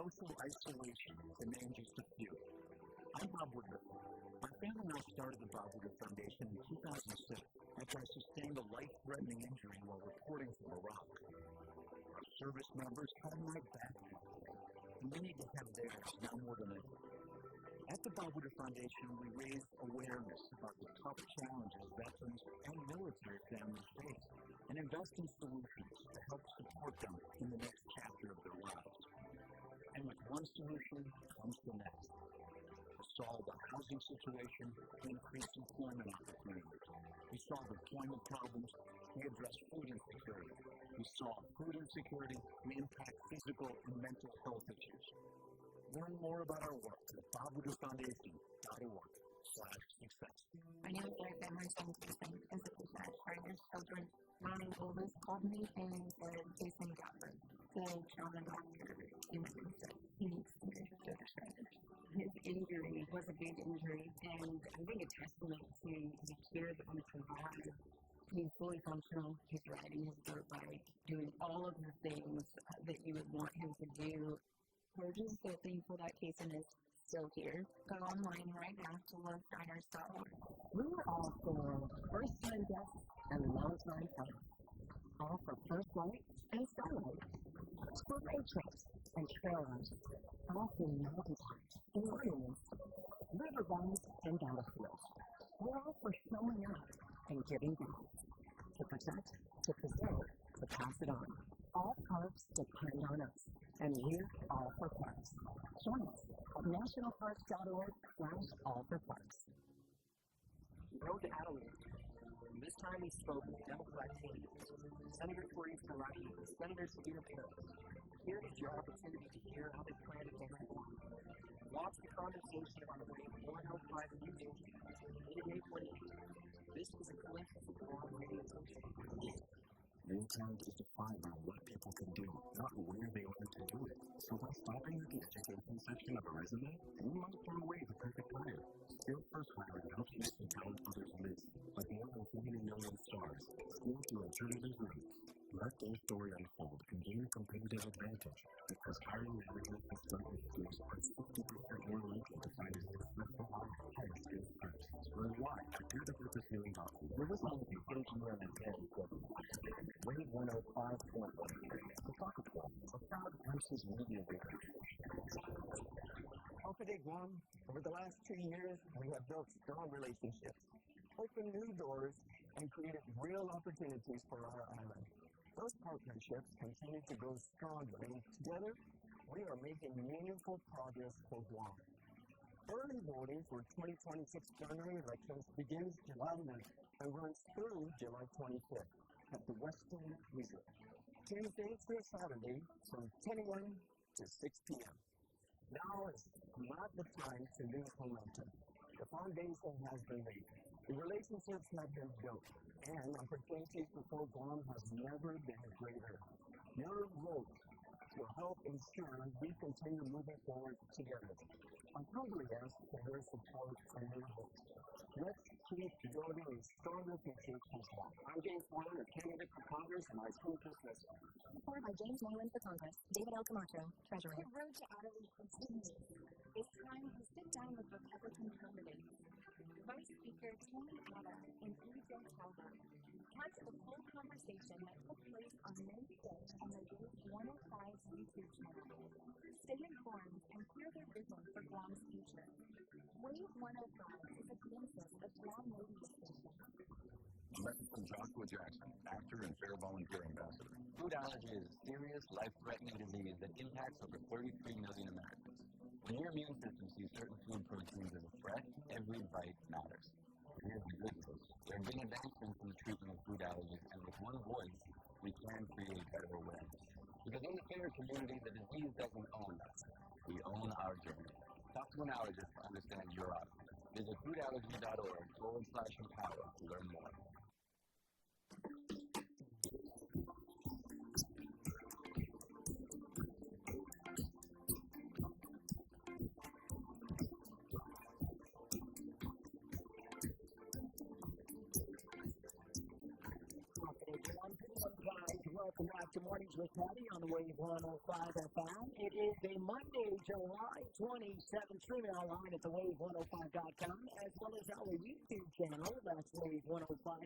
social isolation, to name just a few. I'm Bob Woodruff. My family and I started the Bob Woodruff Foundation in 2006 after I sustained a life-threatening injury while reporting from Iraq. Our service members had my back, and they need to have theirs now more than ever. At the Bob Woodruff Foundation, we raise awareness about the tough challenges veterans and military families face and invest in solutions to help support them in the next chapter of their lives. And with one solution comes the next. To solve the housing situation, we increase employment opportunities. We solve employment problems, we address food insecurity. We solve food insecurity, we impact physical and mental health issues. Learn more about our work at bobwoodrufffoundation.org/success. My name is Eric Emmerich. I'm facing institution at Partners Children. My oldest called me and said, Jason got hurt. The trauma doctor insisted he needs to be registered. His injury was a big injury, and I think a testament to the care that we provide. He's fully functional. He's riding his dirt bike, doing all of the things that you would want him to do. We're just so thankful that Kason is still here. Go online right now to lovesteiners.org. We are all for first-time guests and long-time friends. All for first light and starlight. For road trips and trailers. All for mountaintops and mountains. River runs and battlefields. We're all for showing up and giving back. To protect, to preserve, to pass it on. All parks depend on us, and we're all for parks. Join us at nationalparks.org/all-for-parks. Road to Adelaide. This time we spoke with Democrat candidates, Senator Corey Farahi and Senator Sabina Perez. Here is your opportunity to hear how they plan to take it forward. Watch the conversation on the Wave 105 News Engine, midday 28. This is a glimpse of the Guam radio station. Intent is defined by what people can do, not where they learn to do it. So by stopping at the education section of a resume, you might throw away the perfect hire. Skill-first hiring helps you see talent others miss, like more than 40 million stars, seen through alternatives route. Let their story unfold and gain a competitive advantage, because hiring managers with certain skills are 50% more likely to find a successful higher skills first. Learn why at peer-to-purpose-healing.com. We're listening to Engineer and Danny Cook. Wave 105.1. The Talk Club, a proud versus media leader. Today, Guam, over the last 2 years, we have built strong relationships, opened new doors, and created real opportunities for our island. Those partnerships continue to grow stronger, and together, we are making meaningful progress for Guam. Early voting for 2026 primary elections begins July 9th and runs through July 25th at the Western Resort. Tuesday through Saturday from 10 a.m. to 6 p.m. Now is not the time to lose momentum. The foundation has been laid. The relationships have been built, and opportunities for Guam has never been greater. Your vote will help ensure we continue moving forward together. I humbly ask for your support and your vote. Let's keep building a stronger future for Guam. I'm James Moylan, a candidate for Congress, and I speak this message. Supported by James Moylan for Congress, David L. Camacho, Treasurer. The road to Adelaide continues. This time, we sit down with Republican candidates. Vice Speaker Tony Atta and E.J. Calvert catch the full conversation that took place on May 6th on the Wave 105 YouTube channel. Stay informed and hear their vision for Guam's future. Wave 105 is a glimpse of Guam radio station. A message from Joshua Jackson, actor and fair volunteer ambassador. Food allergy is a serious, life-threatening disease that impacts over 33 million Americans. When your immune system sees certain food proteins as a threat, every bite matters. But here's the good news. There have been advancements in the treatment of food allergies, and with one voice, we can create better awareness. Because in the care community, the disease doesn't own us. We own our journey. Talk to an allergist to understand your options. Visit foodallergy.org/empower to learn more. Welcome back to Mornings with Patti on the Wave 105 FM. It is a Monday, July 27th, streaming online at thewave105.com, as well as our YouTube channel. That's Wave 105.1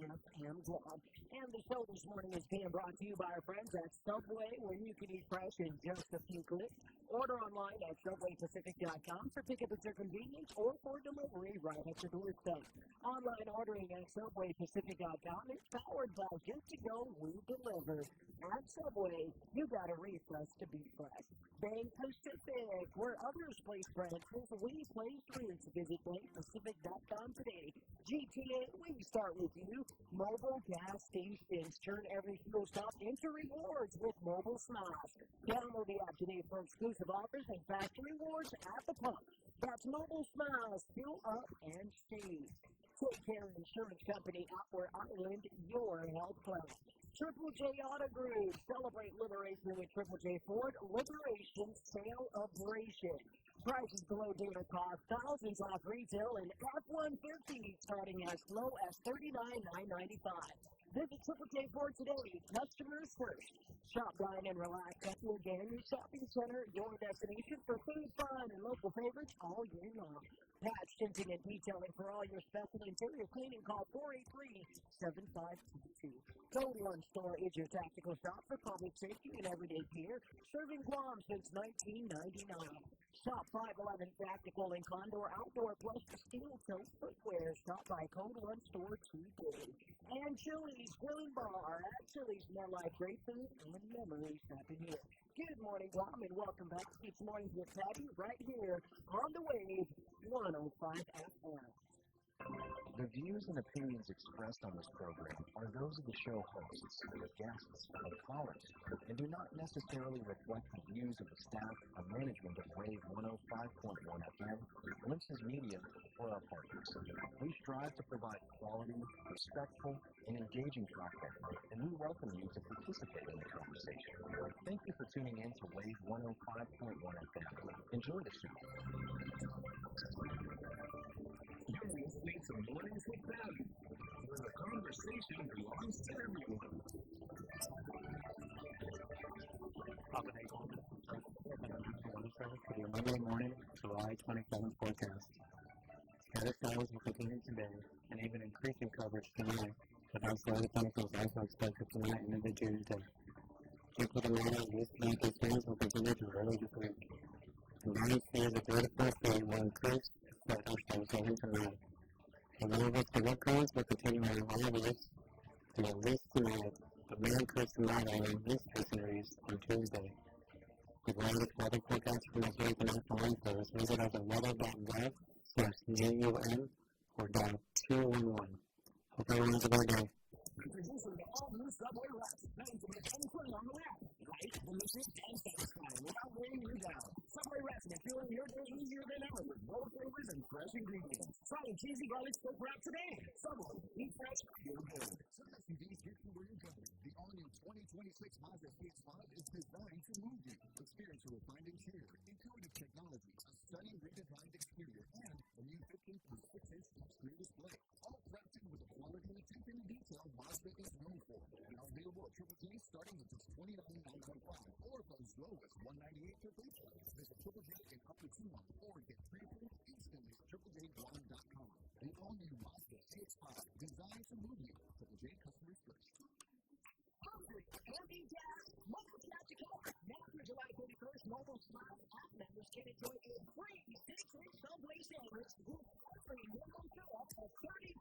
FM Blog. And the show this morning is being brought to you by our friends at Subway, where you can eat fresh in just a few clicks. Order online at subwaypacific.com for pickup at your convenience or for delivery right at your doorstep. Online ordering at subwaypacific.com is powered by Just to Go, We Deliver. At Subway, you gotta refresh to be fresh. Bank Pacific, where others place branches, we place roots. Visit bankpacific.com today. GTA, we start with you. Mobile gas stations turn every fuel stop into rewards with Mobile Smiles. Download the app today for exclusive offers and fast rewards at the pump. That's Mobile Smiles. Fuel up and save. Take Care Insurance Company, Outward Island, your health plan. Triple J Auto Group, celebrate liberation with Triple J Ford, Liberation Celebration. Prices below dealer cost, thousands off retail, and F-150 starting as low as $39,995. Visit Triple J Ford today, customers first. Shop, dine, and relax at the Organic Shopping Center, your destination for food, fun, and local favorites all year long. Patch, tinting, and detailing for all your special interior cleaning. Call 483-7522. Code One Store is your tactical shop for public safety and everyday gear, serving Guam since 1999. Shop 511 Tactical and Condor Outdoor plus steel toe footwear. Stop by Code One Store today. And Chili's Grilling Bar. At Chili's, more like great food and memories happen here. Good morning, Guam, and welcome back to It's Mornings with Patti right here on the Wave 105 FM. The views and opinions expressed on this program are those of the show hosts, guests, and callers, and do not necessarily reflect the views of the staff or management of Wave 105.1 FM, Glimpses Media, or our partners. We strive to provide quality, respectful, and engaging content, and we welcome you to participate in the conversation. Thank you for tuning in to Wave 105.1 FM. Enjoy the show. You're listening to Mornings with Patti, where the conversation belongs to everyone. For your Monday morning, July 27th forecast. Scattered showers will continue today, and even increasing coverage tonight, with isolated thunderstorms also expected tonight and into Tuesday. Jupiter later this week and storms will continue to early this week. Combined speeds of 3 to 4 feet will increase as thunderstorms heading tonight. The northwest to wind currents will continue on all weeks to at least tonight, but may increase tonight on this series on Tuesday. The latest weather forecast for this week and after infos, visit us at weather.gov/JUM or dial 211. Hope everyone has a great day. Introducing the all-new Subway Wraps, made to make anything on the wrap. Light, delicious, and satisfying without weighing you down. Subway Wraps make fueling your day easier than ever with bold flavors and fresh ingredients. Try a cheesy garlic spoke wrap today. Subway, eat fresh, feel good. Some SUVs get you where you're going. The all-new 2026 Mazda CX-5 is designed to move you. Experience a refined interior, intuitive technology, a stunning redesigned exterior, and a new 15.6-inch touchscreen display. All crafted with the quality and attention to detail Mazda is known for. Now available at Triple J starting with just $29,995 or as low as $198 per purchase. Visit Triple J in up to 2 months or get pre-approved instantly at triplejblog.com. The all-new Mazda CX-5 designed to move you. Triple J customers first. Hungry and eat gas? Mobile Tactical. Now through July 31st, Mobile Smiles app members can enjoy a free 6-inch Subway sandwich with every minimum fill-up of $30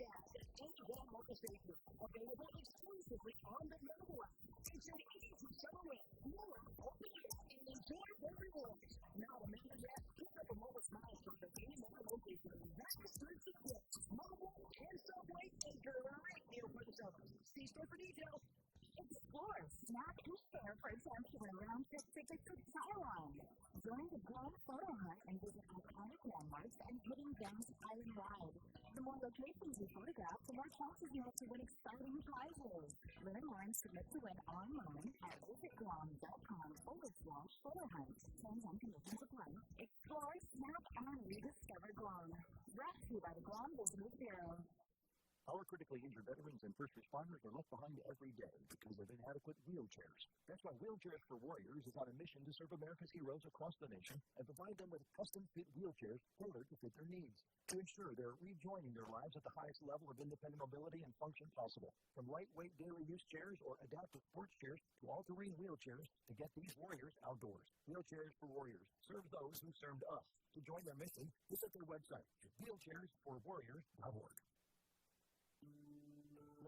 gas at any one local station. Available exclusively on the mobile app. It's an easy summer win. More open it and enjoy the rewards. Now the member gas, pick up a Mobile Smiles from any mobile location. That's the search of gifts. Mobile and Subway is your right deal for the summer. See store for details. Explore, snack, and share for exemplary round-trip tickets to Taiwan. Join the Guam Photo Hunt and visit iconic landmarks and hidden gems island-wide. The more locations you photograph, the more chances you have to win exciting prizes. Learn more and submit to win online at visitguam.com/photo hunt. Terms and conditions apply. Explore, snack, and rediscover Guam. Brought to you by the Guam Business Bureau. Our critically injured veterans and first responders are left behind every day because of inadequate wheelchairs. That's why Wheelchairs for Warriors is on a mission to serve America's heroes across the nation and provide them with custom-fit wheelchairs tailored to fit their needs, to ensure they're rejoining their lives at the highest level of independent mobility and function possible. From lightweight daily use chairs or adaptive sports chairs to all-terrain wheelchairs to get these warriors outdoors. Wheelchairs for Warriors serve those who served us. To join their mission, visit their website, wheelchairsforwarriors.org.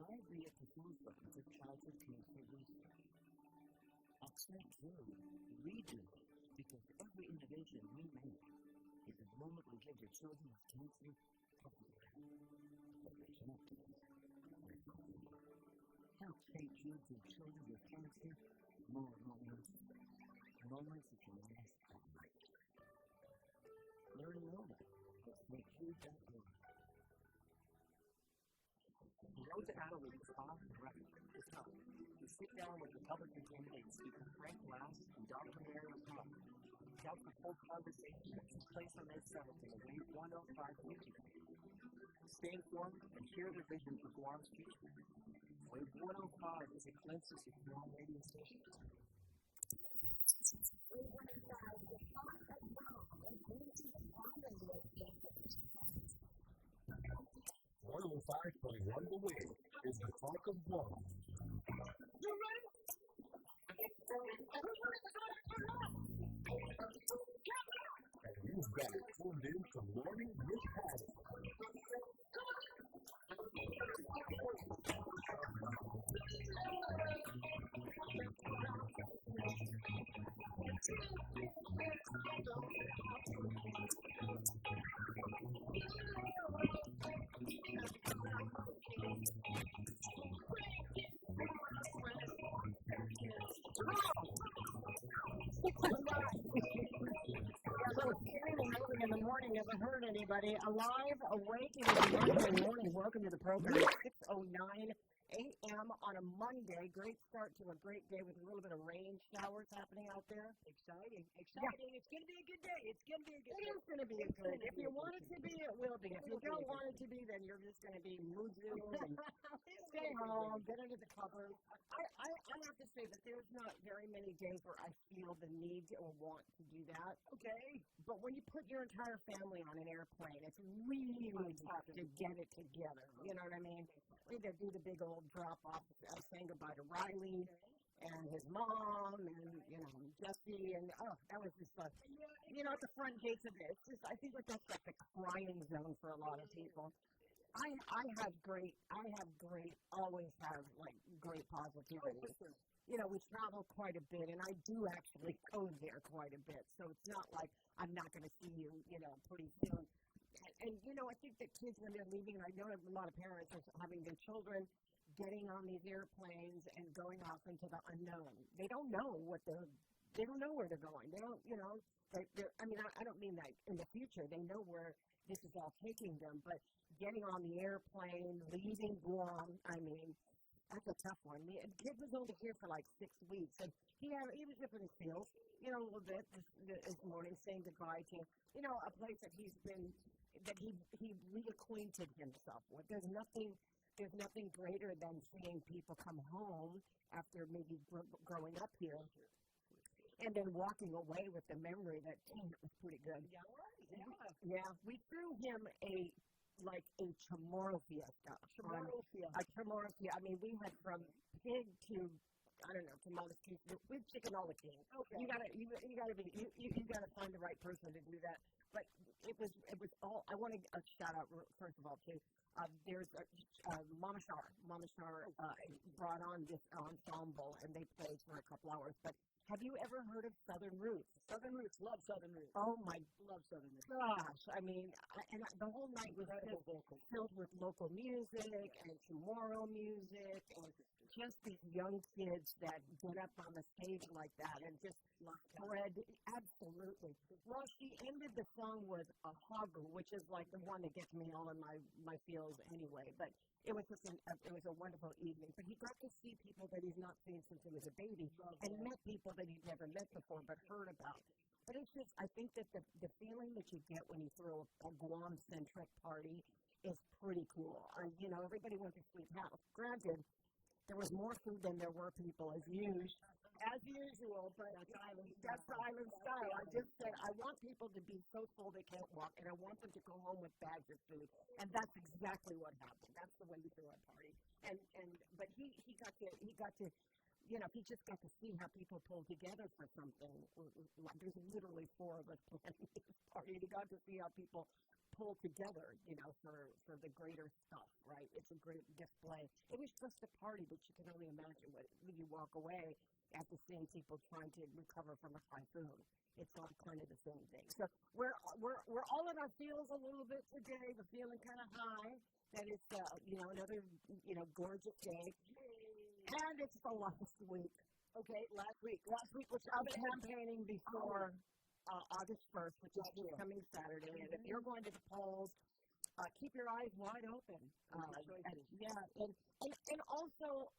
Library at the forefront of childhood cancer research. Accept through, redo, because every innovation we make is a moment we give your children with cancer comfort. But they can't do it. Help take kids and children with cancer more moments that can last all night. Learn more at sweetfood.org. The road to Adelaide is off and running. It's up. We sit down with Republican candidates Speaker Frank Glass and Dr. Mary McConnell. Count the full conversation that took place on May 7th in the Wave 105 Music Hall. Stay informed and share their vision for Guam's future. Wave 105 is a glimpse of Guam radio stations. Wave 105 is hot as well, and glimpses of Guam radio stations. 105.1 The Wave is the talk of Guam. And you've got it tuned in to Morning with Patti. In the morning, haven't heard anybody. Alive, awake, it is Monday morning. Welcome to the program. 6:09 a.m. on a Monday. Great start to a great day with a little bit of rain showers happening out there. Exciting. Yeah. It's going to be a good day. It is going to be a good day. If you want it to be, it will be. If you don't want it to be, then you're just going to be muzu and stay home, get under the covers. I have to say that there's not very many days where I feel the need or want to do that. Okay. But when you put your entire family on an airplane, it's really tough to get it together. You know what I mean? We had to do the big old drop-off, saying goodbye to Riley and his mom and, Jesse, and, that was just fun. At the front gates of it, it's just, I think that's like the crying zone for a lot of people. I always have, great positivity. We travel quite a bit, and I do actually go there quite a bit, so it's not like I'm not going to see you, pretty soon. And, I think that kids, when they're leaving, and I know a lot of parents are having their children getting on these airplanes and going off into the unknown. They don't know where they're going. They don't, I don't mean that in the future. They know where this is all taking them, but getting on the airplane, leaving Guam, that's a tough one. The kid was only here for 6 weeks, and he was up in his fields, a little bit this morning, saying goodbye to, a place that he reacquainted himself with. There's nothing greater than seeing people come home after maybe growing up here, and then walking away with the memory that, it was pretty good. Yeah. We threw him a Chamorro fiesta. A Chamorro fiesta. We had from pig to, Tamales to with chicken all the king. Okay. You gotta find the right person to do that. But it was all. I want to shout out first of all to. There's Mama Shar. Mama Shar brought on this ensemble, and they played for a couple hours. But have you ever heard of Southern Roots? Southern Roots, love Southern Roots. Oh my, love Southern Roots. Gosh, the whole night was filled with local music and tomorrow music and just these young kids that get up on the stage like that and just spread, absolutely. Well, she ended the song with a hagu, which is the one that gets me all in my feels anyway, but it was just it was a wonderful evening. But he got to see people that he's not seen since he was a baby and met people that he'd never met before but heard about. But it's just, I think that the feeling that you get when you throw a Guam-centric party is pretty cool. Everybody went to Sweet House. Granted, there was more food than there were people, as usual, but that's the island style. I just said, I want people to be so full they can't walk, and I want them to go home with bags of food, and that's exactly what happened. That's the way we threw our party. But he got to, he just got to see how people pull together for something. There's literally 4 of us planning this party, and he got to see how people pull together, for the greater stuff, right? It's a great display. It was just a party, but you can only imagine when you walk away after seeing people trying to recover from a typhoon. It's all kind of the same thing. So we're all in our feels a little bit today. We're feeling kind of high that it's another gorgeous day, and it's the last week. Okay, last week was I've been campaigning before August 1st, which is coming Saturday. And if you're going to the polls, keep your eyes wide open. And also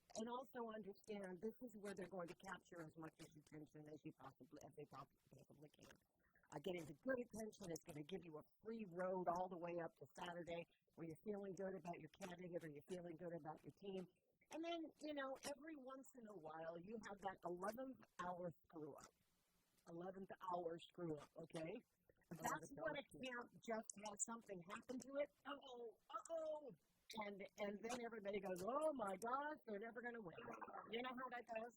understand this is where they're going to capture as much attention as they possibly can. Getting the good attention is going to give you a free road all the way up to Saturday, where you're feeling good about your candidate or you're feeling good about your team. And then, every once in a while, you have that 11th hour screw up. 11th hour screw up, okay? That's when a camp just has something happen to it. And then everybody goes, oh my gosh, they're never going to win. You know how that goes?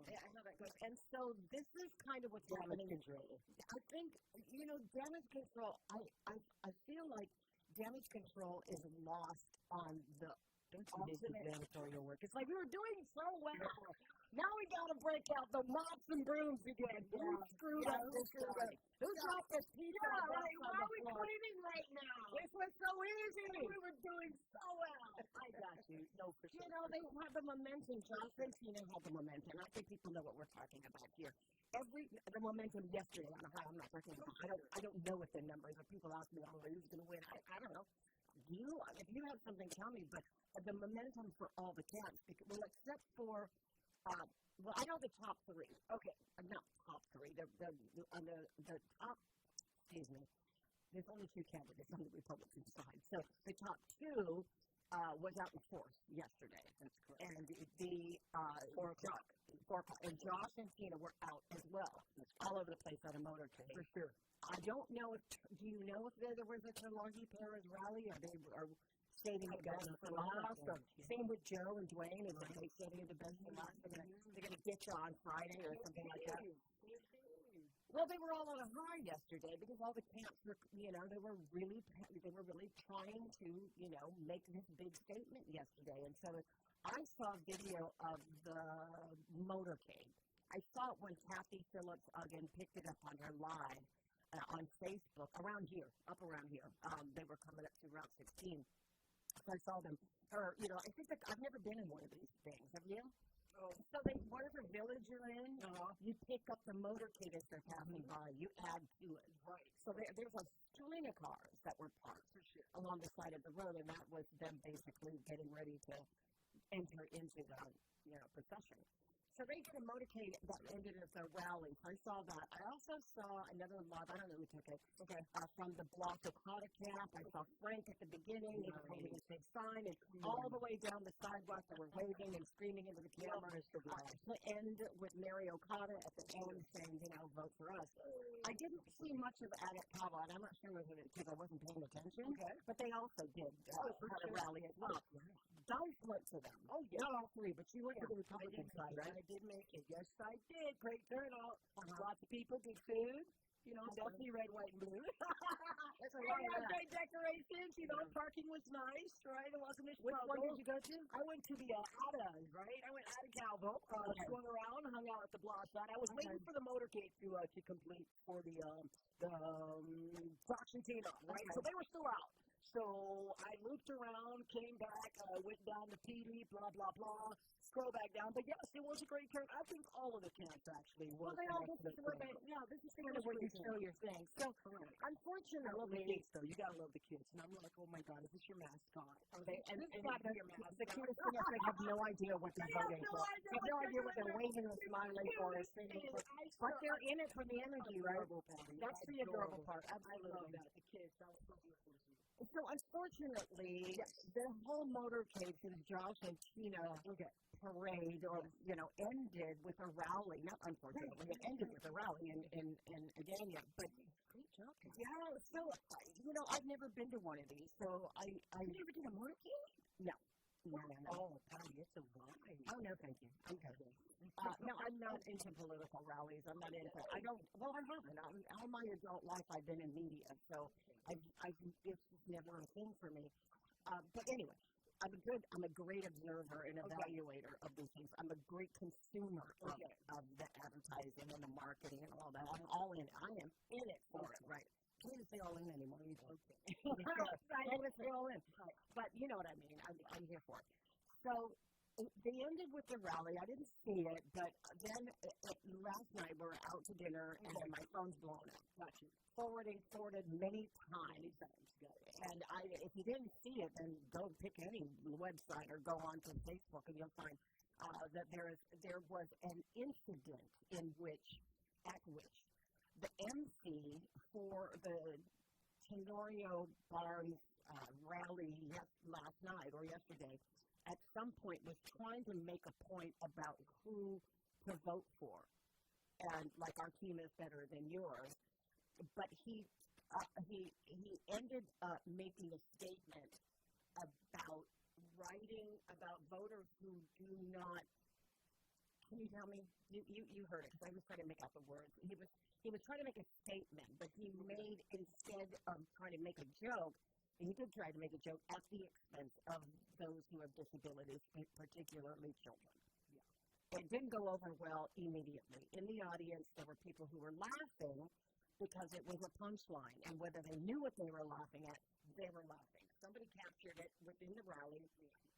Yeah, I know that goes. And so this is kind of what's happening. I think, damage control, I feel like damage control is lost on the ultimate editorial work. It's like we were doing so well. Now we got to break out the mops and brooms again. Who screwed up this time? Who dropped this pizza? Yeah, right. Why are we cleaning right now? This was so easy. We were doing so well. I got you. No, for sure. They have the momentum. Josh and Tina have the momentum. I think people know what we're talking about here. The momentum yesterday, I'm not talking about. I don't know what the numbers are. People ask me, who's going to win? I don't know. If you have something, tell me. But the momentum for all the camps, except for. I know the top 3. Okay, not top 3. The top, excuse me, there's only 2 candidates on the Republican side. So the top 2 was out in force yesterday. That's correct. And the 4 o'clock. And Josh and Tina were out as well, all over the place on a motorcade. For sure. I don't know do you know if there was a Tulagi Perez rally, or they are saving the best for last? Same with Joe and Dwayne, and they saving the best for last. They're going to get you on Friday or something like that. Well, they were all on a high yesterday because all the camps were, they were really trying to, make this big statement yesterday. And so I saw a video of the motorcade. I saw it when Kathy Phillips again picked it up on her live on Facebook around here. They were coming up to Route 16. So I saw them. I think I've never been in one of these things. Have you? So whatever village you're in, you pick up the motorcade as they're passing by. You add to it. Right. So there's a string of cars that were parked along the side of the road, and that was them basically getting ready to enter into the procession. So they did a motorcade that ended at the rally. I saw that. I also saw another lot. I don't know who took it. Okay. From the block of Cotta Camp. I saw Frank at the beginning. He was holding a big sign. And all the way down the sidewalk, they were waving and screaming into the camera. To end with Mary Okada at the end saying, vote for us. I didn't see much of Adik Kava, and I'm not sure whether it's because I wasn't paying attention. Okay. But they also did have a rally as well. Dice went to them. Oh, yeah. Not all 3, but you went to the Republican side, right? I did make it. Yes, I did. Great turnout. Lots of people, good food. Definitely red, white, and blue. That's a lot of great decorations. Parking was nice, right? It wasn't as Which one did you go to? I went to the Adas, right? I went to Ada Calvo, swung around, hung out at the block side. I was waiting for the motorcade to complete for the Foxentina, right? So they were still out. So I looped around, came back, went down to PD, blah, blah, blah, scroll back down. But yes, it was a great turn. I think all of the camps actually were. Well, they all this is kind of where you show your thing. So, unfortunately, I love the kids, though. You got to love the kids. And I'm like, oh my God, is this your mascot? And it's not your mascot. The kids have no idea what they're voting for. They have no idea what they're waving and smiling for. But they're in it for the energy, right? That's the adorable part. I love that. The kids, that was so beautiful to see. So unfortunately, the whole motorcade for the Josh and Tina parade, or ended with a rally. Not unfortunately, it ended with a rally in Adania. But great job. Yeah. So I've never been to one of these. So you never did a motorcade? No. No. Oh, Patti, it's a ride. Oh no, thank you. I'm good. No, I'm not into political rallies. I'm not into. I don't. Well, I haven't. All my adult life, I've been in media, so it's just never a thing for me. But anyway, I'm a great observer and evaluator of these things. I'm a great consumer of the advertising and the marketing and all that. I'm all in. I am in it for it, right? Can't even say all in anymore. Can't even say all in. But you know what I mean. I'm here for it. So they ended with the rally. I didn't see it, but then last night we were out to dinner and my phone's blown up. Gotcha. Forwarded many times. And if you didn't see it, then go pick any website or go onto Facebook and you'll find that there was an incident at which the MC for the Tenorio Barnes rally last night or yesterday at some point was trying to make a point about who to vote for. And like, our team is better than yours. But he ended up making a statement about writing about voters who do not. Can you tell me? You heard it, because I was trying to make out the words. He was trying to make a statement, but he made, instead of trying to make a joke, he did try to make a joke at the expense of those who have disabilities, particularly children. Yeah. It didn't go over well immediately. In the audience, there were people who were laughing because it was a punchline, and whether they knew what they were laughing at, they were laughing. Somebody captured it within the rally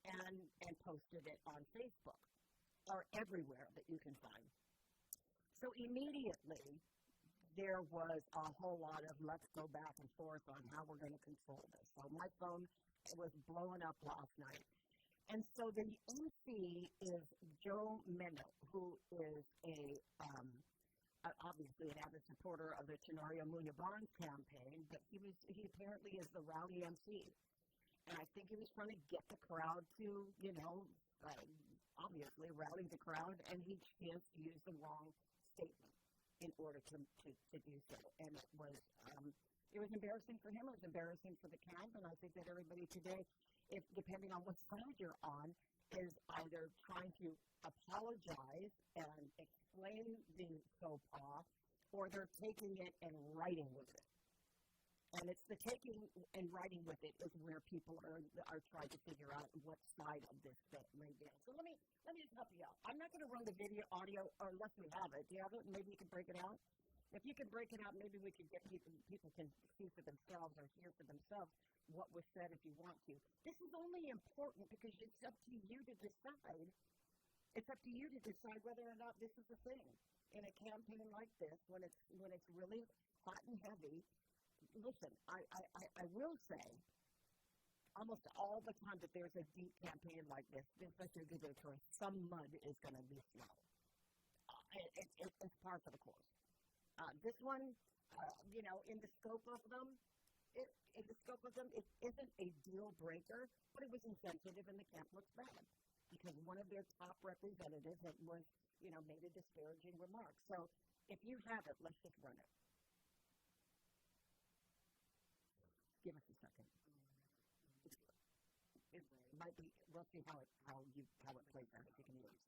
and posted it on Facebook, or everywhere that you can find. So immediately, there was a whole lot of let's go back and forth on how we're going to control this. So my phone was blowing up last night. And so the MC is Joe Menno, who is obviously an avid supporter of the Tenorio Munya Barnes campaign, but he apparently is the rowdy MC. And I think he was trying to get the crowd to, obviously rally the crowd, and he just used the wrong statement in order to do so. And it was embarrassing for him, it was embarrassing for the camp, and I think that everybody today, depending on what side you're on, is either trying to apologize and explain the faux pas, or they're taking it and writing with it. And it's the taking and writing with it is where people are trying to figure out what side of this that laid down. So let me just help you out. I'm not going to run the video audio unless we have it. Do you have it? Maybe you can break it out. If you could break it out, maybe we could get people can see for themselves or hear for themselves what was said if you want to. This is only important because it's up to you to decide. It's up to you to decide whether or not this is a thing in a campaign like this when it's really hot and heavy. Listen, I will say almost all the time that there's a deep campaign like this, especially gubernatorial, some mud is going to be thrown. It's par for the course. This one, in the scope of them, it isn't a deal breaker, but it was insensitive and the camp looks bad because one of their top representatives was, made a disparaging remark. So if you have it, let's just run it. Give us a second. It might be. We'll see how it plays out. If you can use it.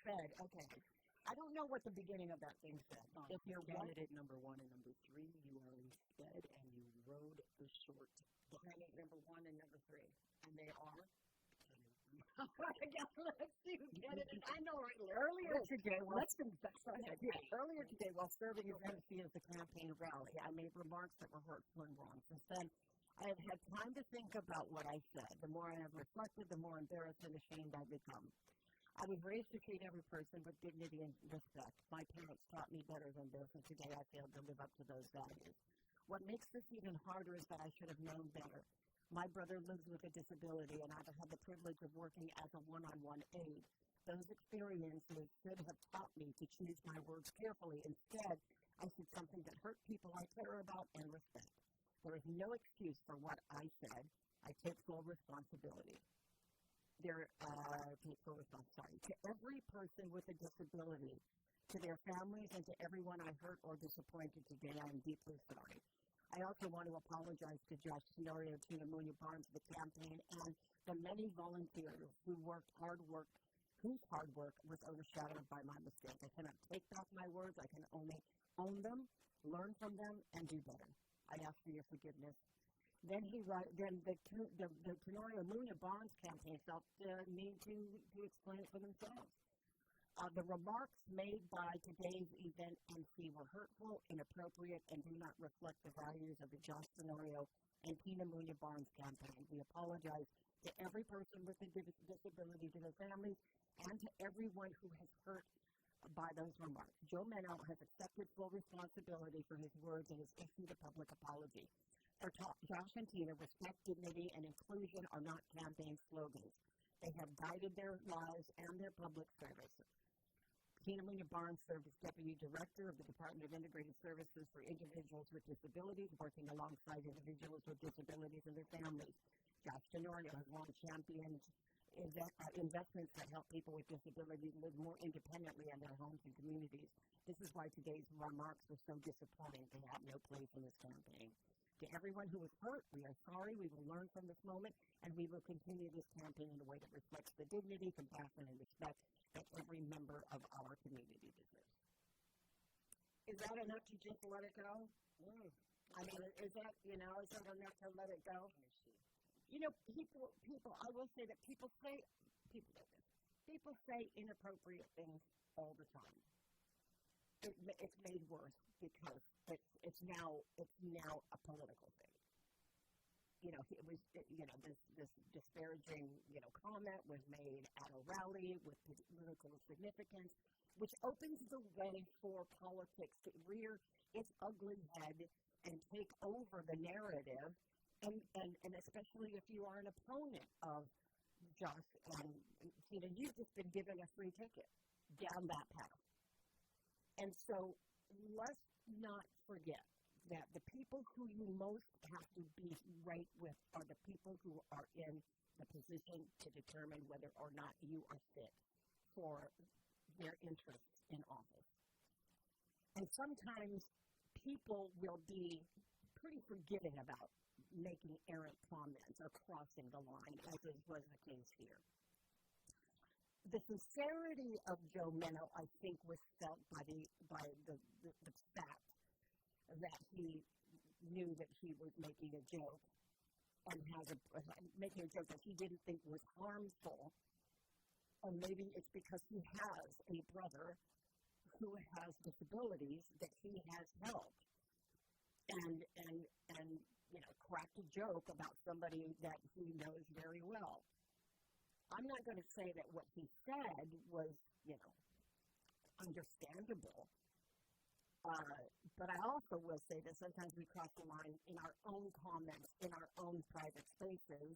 Said, okay. I don't know what the beginning of that thing said. If you're candidate number 1 and number 3, you are instead and you rode the short. Candidate number 1 and number 3. And they are? I know, right? Earlier today, while serving as MC of the campaign rally, I made remarks that were hurtful and wrong. Since then, I have had time to think about what I said. The more I have reflected, the more embarrassed and ashamed I've become. I was raised to treat every person with dignity and respect. My parents taught me better than this, and today I failed to live up to those values. What makes this even harder is that I should have known better. My brother lives with a disability, and I've had the privilege of working as a one-on-one aide. Those experiences should have taught me to choose my words carefully. Instead, I said something that hurt people I care about and respect. There is no excuse for what I said. I take full responsibility. To every person with a disability, to their families, and to everyone I hurt or disappointed today, I am deeply sorry. I also want to apologize to Josh Tenorio, Tina Munoz Barnes, the campaign, and the many volunteers whose hard work was overshadowed by my mistake. I cannot take back my words. I can only own them, learn from them, and do better. I ask for your forgiveness. Then the Tenorio Munoz Barnes campaign felt the need to explain it for themselves. The remarks made by today's event MC were hurtful, inappropriate, and do not reflect the values of the Josh Tenorio and Tina Munoz Barnes campaign. We apologize to every person with a disability, to their families, and to everyone who has hurt by those remarks. Joe Meno has accepted full responsibility for his words and has issued a public apology. For Josh and Tina, respect, dignity, and inclusion are not campaign slogans. They have guided their lives and their public service. Tina Munoz Barnes served as Deputy Director of the Department of Integrated Services for Individuals with Disabilities, working alongside individuals with disabilities and their families. Josh Tenorio has long championed investments that help people with disabilities live more independently in their homes and communities. This is why today's remarks were so disappointing. They have no place in this campaign. To everyone who was hurt, we are sorry. We will learn from this moment, and we will continue this campaign in a way that reflects the dignity, compassion, and respect that every member of our community deserves. Is that enough to just let it go? I mean, is that enough to let it go? People, I will say that people say inappropriate things all the time. It's made worse because it's now a political thing. This disparaging, comment was made at a rally with political significance, which opens the way for politics to rear its ugly head and take over the narrative, and especially if you are an opponent of Josh and Tina, you've just been given a free ticket down that path. And so let's not forget that the people who you most have to be right with are the people who are in the position to determine whether or not you are fit for their interests in office. And sometimes people will be pretty forgiving about making errant comments or crossing the line, as was the case here. The sincerity of Joe Meno, I think, was felt by the fact that he knew that he was making a joke and making a joke that he didn't think was harmful. Or maybe it's because he has a brother who has disabilities that he has helped, and cracked a joke about somebody that he knows very well. I'm not going to say that what he said was, understandable. But I also will say that sometimes we cross the line in our own comments, in our own private spaces,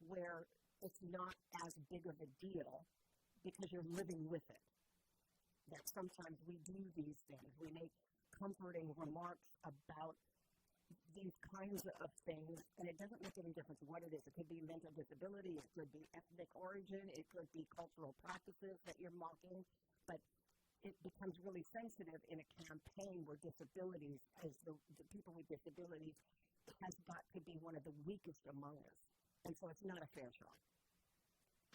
where it's not as big of a deal because you're living with it. That sometimes we do these things. We make comforting remarks about these kinds of things, and it doesn't make any difference what it is. It could be mental disability, it could be ethnic origin, it could be cultural practices that you're mocking, but it becomes really sensitive in a campaign where disabilities, as the people with disabilities, has got to be one of the weakest among us. And so it's not a fair shot.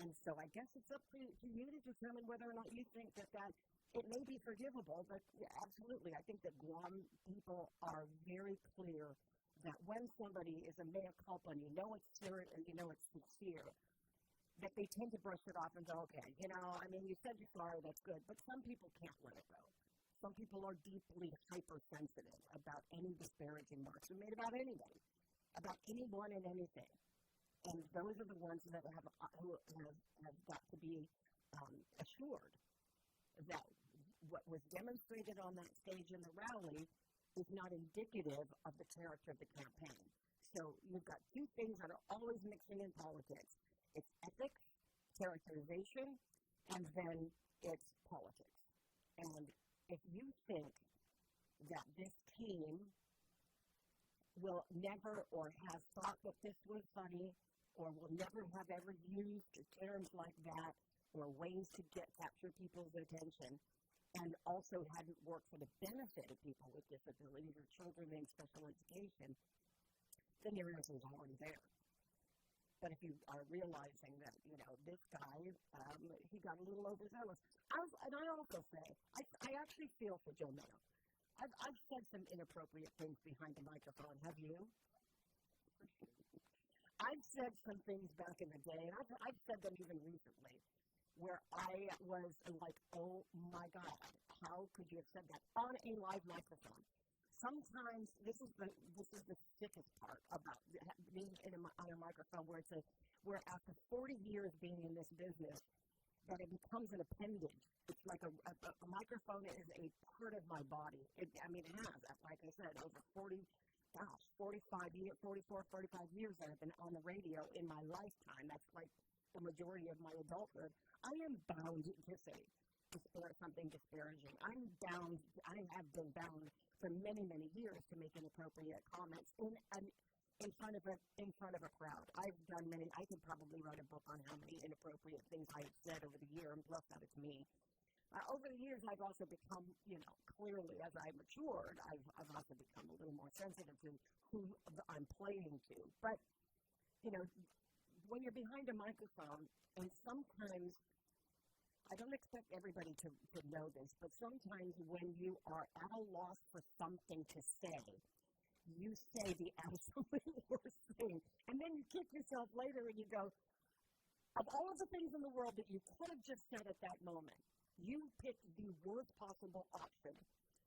And so I guess it's up to you to determine whether or not you think that it may be forgivable, but yeah, absolutely. I think that Guam people are very clear that when somebody is a mea culpa and you know it's serious and you know it's sincere, that they tend to brush it off and go, okay, you said you're sorry, that's good, but some people can't let it go. Some people are deeply hypersensitive about any disparaging remarks made about anybody, about anyone and anything. And those are the ones that have got to be assured that what was demonstrated on that stage in the rally is not indicative of the character of the campaign. So you've got two things that are always mixing in politics. It's ethics, characterization, and then it's politics. And if you think that this team will never or has thought that this was funny or will never have ever used terms like that or ways to capture people's attention and also hadn't worked for the benefit of people with disabilities or children in special education, then your answer is already there. But if you are realizing that, this guy, he got a little overzealous. And I also say, I actually feel for Joe Mayo. I've said some inappropriate things behind the microphone. Have you? I've said some things back in the day, and I've said them even recently, where I was like, oh my God, how could you have said that on a live microphone? Sometimes this is the sickest part about being on a microphone, where after 40 years being in this business, that it becomes an appendage. It's like a microphone is a part of my body. It has, like I said, over 44, 45 years that I've been on the radio in my lifetime. That's like the majority of my adulthood. I am bound to say something disparaging. I have been bound for many, many years to make inappropriate comments in front of a crowd. I've done many. I could probably write a book on how many inappropriate things I've said over the year, and plus that it's me. Over the years, I've also become, clearly as I matured, I've also become a little more sensitive to who I'm playing to. But, when you're behind a microphone, and sometimes, I don't expect everybody to know this, but sometimes when you are at a loss for something to say, you say the absolute worst thing. And then you kick yourself later and you go, of all of the things in the world that you could have just said at that moment, you picked the worst possible option.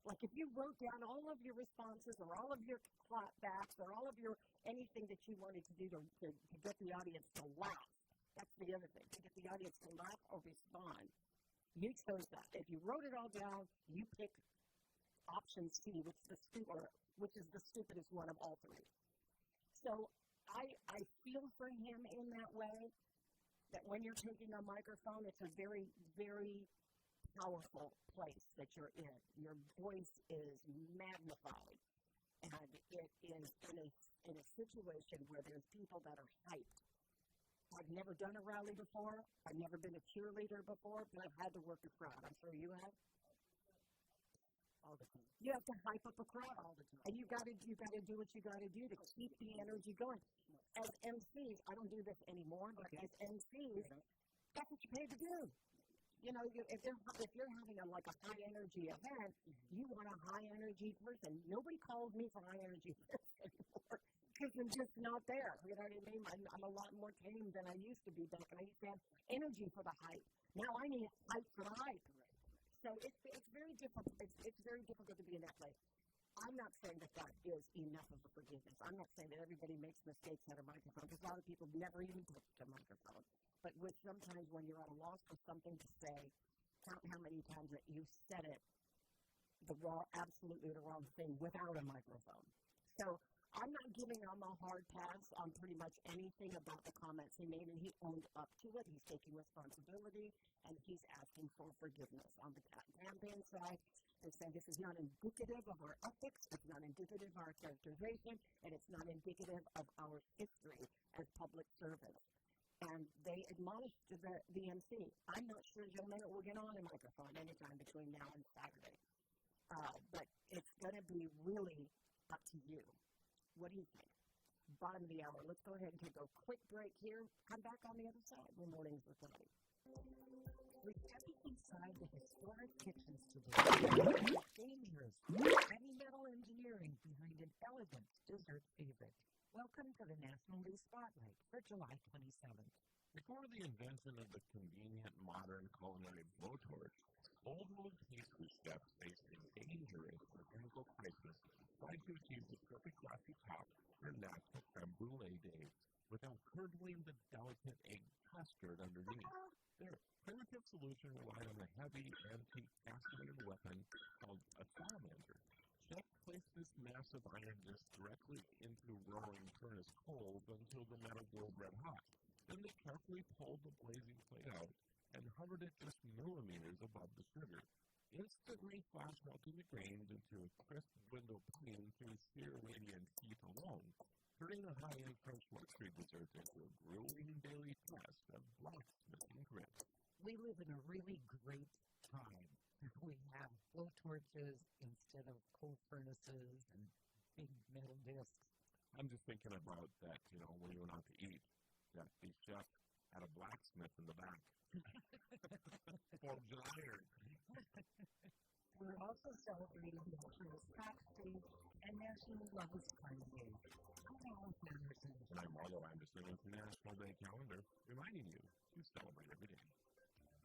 Like if you wrote down all of your responses or all of your clapbacks or all of your anything that you wanted to do to get the audience to laugh. That's the other thing, to get the audience to laugh or respond. You chose that. If you wrote it all down, you picked option C, which is the stupidest one of all three. So I feel for him in that way, that when you're taking a microphone, it's a very, very powerful place that you're in. Your voice is magnified, and it is in a situation where there's people that are hyped. I've never done a rally before. I've never been a cheerleader before, but I've had to work a crowd. I'm sure you have. All the time. You have to hype up a crowd all the time, and you got to do what you got to do to keep the energy going. As MCs, I don't do this anymore, but as MCs, that's what you're paid to do. If you're having a high energy event, you want a high energy person. Nobody calls me for high energy anymore. Because I'm just not there. You know what I mean? I'm a lot more tame than I used to be back. And I used to have energy for the hype. Now I need hype for the hype. So it's very difficult. It's very difficult to be in that place. I'm not saying that is enough of a forgiveness. I'm not saying that everybody makes mistakes at a microphone, because a lot of people never even touch a microphone. But sometimes when you're at a loss for something to say, count how many times that you said it absolutely the wrong thing without a microphone. So I'm not giving him a hard pass on pretty much anything about the comments he made, and he owned up to it. He's taking responsibility, and he's asking for forgiveness. On the campaign side, they're saying this is not indicative of our ethics, it's not indicative of our characterization, and it's not indicative of our history as public servants. And they admonished the MC. I'm not sure Joe Mayo will get on a microphone anytime between now and Saturday. But it's going to be really up to you. What do you think? Bottom of the hour. Let's go ahead and take a quick break here. Come back on the other side. Good mornings with Patti. We're stepping inside the historic kitchens today. Dangerous, heavy metal engineering behind an elegant dessert favorite. Welcome to the National News Spotlight for July 27th. Before the invention of the convenient modern culinary blowtorch, old world pastry chefs faced a dangerous mechanical crisis trying to achieve the perfect glossy top for natural creme brulee days without curdling the delicate egg custard underneath. Their primitive solution relied on a heavy, antique, castellated weapon called a salamander. chef placed this massive iron disc directly into roaring furnace coals until the metal glowed red hot. Then they carefully pulled the blazing plate out and hovered it just millimeters above the sugar. Instantly flash melting the grains into a crisp window pane through sheer radiant heat alone, turning a high-end French luxury dessert into a grueling daily test of blacksmithing grit. We live in a really great time. We have blow torches instead of coal furnaces and big metal discs. I'm just thinking about that, when you went out to eat, that the chef had a blacksmith in the back. Forged an iron. We're also celebrating National Scotch Day and National Love's Time Day. I'm Alice Anderson. And I'm Marlo Anderson, International Day Calendar, reminding you to celebrate every day.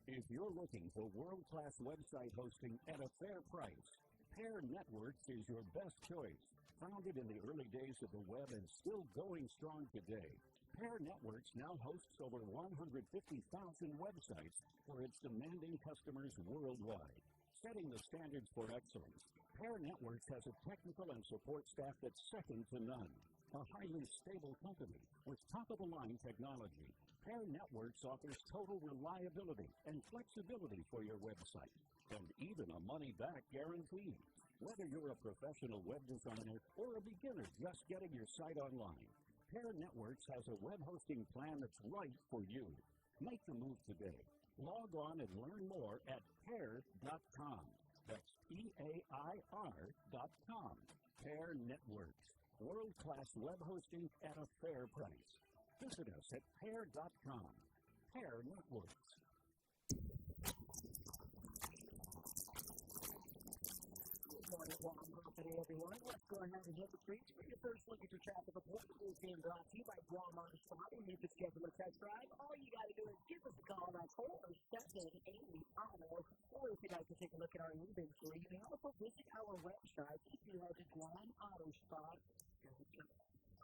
If you're looking for world-class website hosting at a fair price, Pair Networks is your best choice. Founded in the early days of the web and still going strong today, Pair Networks now hosts over 150,000 websites for its demanding customers worldwide. Setting the standards for excellence, Pair Networks has a technical and support staff that's second to none. A highly stable company with top-of-the-line technology, Pair Networks offers total reliability and flexibility for your website, and even a money-back guarantee. Whether you're a professional web designer or a beginner just getting your site online, Pair Networks has a web hosting plan that's right for you. Make the move today. Log on and learn more at pair.com. That's PAIR.com. Pair Networks. World-class web hosting at a fair price. Visit us at pair.com. Pair Networks. Good morning, welcome today, everyone. Let's go ahead and hit the streets for your first look at your traffic report. It's being brought to you by Guam on the Spot. And if you schedule a test drive, all you got to do is give us a call. That's 478 Auto. Or if you'd like to take a look at our inventory, you may also visit our website if you head to Guam Auto Spot.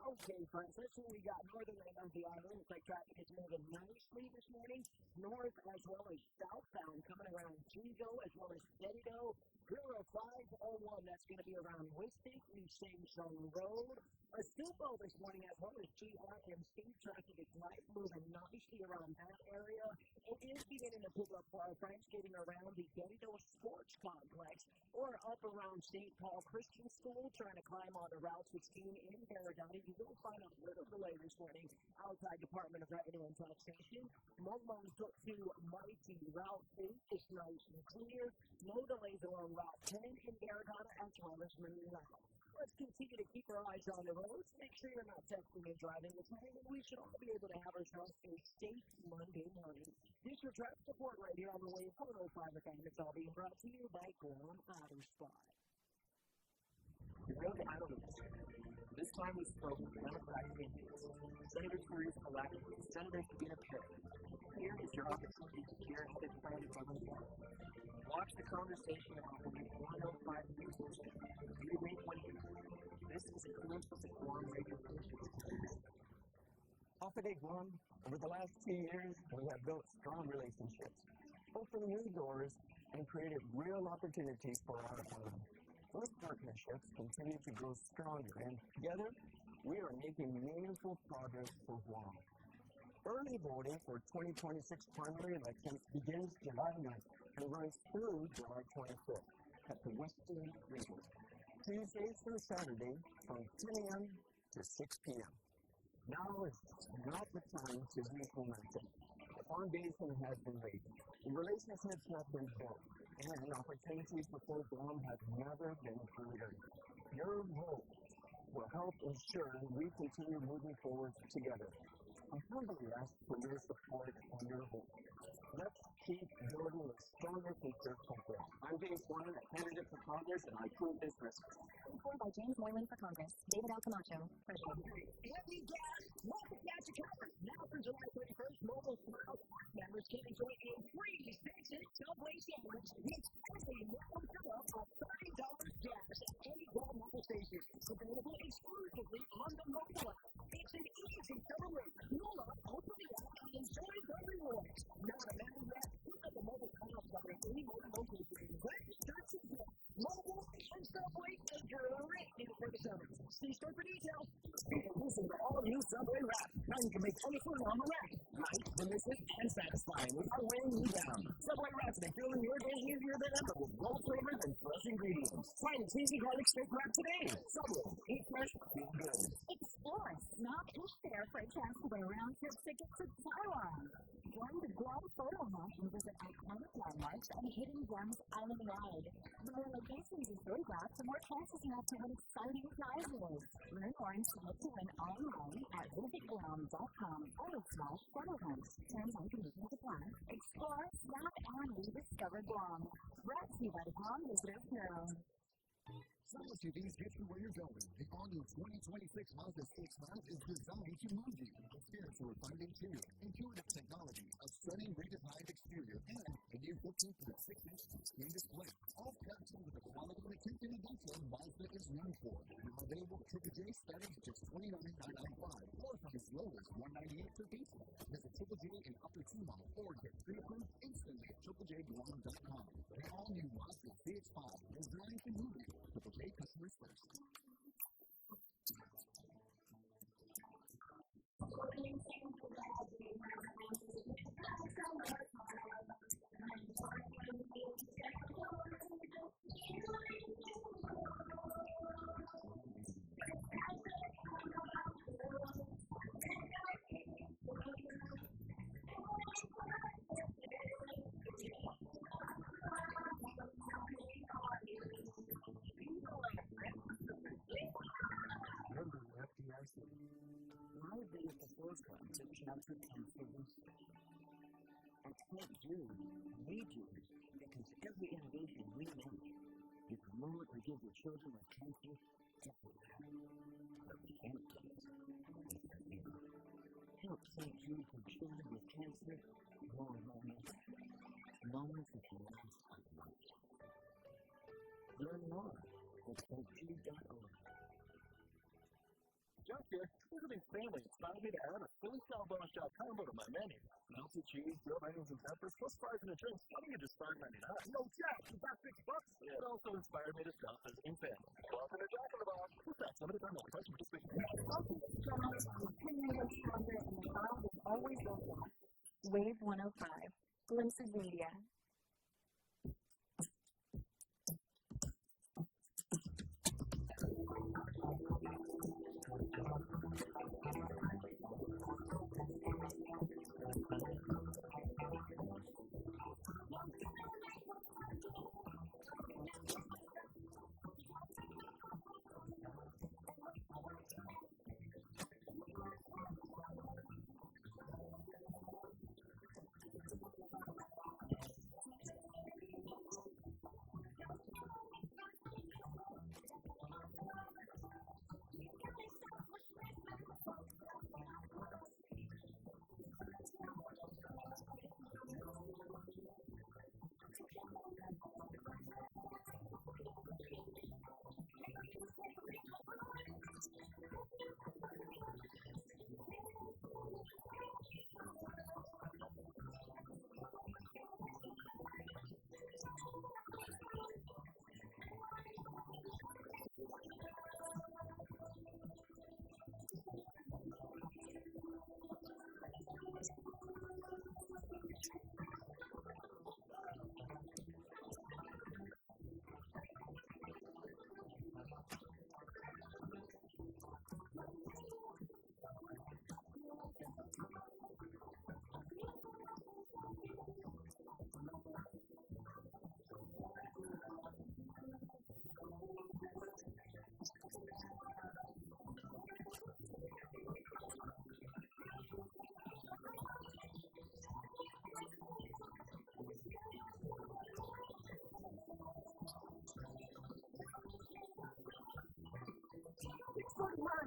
Okay, friends, let's see what we got. Northern and on the island. Looks like traffic is moving nicely this morning. North as well as southbound coming around Chigo as well as Steadido. 0501, that's going to be around Wistic, New Samsung Road. Stupo this morning as well as GRMC. Traffic is moving nicely around that area. It is beginning to pick up for our friends getting around the Steadido Sports Complex or up around St. Paul Christian School, trying to climb on the Route 16 in Paradise. You will find a little delay this morning outside Department of Revenue and Taxation. Momo's took to Mighty. Route 8 is nice and clear. No delays along Route 10 in Garagata as well as Marine Line. Let's continue to keep our eyes on the roads. Make sure you're not texting and driving this morning, and we should all be able to have ourselves a safe Monday morning. This is your traffic report right here on the Wave 105 FM. It's all being brought to you by Guam Auto Spot. The road to Adams. This time we spoke with Democrat candidates, Senator Cruz-elect, Senator Sabina Perry. Here is your opportunity to hear how they plan to govern well. Watch the conversation on the Wave 105 News Station. You May 20th. This is a commercial to Guam Radio Station. Patti, Guam, over the last 2 years, we have built strong relationships, opened new doors, and created real opportunities for our island. Those partnerships continue to grow stronger, and together, we are making meaningful progress for Guam. Early voting for 2026 primary elections begins July 9th and runs through July 25th at the Western River, Tuesdays through Saturday from 10 a.m. to 6 p.m. Now is not the time to lose momentum. The foundation has been laid, the relationships have been built, and opportunities before Guam have never been greater. Your vote will help ensure we continue moving forward together. I humbly ask for your support and your vote. Let's keep building a stronger future for Guam. I'm James Warren, a candidate for Congress, and I approve this resolution. Supported by James Moylan for Congress. David L. Camacho, President. Heavy gas, mobile gas account. Now through July 31st, Mobile Smile members can enjoy a free 6-inch Subway sandwich. It's every mobile fill-up of $30 gas at any Guam mobile station. Available exclusively on the mobile app. It's an easy celebrate. Fuel up, open the app, and enjoy the rewards. Not a matter yet. Look at the mobile Smile card at any mobile location. Register today. Mobile and Subway, and your See store for details. Introducing the all-new Subway Wrap. Now you can make any food on the rack. Light, delicious, and satisfying without weighing you down. Subway Wraps make filling your day easier than ever with bold flavors and fresh ingredients. Try the cheesy garlic steak wrap today. Subway, eat fresh, feel good. Explore, stop, and share for a chance to win a round-trip ticket to Taiwan. Join the Guam Photo Hunt and visit iconic landmarks and hidden gems island-wide. The more locations you photograph, the more chances you have to win exciting prizes. Learn more and submit to win online at visitguam.com/photo hunt. Terms and conditions apply. Explore, snap, and rediscover Guam. Brought to you by the Guam Visitors Bureau. Some SUVs get you where you're going. The all-new 2026 Mazda CX-5 is designed to move you. Experience a refined interior, intuitive technology, a stunning redesigned exterior, and a new 14.6-inch screen display. All packed with the quality and attention to detail Mazda is known for. Now available at Triple J starting at just $29,995 or from as low as $198 per piece. Visit Triple J in Upper T-Mall or get pre-approved instantly at TripleJGuam.com. The all-new Mazda CX-5 designed to move you. Triple J customers first. Why be at the forefront of cancer research? At St. Jude, we do it because every innovation we make is the moment we give the children with cancer everywhere. But we can't do it if they're ill. Help St. Jude for children with cancer more moments that can last a lifetime. Learn more at stjude.org. Jack here, visiting family inspired me to add a Philly style bonus shot combo to my menu. Melted cheese, grilled onions and peppers, plus fries and a drink, starting at just $5.99. No, Jack, you got $6. It also inspired me to shop visiting family. Welcome to Jack in the Box. What's that? Limited time only. Price participation. Always local. Wave 105. Glimpses Media.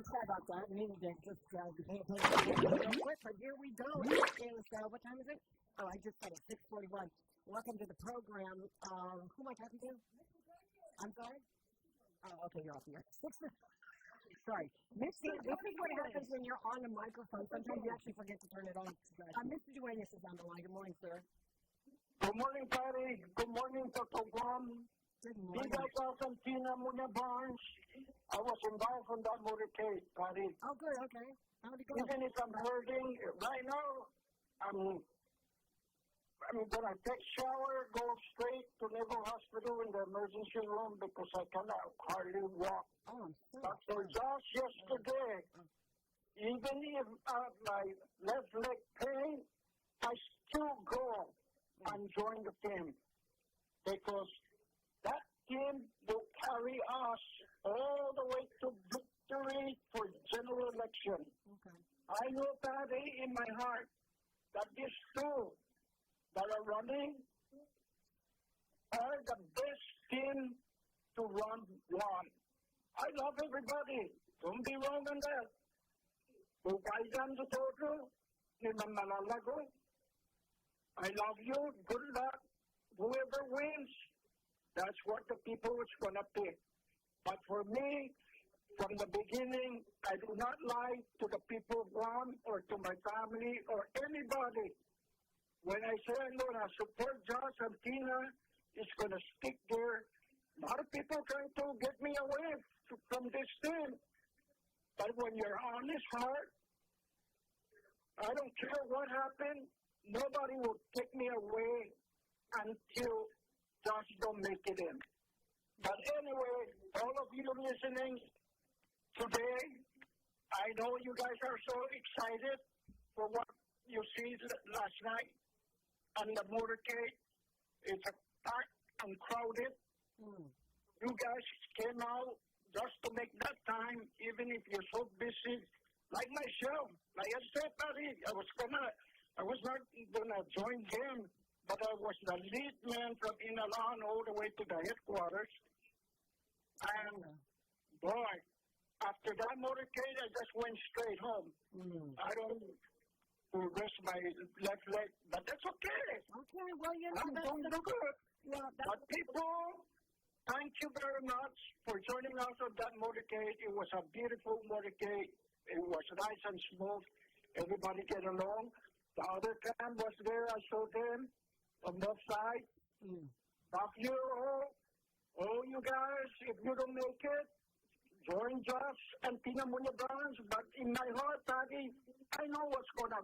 Sorry about that. I needed to just pay attention real quick, but here we go. What time is it? Oh, I just said it, 6:41. Welcome to the program. Who am I talking to? I'm sorry? Oh, okay, you're off the air. Sorry. Missy, this is what happens when you're on a microphone. Sometimes you actually forget to turn it on. Mr. Duenas is on the line. Good morning, sir. Good morning, Patti. Good morning, Dr. Guam. Big Argentina Munya Barnes. I was involved in that motorcade, Patti. Oh, good, okay. How'd it go? Even if I'm hurting, right now, I'm gonna take shower, go straight to Naval Hospital in the emergency room because I cannot hardly walk. Oh, but for just yesterday, even if my left leg pain, I still go and join the team because that team will carry us all the way to victory for general election. Okay. I know, Patti, in my heart that these two that are running are the best team to run one. I love everybody. Don't be wrong on that. Kung to Toto, ni Manalalago, I love you. Good luck. Whoever wins, that's what the people is going to pick. But for me, from the beginning, I do not lie to the people of Guam or to my family or anybody. When I say I'm going to support Josh and Tina, it's going to stick there. A lot of people trying to get me away from this team. But when you're honest heart, I don't care what happened. Nobody will take me away until Josh don't make it in. But anyway, all of you listening today, I know you guys are so excited for what you see last night on the motorcade. It's packed and crowded. You guys came out just to make that time, even if you're so busy, like myself. Like I said, Patti, I was not gonna join them, but I was the lead man from Inalan all the way to the headquarters. And boy, after that motorcade, I just went straight home. I don't rest my left leg, but that's okay. Okay, well, you know, I'm doing good. Yeah, but people, thank you very much for joining us on that motorcade. It was a beautiful motorcade. It was nice and smooth. Everybody get along. The other camp was there. I saw them on both sides. Love you all. Oh, you guys, if you don't make it, join Josh and Tina Munya Barnes. But in my heart, Patti, I know what's going to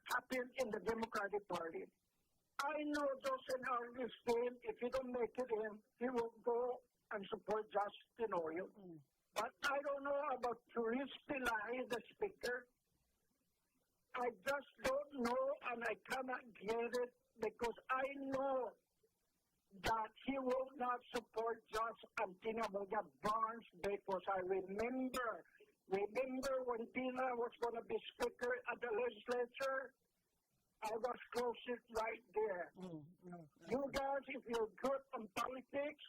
happen in the Democratic Party. I know Joseph Harris team, if he don't make it in, he will go and support Justin Oil. But I don't know about Chris Pillay, the speaker. I just don't know, and I cannot get it because I know that he will not support Josh and Tina Munya Barnes because I remember when Tina was going to be speaker at the legislature, I was closest right there. You guys, if you're good on politics,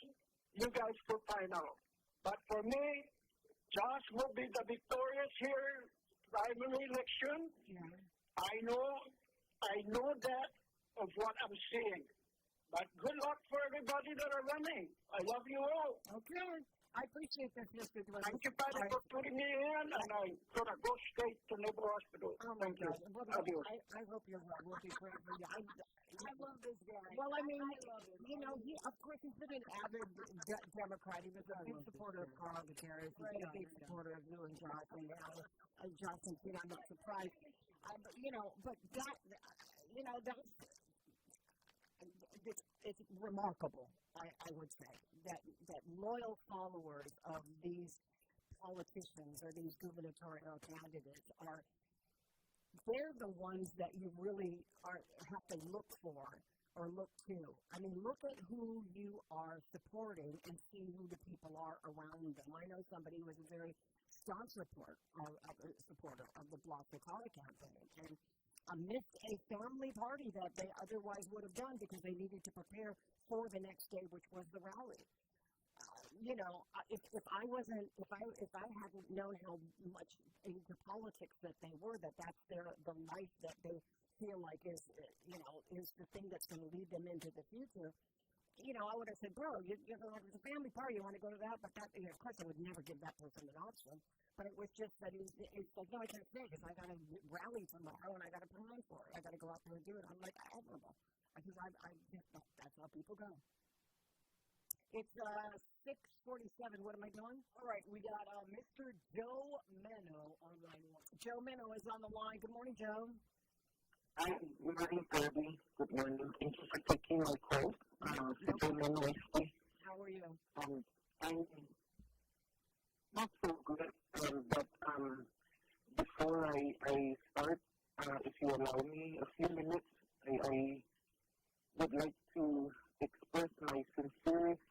you guys could find out. But for me, Josh will be the victorious here, primary election. I know that of what I'm seeing. But good luck for everybody that are running. I love you all. Okay. I appreciate that, Mr. Dwayne. Thank you, Patti, for putting me in, and I'm going to go straight to Naval Hospital. Thank you. Well, I hope you're well. We'll be praying for you. I love this guy. Well, I mean, you know, of course, he's been an avid Democrat. He was a big supporter of Carl Gutierrez. He's been a big supporter of New and Josh, and now Johnson. I'm not surprised. But, you know, that's it's remarkable, I would say, that loyal followers of these politicians or these gubernatorial candidates they're the ones that you really have to look for or look to. I mean, look at who you are supporting and see who the people are around them. I know somebody who was a very staunch supporter of the Block the Collar campaign, and missed a family party that they otherwise would have done because they needed to prepare for the next day, which was the rally. You know, if I hadn't known how much into politics that they were, that's the life that they feel like is the thing that's going to lead them into the future. You know, I would have said, bro, it's a family party, you want to go to that? But that, of course, I would never give that person an option. But it was just that it's like, no, I can't stay because I got to rally tomorrow and I got to plan for it. I got to go out there and do it. I'm like, admirable. Because that's how people go. It's 6:47. What am I doing? All right, we got Mr. Joe Meno on line one. Joe Meno is on the line. Good morning, Joe. Hi, good morning, Kirby. Good morning. Thank you for taking my call. Joe Meno, how are you? I'm not so good, but before I start, if you allow me a few minutes, I would like to express my sincerest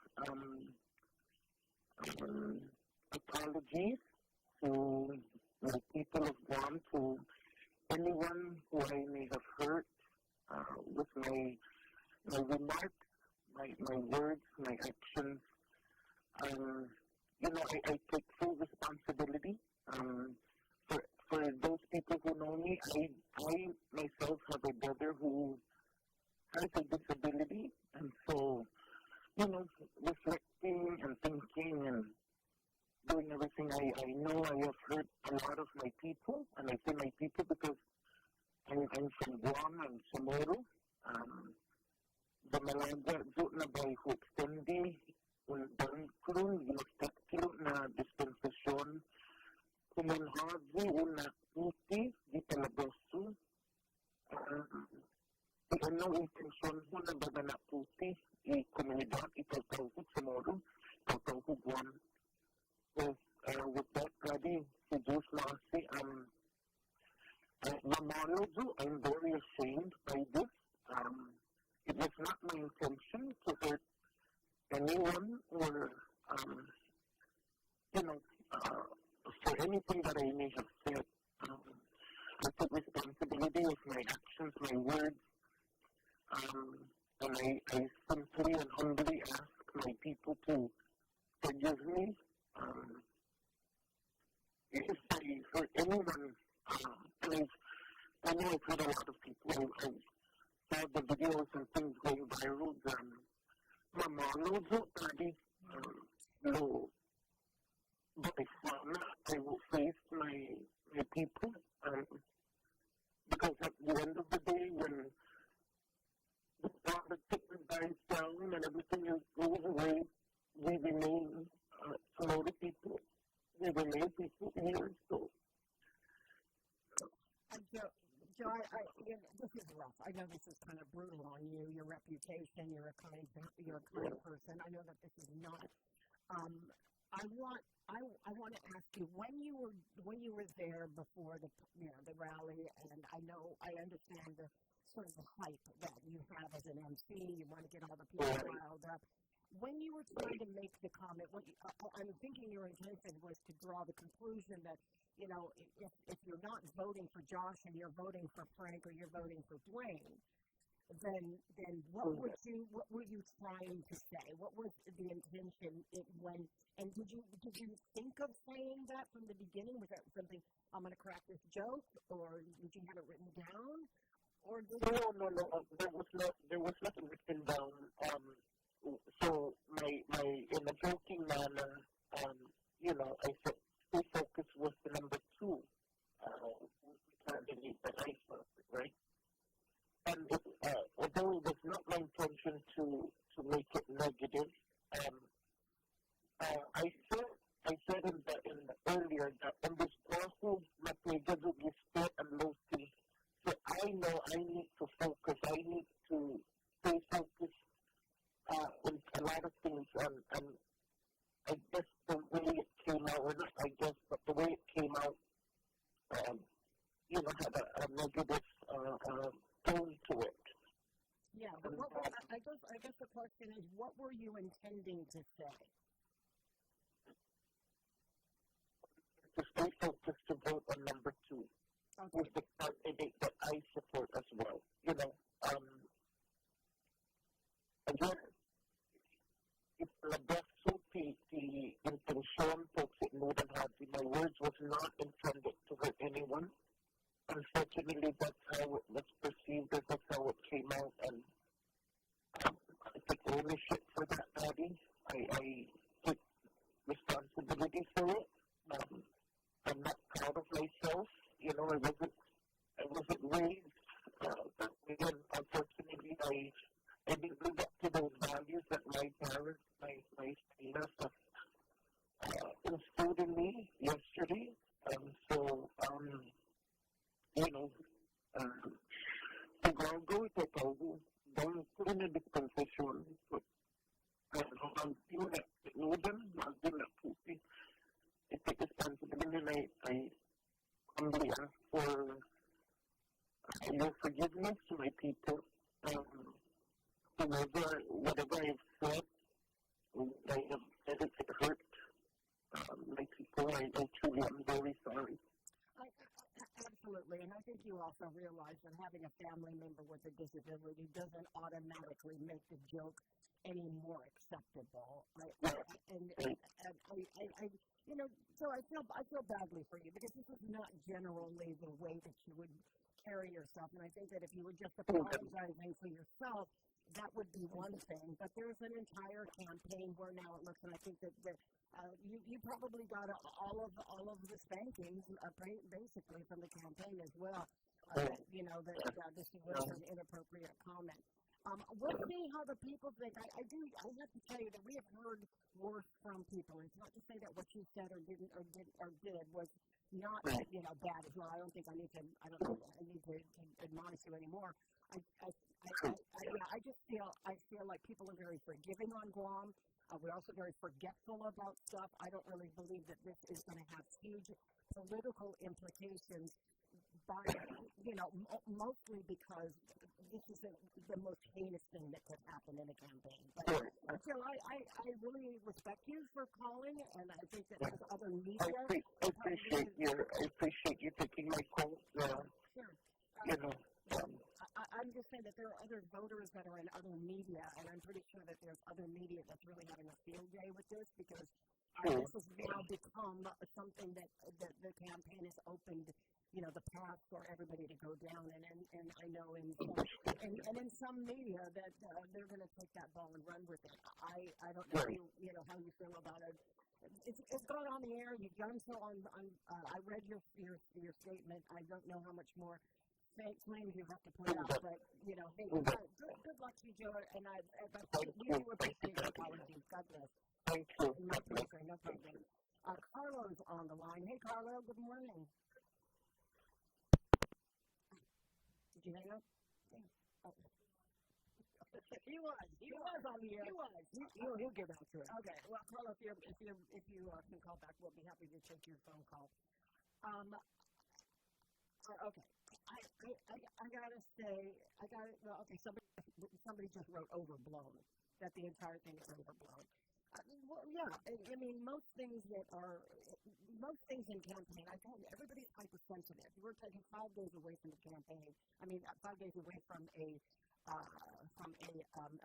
apologies to the people of Guam, to anyone who I may have hurt with my remarks, my words, my actions. I take full responsibility. For those people who know me, I myself have a brother who has a disability, and so, reflecting and thinking and doing everything, I know I have hurt a lot of my people, and I say my people because I'm from Guam and Chamorro. The Malaga na by who extendi un bangkron yung na dispensasyon kumunhazi una puti di talaboso. Ano intensyon mo na baga na puti i komunidad itawtawhod Chamorro, itawtawhod Guam. So, with that, Patti, si Diyos Maasi, Mamalozo, I'm very ashamed by this. It was not my intention to hurt anyone or, for anything that I may have said. I took responsibility of my actions, my words, and I simply and humbly ask my people to forgive me. If I hurt anyone, and I know I've heard a lot of people, I saw the videos and things going viral, Mamalozo, Patti, no. But I will face my people, because at the end of the day, when the ticket dies down and everything goes away, we remain some other people. We remain people here, so. Joe, this is rough. I know this is kind of brutal on you, your reputation. You're a kind person. I know that this is not. I want to ask you, when you were there before the rally, and I understand the sort of the hype that you have as an MC. You want to get all the people riled up. When you were trying to make the comment, I'm thinking your intention was to draw the conclusion that, if you're not voting for Josh and you're voting for Frank or you're voting for Dwayne, then what were you trying to say? What was the intention and did you think of saying that from the beginning? Was that something, I'm going to crack this joke, or did you have it written down? Or No. There was nothing written down. So my in a joking manner, I said who focus was the number 2 candidate that I selected, right? And although it was not my intention to make it negative, I said in the earlier that in this process, Matnegadu is still and low-key. So I know I need to focus. I need to stay focused in a lot of things, and I guess the way it came out, or not I guess, but the way it came out, had a negative tone to it. Yeah, but I guess the question is, what were you intending to say? To stay focused to vote on number 2. Okay. With the candidate that I support as well. Again, it's the best the intention folks it more than happy. My words was not intended to hurt anyone. Unfortunately, that's how it was perceived, that's how it came out, and I take ownership for that, Patti. I take responsibility for it. I'm not proud of myself. I wasn't raised. Again, unfortunately, I didn't live up to those values that my parents, my message instilled in me yesterday. So, siguro ito po, dahil po na dispensasyon, ang yun na, tinudan, magdun na po, ito responsibility I humbly ask for your forgiveness, my people. Whatever I've said, I have said it hurt my people. I truly am very sorry. Absolutely, and I think you also realize that having a family member with a disability doesn't automatically make the joke any more acceptable. So I feel badly for you because this is not generally the way that you would carry yourself, and I think that if you were just apologizing for yourself, that would be one thing. But there's an entire campaign where now it looks, and I think that you probably got all of the spankings basically from the campaign as well. That this was an inappropriate comment. We'll see how the people think. I have to tell you that we have heard worse from people. It's not to say that what you said or did was not bad as well. I don't think I need to admonish you anymore. I just feel like people are very forgiving on Guam. We're also very forgetful about stuff. I don't really believe that this is going to have huge political implications, mostly because this is the most heinous thing that could happen in a campaign. But still, I really respect you for calling, and I think that there's other media. I appreciate you taking my calls. Sure. I'm just saying that there are other voters that are in other media, and I'm pretty sure that there's other media that's really having a field day with this because this has now become something that the campaign has opened, the path for everybody to go down. And I know in some media that they're going to take that ball and run with it. I don't know how you feel about it. It's gone on the air. You've done so on I read your statement. I don't know how much more claims you have to put out, but hey, good luck to you, Joe, and I really do appreciate your apologies. God bless. Thank you. My pleasure, no problem. Carlo's on the line. Hey, Carlo, good morning. Did you hang up? Oh. He was on the air. He'll get back to it. Okay, well, Carlo, if you can call back, we'll be happy to take your phone call. Okay. I gotta say, somebody just wrote overblown, that the entire thing is overblown. I mean, most things in campaign, I told you, everybody's hypersensitive. We're taking 5 days away from the campaign. 5 days away from an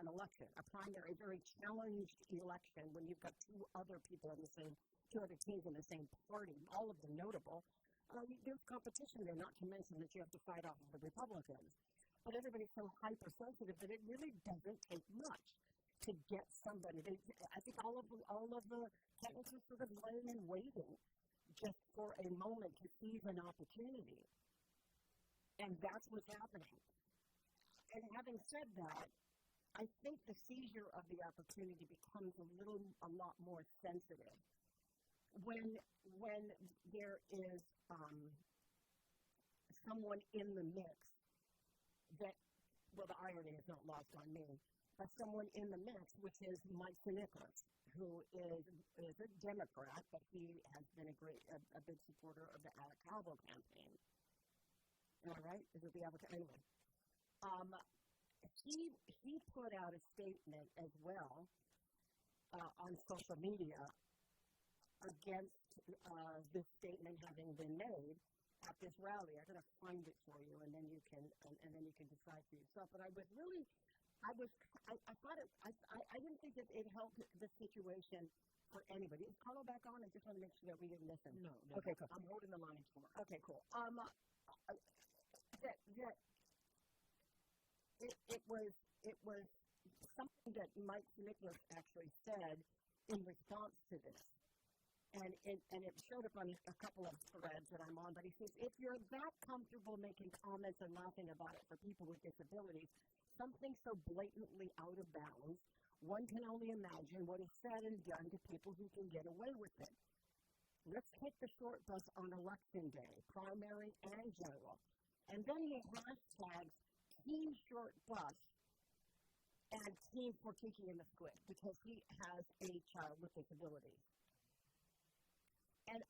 election, a primary, a very challenged election when you've got two other teams in the same party, all of them notable. There's competition there, not to mention that you have to fight off the Republicans. But everybody's so hypersensitive that it really doesn't take much to get somebody. I think all of the technicians sort of laying and waiting just for a moment to seize an opportunity. And that's what's happening. And having said that, I think the seizure of the opportunity becomes a lot more sensitive when there is someone in the mix that, well, the irony is not lost on me, but someone in the mix, which is Mike Nicholas, who is a Democrat, but he has been a big supporter of the Alec Calvo campaign. All right? Is it the anyway? He put out a statement as well on social media against this statement having been made at this rally. I'm going to find it for you, and then you can decide for yourself. But I didn't think that it helped the situation for anybody. Is Carlo back on? I just want to make sure that we didn't miss him. No. Okay, cool. I'm holding the line for him. Okay, cool. It was something that Mike Nicholas actually said in response to this. And it showed up on a couple of threads that I'm on, but he says, if you're that comfortable making comments and laughing about it for people with disabilities, something so blatantly out of bounds, one can only imagine what is said and done to people who can get away with it. Let's hit the short bus on election day, primary and general. And then he hashtags Team Short Bus and Team for Kiki in the Squid because he has a child with disabilities. And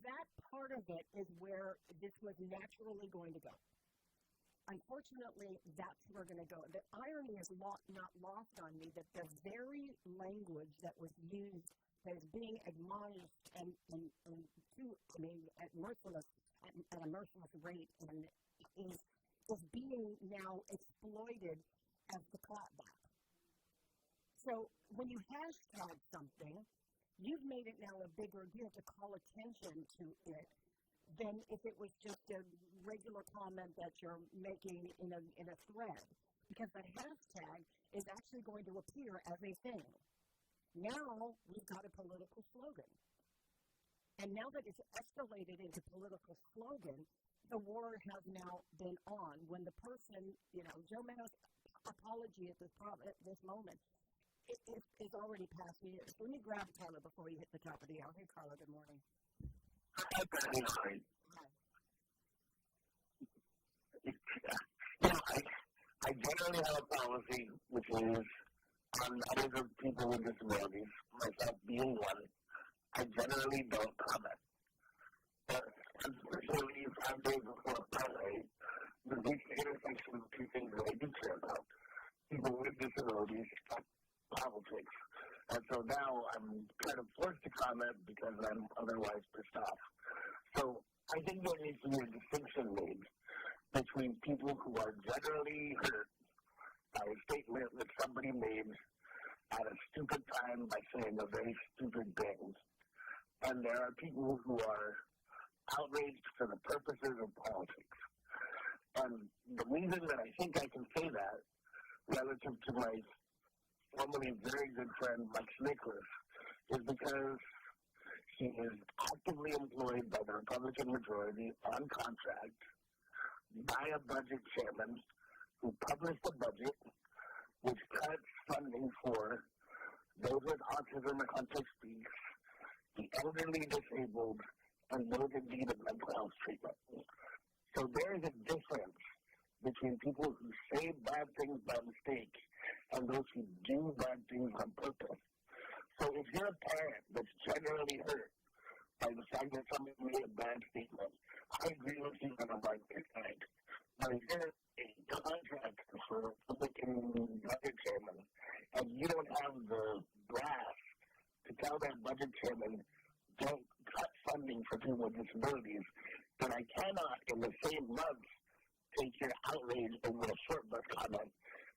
that part of it is where this was naturally going to go. Unfortunately, that's where we're going to go. The irony is not lost on me that the very language that was used, that is being admonished at a merciless rate, and is being now exploited as the clapback. So when you hashtag something, you've made it now a bigger deal to call attention to it than if it was just a regular comment that you're making in a thread. Because the hashtag is actually going to appear as a thing. Now we've got a political slogan. And now that it's escalated into political slogan, the war has now been on. When the person, Joe Mayo's apology at this moment is already past years. Let me grab Carla before you hit the top of the hour. Hey, Carla, good morning. Hi, Patti. Hi. I generally have a policy which is on matters of people with disabilities, myself being one, I generally don't comment. But unfortunately, 5 days before Friday, the big intersection of two things that I do care about, people with disabilities, politics. And so now I'm kind of forced to comment because I'm otherwise pissed off. So I think there needs to be a distinction made between people who are generally hurt by a statement that somebody made at a stupid time by saying a very stupid thing. And there are people who are outraged for the purposes of politics. And the reason that I think I can say that, relative to my formerly very good friend Mike Nicholas, is because he is actively employed by the Republican majority on contract by a budget chairman who published a budget which cuts funding for those with autism and autistic speaks, the elderly disabled, and those in need of mental health treatment. So there is a difference between people who say bad things by mistake and those who do bad things on purpose. So if you're a parent that's generally hurt by the fact that somebody made a bad statement, I agree with you on a right side. But if you're a contractor for a Republican budget chairman and you don't have the brass to tell that budget chairman, don't cut funding for people with disabilities, then I cannot, in the same month, take your outrage over a short bus comment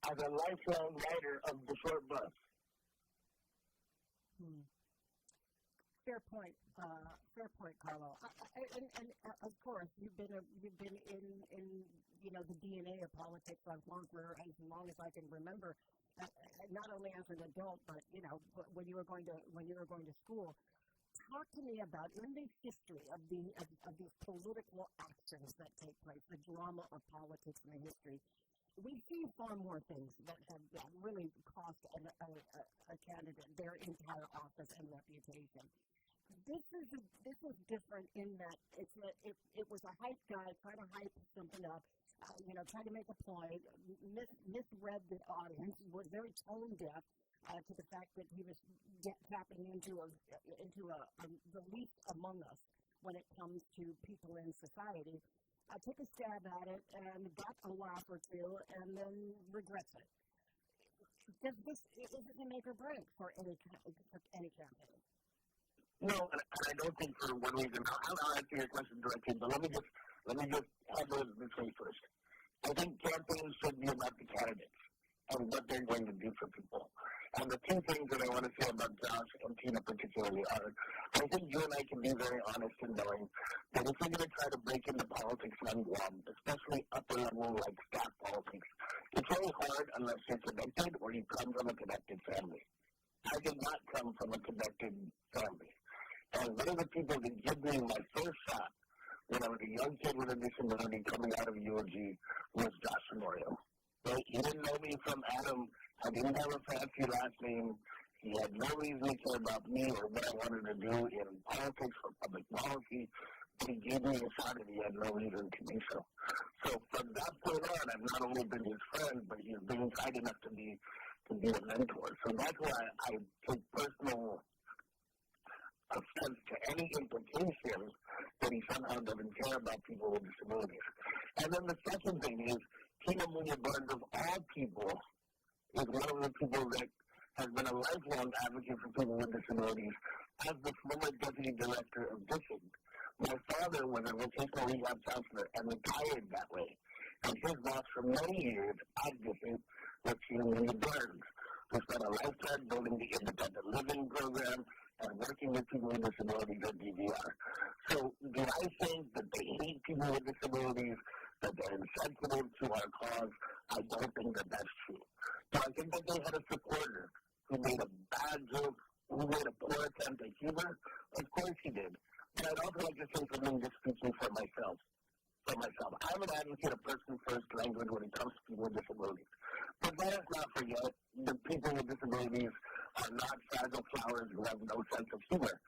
as a lifelong rider of the short bus. Fair point, Carlo. And of course, you've been in the DNA of politics I've gone for as long as I can remember. Not only as an adult, but when you were going to school. Talk to me about in the history of these political actions that take place, the drama of politics in the history. We see far more things that have really cost a candidate their entire office and reputation. This was different in that it was a hype guy trying to hype something up, trying to make a point, misread the audience, was very tone deaf to the fact that he was tapping into the least among us when it comes to people in society. Took a stab at it and got a laugh or two and then regrets it. Is it a make or break for any campaign? No, and I don't think for one reason. I'll answer your question directly, but let me just handle it this way first. I think campaigns should be about the candidates and what they're going to do for people. And the two things that I want to say about Josh and Tina particularly are, I think you and I can be very honest in knowing that if we're going to try to break into politics on Guam, especially upper level like staff politics, it's very hard unless you're connected or you come from a connected family. I did not come from a connected family. And one of the people that gave me my first shot when I was a young kid with a disability coming out of UOG was Josh Memorio. Right? He didn't know me from Adam I didn't have a fancy last name. He had no reason to care about me or what I wanted to do in politics or public policy. He gave me a shot and he had no reason to do so. So from that point on, I've not only been his friend, but he's been kind enough to be a mentor. So that's why I take personal offense to any implication that he somehow doesn't care about people with disabilities. And then the second thing is, Tina Munoz Burns, of all people, is one of the people that has been a lifelong advocate for people with disabilities as the former deputy director of DISIG. My father was a vocational rehab counselor and retired that way. And his boss for many years at DISIG was Tina Munoz Burns, who spent a lifetime building the independent living program and working with people with disabilities at DVR. So do I think that they hate people with disabilities, that they're insensitive to our cause? I don't think that that's true. So I think that they had a supporter who made a bad joke, who made a poor attempt at humor. Of course he did. But I'd also like to say something just speaking for myself. I'm an advocate of person-first language when it comes to people with disabilities. But let us not forget that people with disabilities are not fragile flowers who have no sense of humor.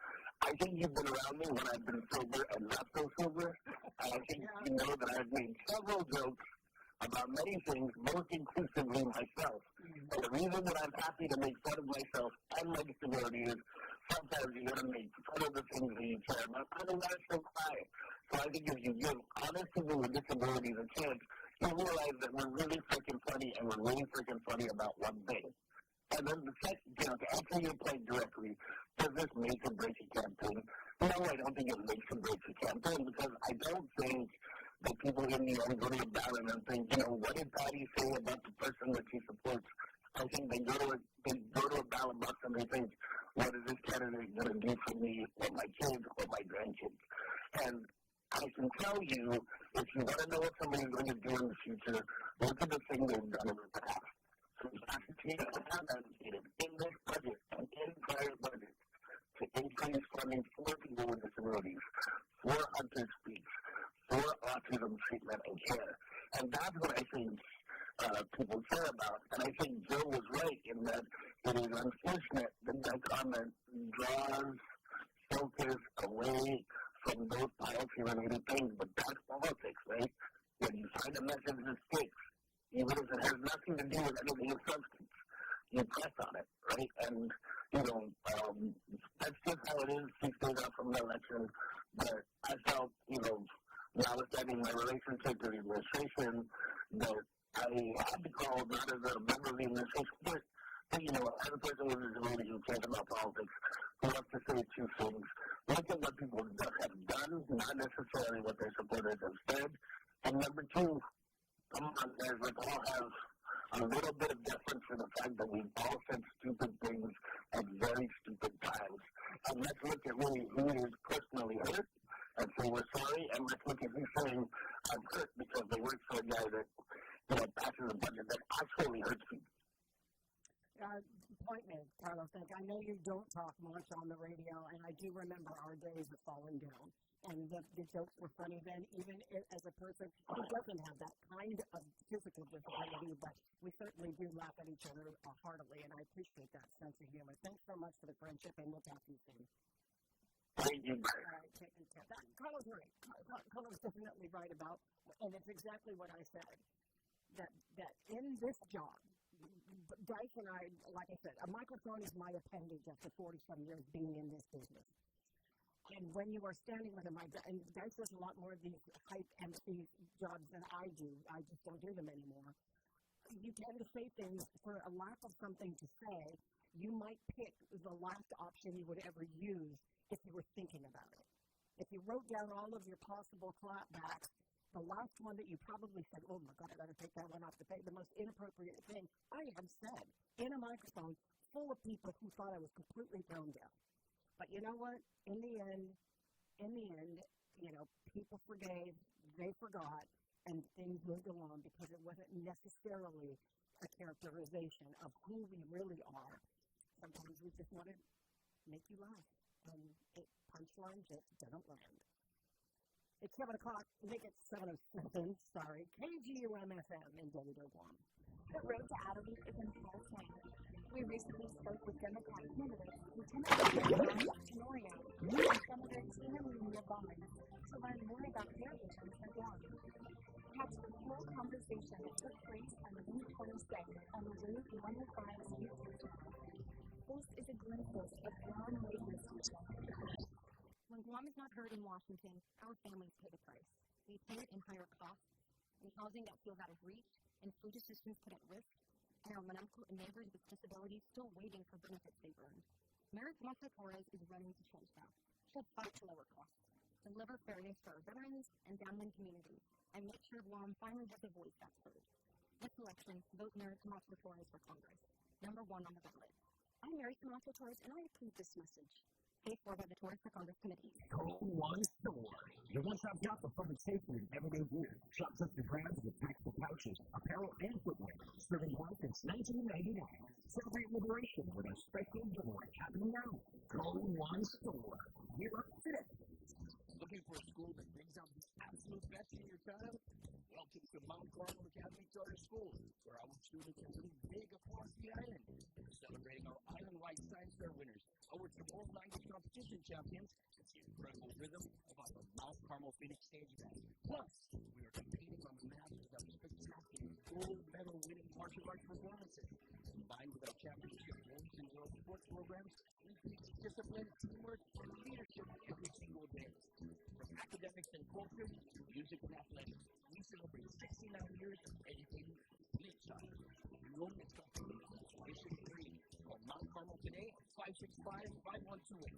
I think you've been around me when I've been sober and not so sober, and I think you know that I've made several jokes about many things, most inclusively myself. And the reason that I'm happy to make fun of myself and my disability is sometimes you got to make fun of the things that you care about. Otherwise, you'll cry. So I think if you give honest people with disabilities a chance, you realize that we're really freaking funny, and we're really freaking funny about one thing. And then the second, to answer your point directly, does this make or break a campaign? No, I don't think it makes or breaks a campaign, because I don't think that people in the end go to a ballot and think, what did Patti say about the person that she supports? I think they go to a ballot box and they think, what is this candidate going to do for me or my kids or my grandkids? And I can tell you, if you want to know what somebody's going to do in the future, look at the thing they've done in the past. So I have advocated in this budget and in prior budgets to increase funding for people with disabilities, for Hunter Speaks, for autism treatment and care. And that's what I think people care about. And I think Joe was right in that it is unfortunate that that comment draws focus away from those policy-related things. But that's politics, right? When you find a message that sticks, even if it has nothing to do with anything of substance, you press on it, right? And, that's just how it is 6 days out from the election. But I felt, notwithstanding my relationship to the administration, that I had to call not as a member of the administration, but as a person with a disability who cares about politics, who wants to say two things. Look at what people have done, not necessarily what their supporters have said. And number two, come on, guys, let's all have a little bit of deference for the fact that we've all said stupid things at very stupid times. And let's look at really who is personally hurt and say we're sorry, and let's look at who's saying I'm hurt because they work for a guy that, passes a budget that actually hurts people. Point made, Carlos. I know you don't talk much on the radio, and I do remember our days of falling down. And the jokes were funny then, even as a person who doesn't have that kind of physical disability, but we certainly do laugh at each other heartily, and I appreciate that sense of humor. Thanks so much for the friendship, and we'll talk to you soon. Thank you. All right, take care. Carlos right. Carlos definitely right about, and it's exactly what I said, that in this job, Dice and I, like I said, a microphone is my appendage after 40-some years being in this business. And when you are standing with a microphone, and Dice does a lot more of these hype MC jobs than I do. I just don't do them anymore. You tend to say things for a lack of something to say. You might pick the last option you would ever use if you were thinking about it. If you wrote down all of your possible clapbacks, the last one that you probably said, oh my God, I got to take that one off the page, the most inappropriate thing I have said in a microphone full of people who thought I was completely tone deaf. But you know what? In the end, people forgave, they forgot, and things moved along because it wasn't necessarily a characterization of who we really are. Sometimes we just want to make you laugh, and punchline just don't land. It's 7 o'clock. I think it's 7:07. Sorry. KGUM-FM in David Guam. The road to Adelaide is in full swing. We recently spoke with Democrat candidates Lieutenant Governor John Tenorio and Senator Tina Maria Barnes to learn more about their vision for Guam. Catch the full conversation that took place on June 26th on the Wave 105's YouTube channel. This is a glimpse of Guam radio station. When Guam is not heard in Washington, our families pay the price. We pay it in higher costs, in housing that feels out of reach, and food assistance put at risk, and our Manamco and neighbors with disabilities still waiting for benefits they've earned. Mayor Tomasa Torres is running to change that. She'll fight to lower costs, deliver fairness for our veterans and downwind communities, and make sure Guam finally has a voice that's heard. This election, vote Mayor Tomasa Torres for Congress, #1 on the ballot. I'm Mary Tomasa Torres, and I approve this message. Paid for by the Torres for Congress Committee. Go One Store. Your one-stop shop for public safety and everyday gear. Shops up to brands with tactical pouches, apparel, and footwear. Serving Guam since 1999. Celebrate liberation with our special giveaway happening now. Go One Store. Gear up today. Looking for a school that brings out the absolute best in your child? Welcome to Mount Carmel Academy Charter School, where our students are really big across the island. Celebrating our island-wide Science Fair winners, our world language competition champions, and the incredible rhythm of our Mount Carmel Phoenix Stage Band. Plus, we are competing on the mat with our spectacular gold medal-winning martial arts performances. Combined with our championship women's and girls sports programs, we teach discipline, teamwork, and leadership every single day. From academics and culture to music and athletics, we celebrate 69 years of educating each child. Enrollment is complete. Tuition free. Call Mount Carmel today at 565-5128.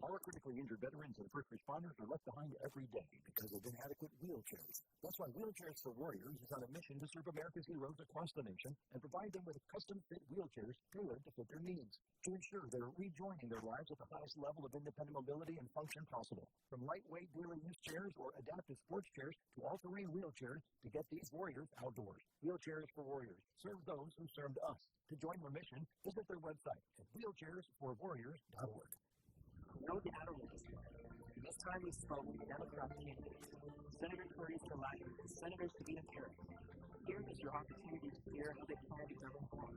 Our critically injured veterans and first responders are left behind every day because of inadequate wheelchairs. That's why Wheelchairs for Warriors is on a mission to serve America's heroes across the nation and provide them with custom-fit wheelchairs tailored to fit their needs to ensure they're rejoining their lives at the highest level of independent mobility and function possible. From lightweight daily use chairs or adaptive sports chairs to all-terrain wheelchairs to get these warriors outdoors. Wheelchairs for Warriors serve those who served us. To join their mission, visit their website at wheelchairsforwarriors.org. Road to Adelaide. This time we spoke with Democrat candidates, Senator Teresa Patti and Senator Sabina Carey. Here is your opportunity to hear how they plan to govern Guam.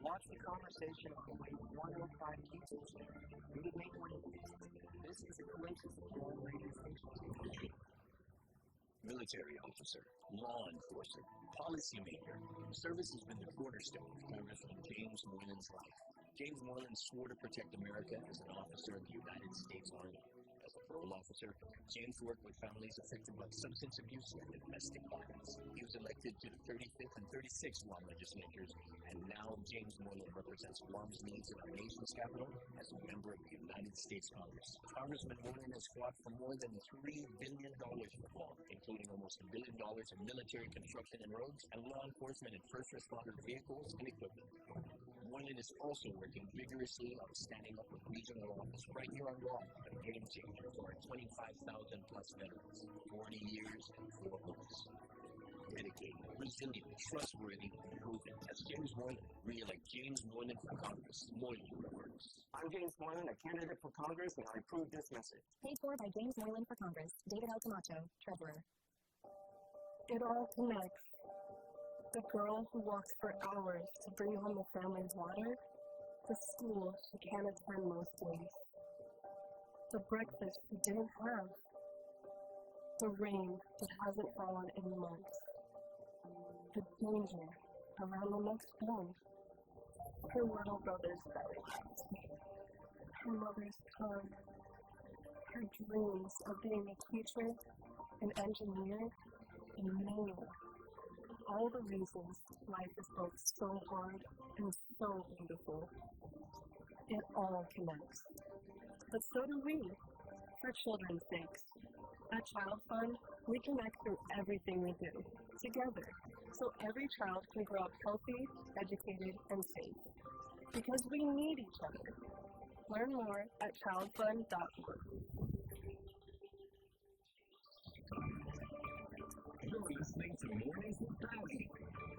Watch the conversation on the Wave 105 YouTube channel. Read May 28th. This is a glimpse of Guam radio station. Military officer, law enforcer, policymaker. Service has been the cornerstone of Congressman James Moylan's life. James Moylan swore to protect America as an officer of the United States Army. As a parole officer, James worked with families affected by substance abuse and domestic violence. He was elected to the 35th and 36th Guam legislatures, and now James Moylan represents Guam's needs in our nation's capital as a member of the United States Congress. Congressman Moylan has fought for more than $3 billion for Guam, including almost $1 billion in military construction and roads, and law enforcement and first responder vehicles and equipment. Moylan is also working vigorously on standing up a regional office right here on Guam, a game changer for our 25,000 plus veterans, 40 years and 4 months. Dedicated, resilient, trustworthy, and proven. That's James Moylan. Re-elect James Moylan for Congress. Moylan works. I'm James Moylan, a candidate for Congress, and I approve this message. Paid for by James Moylan for Congress. David L. Camacho, Treasurer. It all connects. The girl who walks for hours to bring home the family's water, the school she can't attend most days, the breakfast she didn't have, the rain that hasn't fallen in months, the danger around the next bend, her little brother's belly, her mother's tongue, her dreams of being a teacher, an engineer, a mayor. All the reasons life is both so hard and so beautiful. It all connects. But so do we, for children's sakes. At Child Fund, we connect through everything we do, together, so every child can grow up healthy, educated, and safe. Because we need each other. Learn more at childfund.org. You're listening to Mornings with Patti,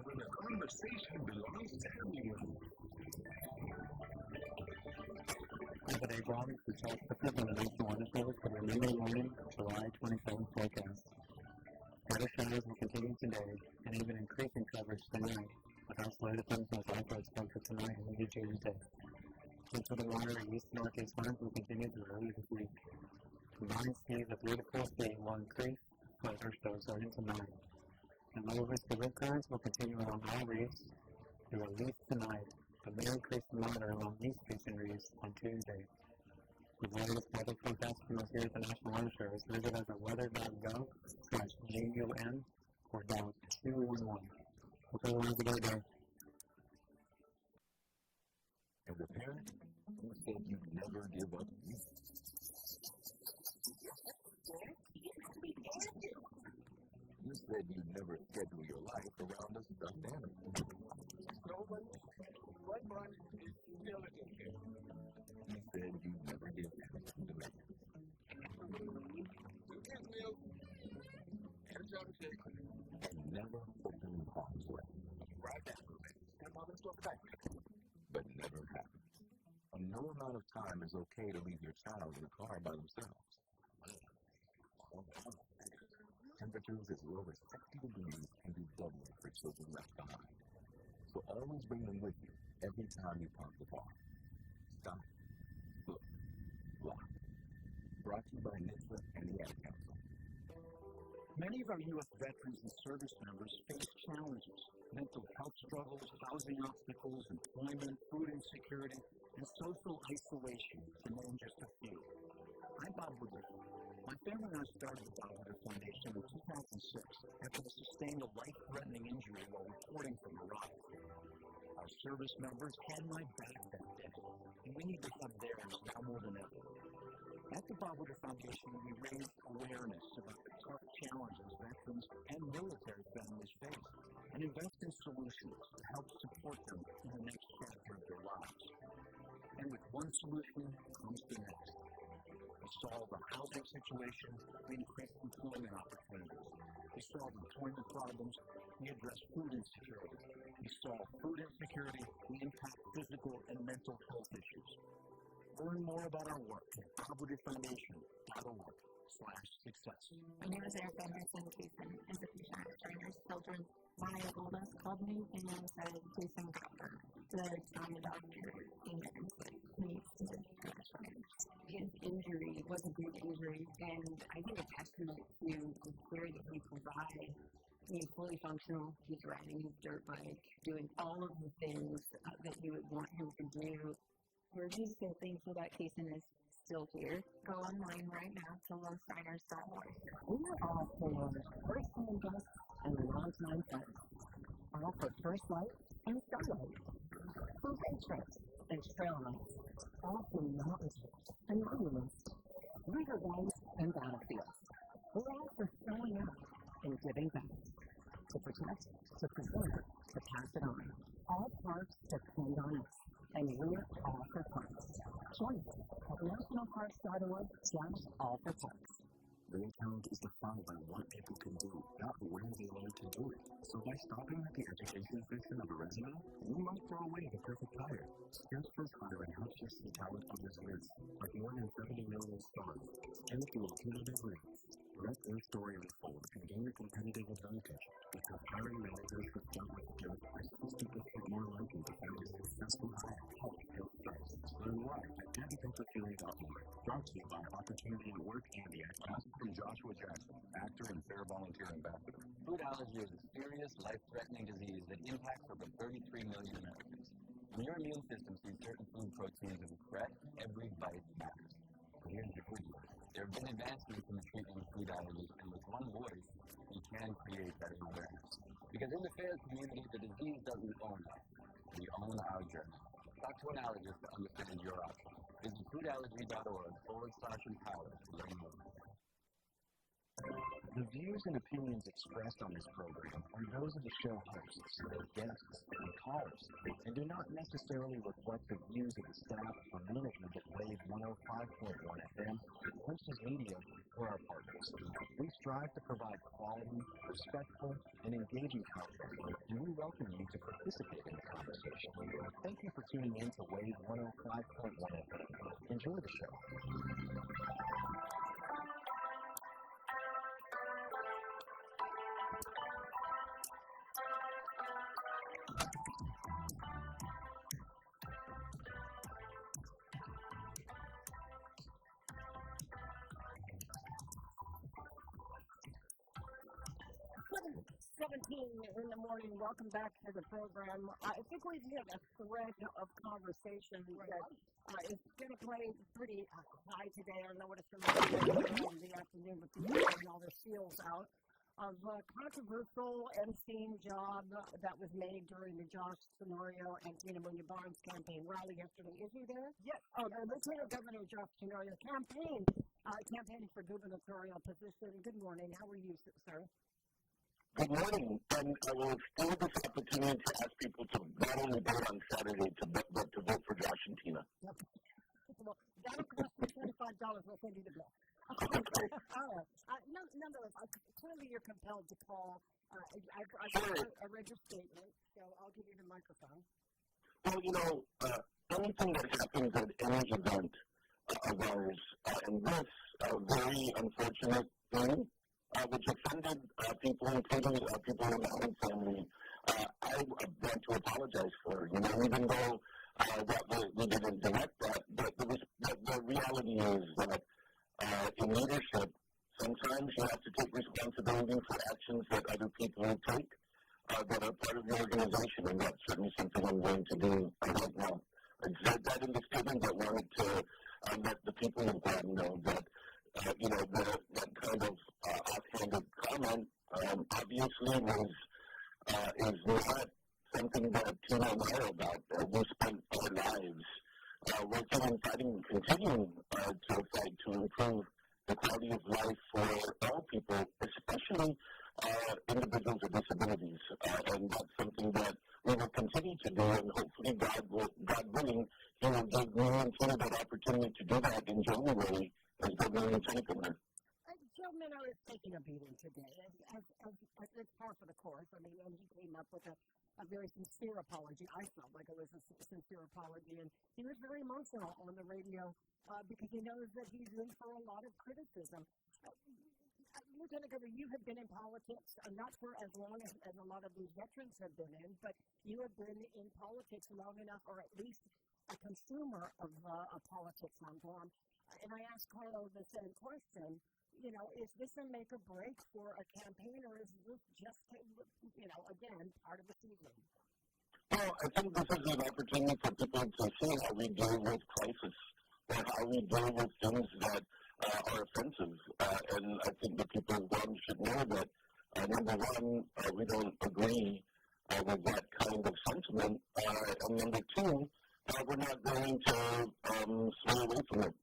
where the conversation belongs to everyone. Today, Guam is the self-sufficient water service for the Monday morning, July 27th forecast. Scattered showers will continue today and even increasing coverage tonight, with isolated thunderstorms likely expected tonight and into Tuesday. Winds with a moderate east-northeast winds will continue through early this week. Combined speeds of 3 to 4 feet will increase, but are still starting to 9. The low risk of wind currents will continue along all reefs through at least tonight, but may increase to moderate along east basin reefs on Tuesday. For the latest weather forecast from us here at the National Weather Service, visit us at weather.gov/GUN or dial 211. Hope everyone has a great day. As a parent, you said you'd never give up you. You said you'd never schedule your life around a stuffed animal. You said you'd never give anything to me. And never open arms way. But never happened. No amount of time is okay to leave your child in the car by themselves. Temperatures as low as 60 degrees can be deadly for children left behind. So always bring them with you every time you park the car. Stop, look, lock. Brought to you by NHTSA and the Ad Council. Many of our U.S. veterans and service members face challenges: mental health struggles, housing obstacles, employment, food insecurity, and social isolation, to name just a few. I'm Bob Woodward. My family and I started the Bob Woodward Foundation in 2006 after we sustained a life-threatening injury while reporting from Iraq. Our service members had my back that day, and we need to have theirs now more than ever. At the Bob Woodward Foundation, we raise awareness about the tough challenges veterans and military families face, and invest in solutions to help support them in the next chapter of their lives. And with one solution comes the next. We solve the housing situation, we increase employment opportunities. We solve employment problems, we address food insecurity. We solve food insecurity, we impact physical and mental health issues. Learn more about our work at bobwoodfoundation.org/success. My name is Erica Anderson, Jason is a patient at China's Children. My oldest called me and said, Jason got hurt. The trauma doctor came in and said, he needs to crash right. His injury was a big injury, and I think a testament to the care that we provide. He's fully functional, he's riding his dirt bike, doing all of the things that you would want him to do. We're just so thankful that Jason is still here. Go online right now to lowsiders.org. We are all for first-time guests and long-time friends. All for first light and starlight. For race trips and trail runs. All for mountain trips and monuments. River runs and battlefields. We're all for showing up and giving back. To protect, to preserve, to pass it on. All parks depend on us. And we're all for parks. Join us at nationalparks.org/all-for-parks. Real talent is defined by what people can do, not where they learn to do it. So by stopping at the education section of a resume, you might throw away the perfect hire. Skillsforce Hiring helps you see talent on this list, like more than 70 million stars, and through a cumulative rate. Let their story unfold and gain a competitive advantage, because hiring managers who start with skills are statistically more likely to find a successful hire. Help skills first. Learn more at daddypensatheory.org. Brought to you by Opportunity at Work and the Ad Council. From Joshua Jackson, actor and fair volunteer ambassador. Food allergy is a serious, life-threatening disease that impacts over 33 million Americans. When your immune system sees certain food proteins as a threat, every bite matters. But here's the good news. There have been advancements in the treatment of food allergies, and with one voice, we can create better awareness. Because in the fair community, the disease doesn't own us. We own our journey. Talk to an allergist to understand your options. Visit foodallergy.org/empower to learn more. The views and opinions expressed on this program are those of the show hosts, their guests, and callers, and do not necessarily reflect the views of the staff or management at Wave 105.1 FM, Princess Media, or our partners. We strive to provide quality, respectful, and engaging content, and we welcome you to participate in the conversation. Thank you for tuning in to Wave 105.1 FM. Enjoy the show. in the morning. Welcome back to the program. I think we've hit a thread of conversation that is going to play pretty high today. I know what it's going to be in the afternoon with people getting all their seals out of a controversial emceeing job that was made during the Josh Tenorio and Tina Munoz campaign rally yesterday. Is he there? Yes. Lieutenant Governor Josh Tenorio campaigning for gubernatorial position. Good morning. How are you, sir? Good morning, and I will extend this opportunity to ask people to not only vote on Saturday, but to vote for Josh and Tina. Well, that'll cost me $25. We'll send you the bill. All right. Nonetheless, clearly you're compelled to call. I read your statement, so I'll give you the microphone. Well, anything that happens at any event of ours, and this very unfortunate thing, which offended people, including people in the Allen family, I want to apologize for. Even though we didn't direct that, but the reality is that in leadership, sometimes you have to take responsibility for actions that other people take that are part of the organization, and that's certainly something I'm going to do right now. I said that in the statement, but wanted to let the people of God know that that kind of offhanded comment obviously is not something that Tina and I are about. We spent our lives working and fighting, continuing to fight to improve the quality of life for all people, especially individuals with disabilities. And that's something that we will continue to do, and hopefully God willing, He will give me and Tina that opportunity to do that in January as Governor and Lieutenant Governor. Joe Minnow is taking a beating today. It's par for the course. I mean, and he came up with a very sincere apology. I felt like it was a sincere apology, and he was very emotional on the radio because he knows that he's in for a lot of criticism. Lieutenant Governor, you have been in politics, not for as long as a lot of these veterans have been in, but you have been in politics long enough, or at least a consumer of politics on form. And I asked Carlo the same question. Is this a make or break for a campaign, or is this just, again, part of the season? Well, I think this is an opportunity for people to see how we deal with crisis, or how we deal with things that are offensive. And I think the people of God should know that, number one, we don't agree with that kind of sentiment. And number two, we're not going to sway away from it.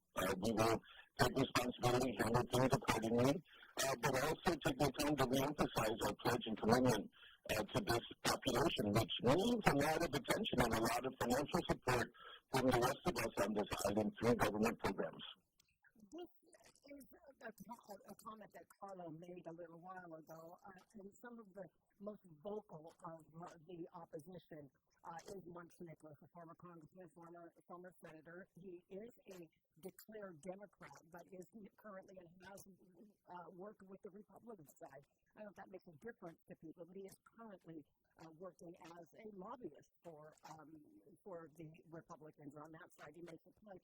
We will take responsibility, handle things accordingly, but also take the time to reemphasize our pledge and commitment to this population, which means a lot of attention and a lot of financial support from the rest of us on this island through government programs. This is a comment that Carlo made a little while ago, and some of the most vocal of the opposition is Mike Nicholas, a former congressman, former senator. He is a declared Democrat, but is currently and has worked with the Republican side. I don't know if that makes a difference to people, but he is currently working as a lobbyist for the Republicans on that side. He makes a play.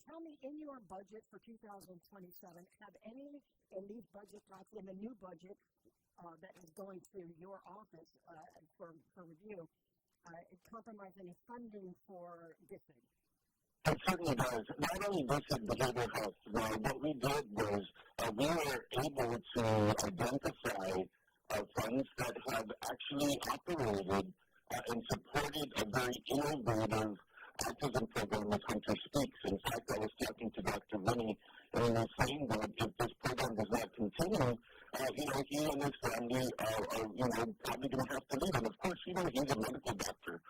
Tell me, in your budget for 2027, have any in these budget talks, in the new budget that is going to your office for review, compromise any funding for DISIG? It certainly does. Not only DISIG, behavioral health. What we did was we were able to identify funds that have actually operated and supported a very innovative autism program with Hunter Speaks. In fact, I was talking to Dr. Winnie, and he was saying that if this program does not continue, he and his family are probably going to have to leave. And of course, he's a medical doctor.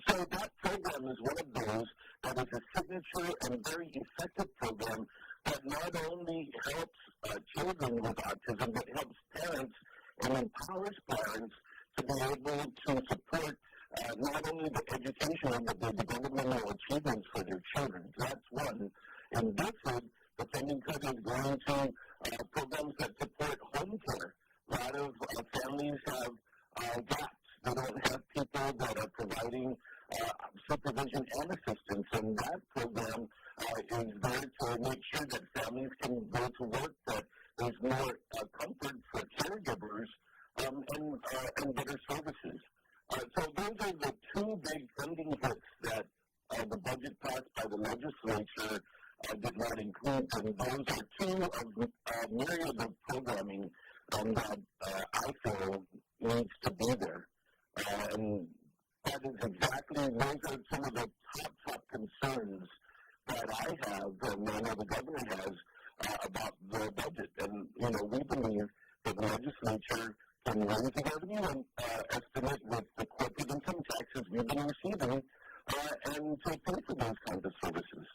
So that program is one of those that is a signature and very effective program that not only helps children with autism, but helps parents and empowers parents to be able to support not only the education, but the developmental achievements for their children. That's one. And DISIG, the funding cut is going to programs that support home care. A lot of families have gaps. They don't have people that are providing supervision and assistance. And that program is there to make sure that families can go to work, that there's more comfort for caregivers and better services. So those are the two big funding hits that the budget passed by the legislature did not include, and those are two of myriad of programming that I feel needs to be there. And that is exactly, those are some of the top concerns that I have, and I know the governor has, about the budget. And, we believe that the legislature can raise the revenue and estimate with the corporate income taxes we've been receiving and to pay for those kinds of services.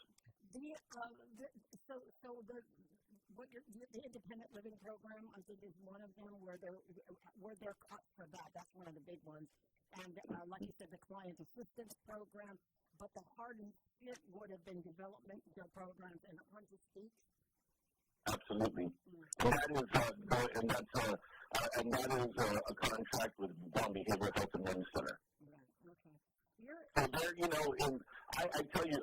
The independent living program, I think, is one of them where they're cut for that. That's one of the big ones. And like you said, the client assistance program, but the hardest hit would have been development programs and on-to-speak. Absolutely. And that is a contract with Guam Behavioral Health and Wellness Center. Right. Okay. So there, I tell you,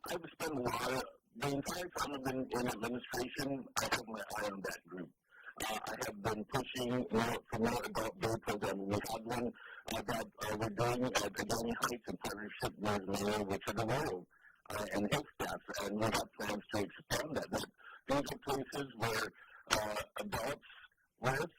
I've spent a lot of the entire time I've been in administration. I have my eye on that group. I have been pushing for more adult day programming. We had one that we're doing at Adoni Heights in partnership with Mayor Richard Arroyo and his staff, and we have plans to expand that. But these are places where adults with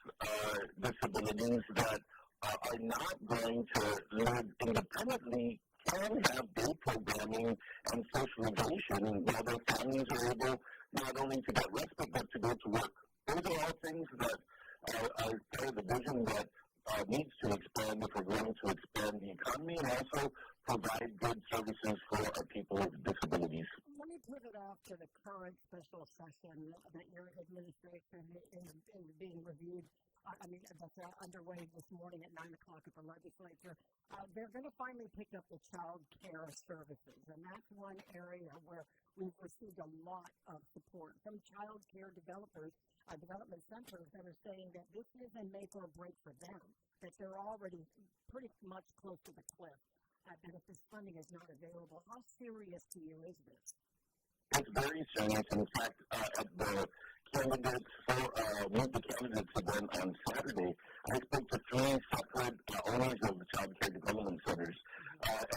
disabilities that are not going to live independently can have day programming and socialization while their families are able not only to get respite but to go to work. Those are all things that are part of the vision that needs to expand if we're going to expand the economy and also provide good services for our people with disabilities. Let me pivot off to the current special session that your administration is being reviewed. That's underway this morning at 9 o'clock at the legislature. They're going to finally pick up the child care services, and that's one area where we've received a lot of support from child care developers, development centers that are saying that this is a make or break for them, that they're already pretty much close to the cliff, that if this funding is not available. How serious to you is this? It's very serious. In fact, at the candidates meet the candidates event on Saturday, I spoke to three separate owners of the child care development centers.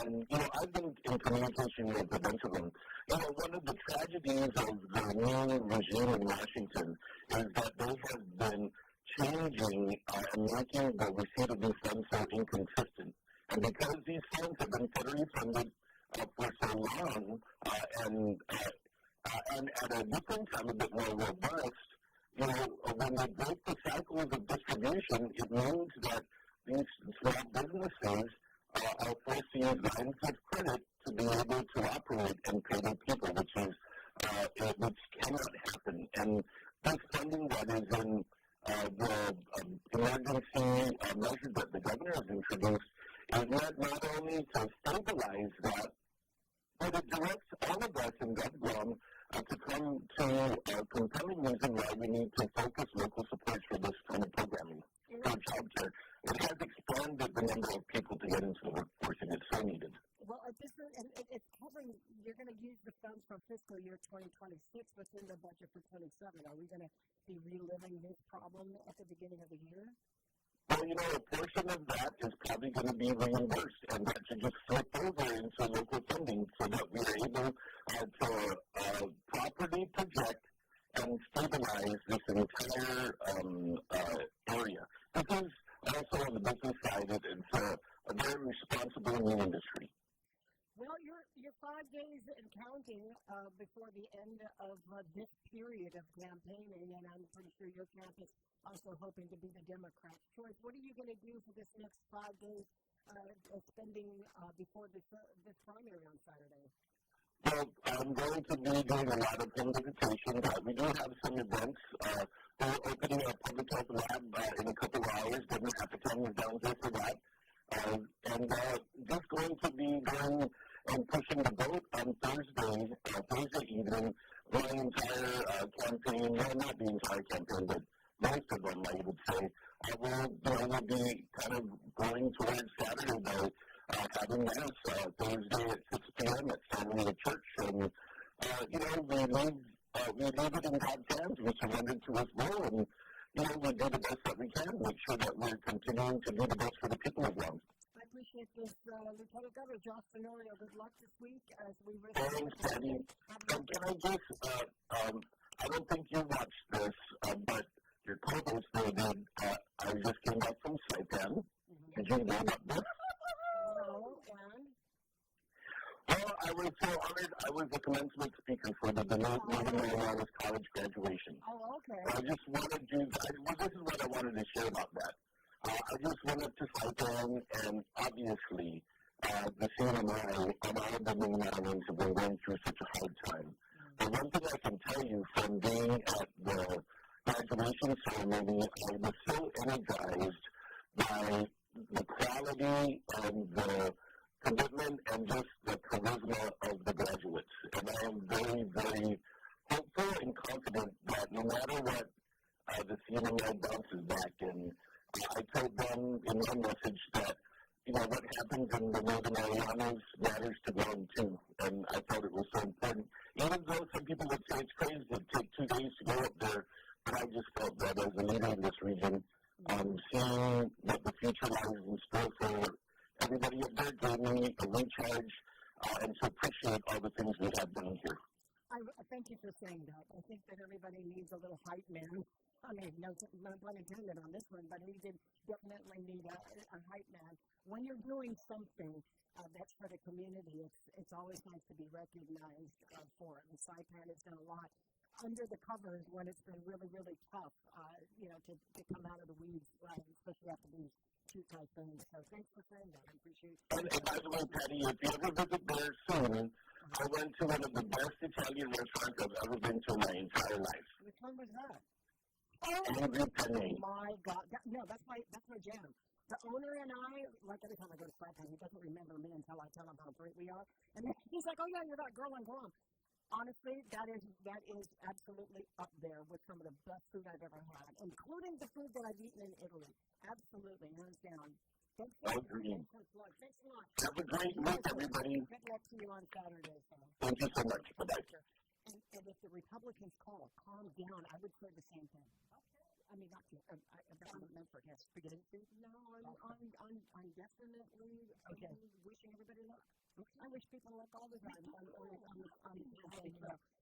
And I've been in communication with a bunch of them. One of the tragedies of the new regime in Washington is that they have been changing and making the receipt of these funds so inconsistent. And because these funds have been federally funded for so long and at a different time a bit more robust, when they break the cycles of distribution, it means that these small businesses are forced to use lines of credit to be able to operate and pay their people, which cannot happen. And this funding that is in the emergency measure that the governor has introduced is meant not only to stabilize that, but it directs all of us in GovGuam to come to a compelling reason why we need to focus local support for this kind of programming for child care. It has expanded the number of people to get into the workforce, and it's so needed. Well, it's covering, you're going to use the funds from fiscal year 2026 within the budget for 27. Are we going to be reliving this problem at the beginning of the year? Well, a portion of that is probably going to be reimbursed, and that should just flip over into local funding so that we're able to properly project and stabilize this entire area. Because also on the business side, it's a very responsible new industry. Well, you're 5 days and counting before the end of this period of campaigning, and I'm pretty sure your camp is also hoping to be the Democrats' choice. What are you going to do for this next 5 days spending before this primary on Saturday? Well, I'm going to be doing a lot of home visitations. We do have some events. We're opening a public health lab in a couple of hours. Governor Capitan is down here for that. And just going to be going and pushing the vote on Thursday evening. My entire campaign, well, not the entire campaign, but most of them, I would say, will be kind of going towards Saturday by having Mass Thursday at 6 p.m. at San Luis Church. And, we leave it in God's hands. We surrender to His will, and we do the best that we can, make sure that we're continuing to do the best for the people of Guam. I appreciate this, Lieutenant Governor Josh Tenorio. Good luck this week as we risk. Thanks, Patti. Can I just, I don't think you watched this, but your co-host there did. I just came back from Saipan. Did you know about this? No, and? Well, I was so honored. I was the commencement speaker for the Northern Marianas College graduation. Oh, okay. I just wanted to, this is what I wanted to share about that. I just went up to Saipan, and obviously, the CNMI and all of the Main Islands have been going through such a hard time. But one thing I can tell you from being at the graduation ceremony, I was so energized by the quality and the commitment and just the charisma of the graduates. And I am very, very hopeful and confident that no matter what the CNMI bounces back, and I told them in my message that, what happens in the Northern Marianas matters to them too. And I thought it was so important. Even though some people would say it's crazy to take 2 days to go up there, but I just felt that as a leader in this region, seeing what the future lies in store for everybody up there gave me a recharge, and so appreciate all the things we have done here. I thank you for saying that. I think that everybody needs a little hype man. I mean, no pun intended on this one, but we did definitely need a hype man. When you're doing something that's for the community, it's always nice to be recognized for it. And Saipan has done a lot under the covers when it's been really, really tough, to come out of the weeds, especially after these 2 typhoons. So thanks for saying that. I appreciate it. And by the way, Patti, if you ever visit there soon, I went to one of the best Italian restaurants I've ever been to in my entire life. Which one was that? Angry Penne. My God. That's my jam. The owner and I, like every time I go to Saipan, he doesn't remember me until I tell him how great we are. And then he's like, oh, yeah, you're that girl in Guam. Honestly, that is absolutely up there with some of the best food I've ever had, including the food that I've eaten in Italy. Absolutely, hands down. Thanks a lot. Thanks a lot. Have a great week, everybody. Good luck to you on Saturday. Thank you so much. Bye-bye. And if the Republicans calm down, I would say the same thing. I mean, not Medford has spaghetti soup. No, I'm definitely wishing everybody luck. I wish people luck all the time.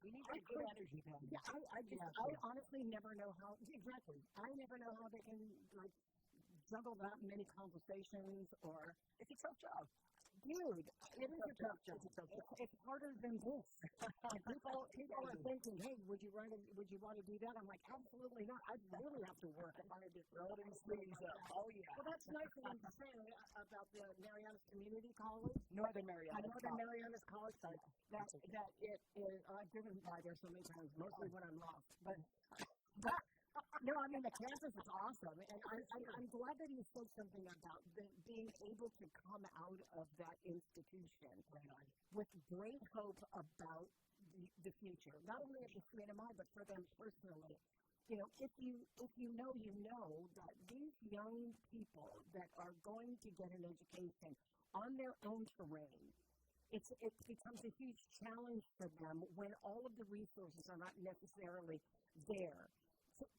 We need a good energy then. Yeah, I honestly never know how. Exactly. I never know how they can juggle that many conversations, or it's a tough job. Dude, it is a tough job. It's harder than this. People are thinking, hey, would you want to do that? I'm like, absolutely not. I really have to work if I just roll these sleeves up. Oh, yeah. Well, that's nice of them to say about the Marianas Community College. Northern Marianas College site. That it is, I've driven by there so many times, mostly when I'm lost. But no, I mean, the campus is awesome, and I'm glad that you said something about being able to come out of that institution with great hope about the future, not only at the CNMI, but for them personally. If you know that these young people that are going to get an education on their own terrain, it becomes a huge challenge for them when all of the resources are not necessarily there.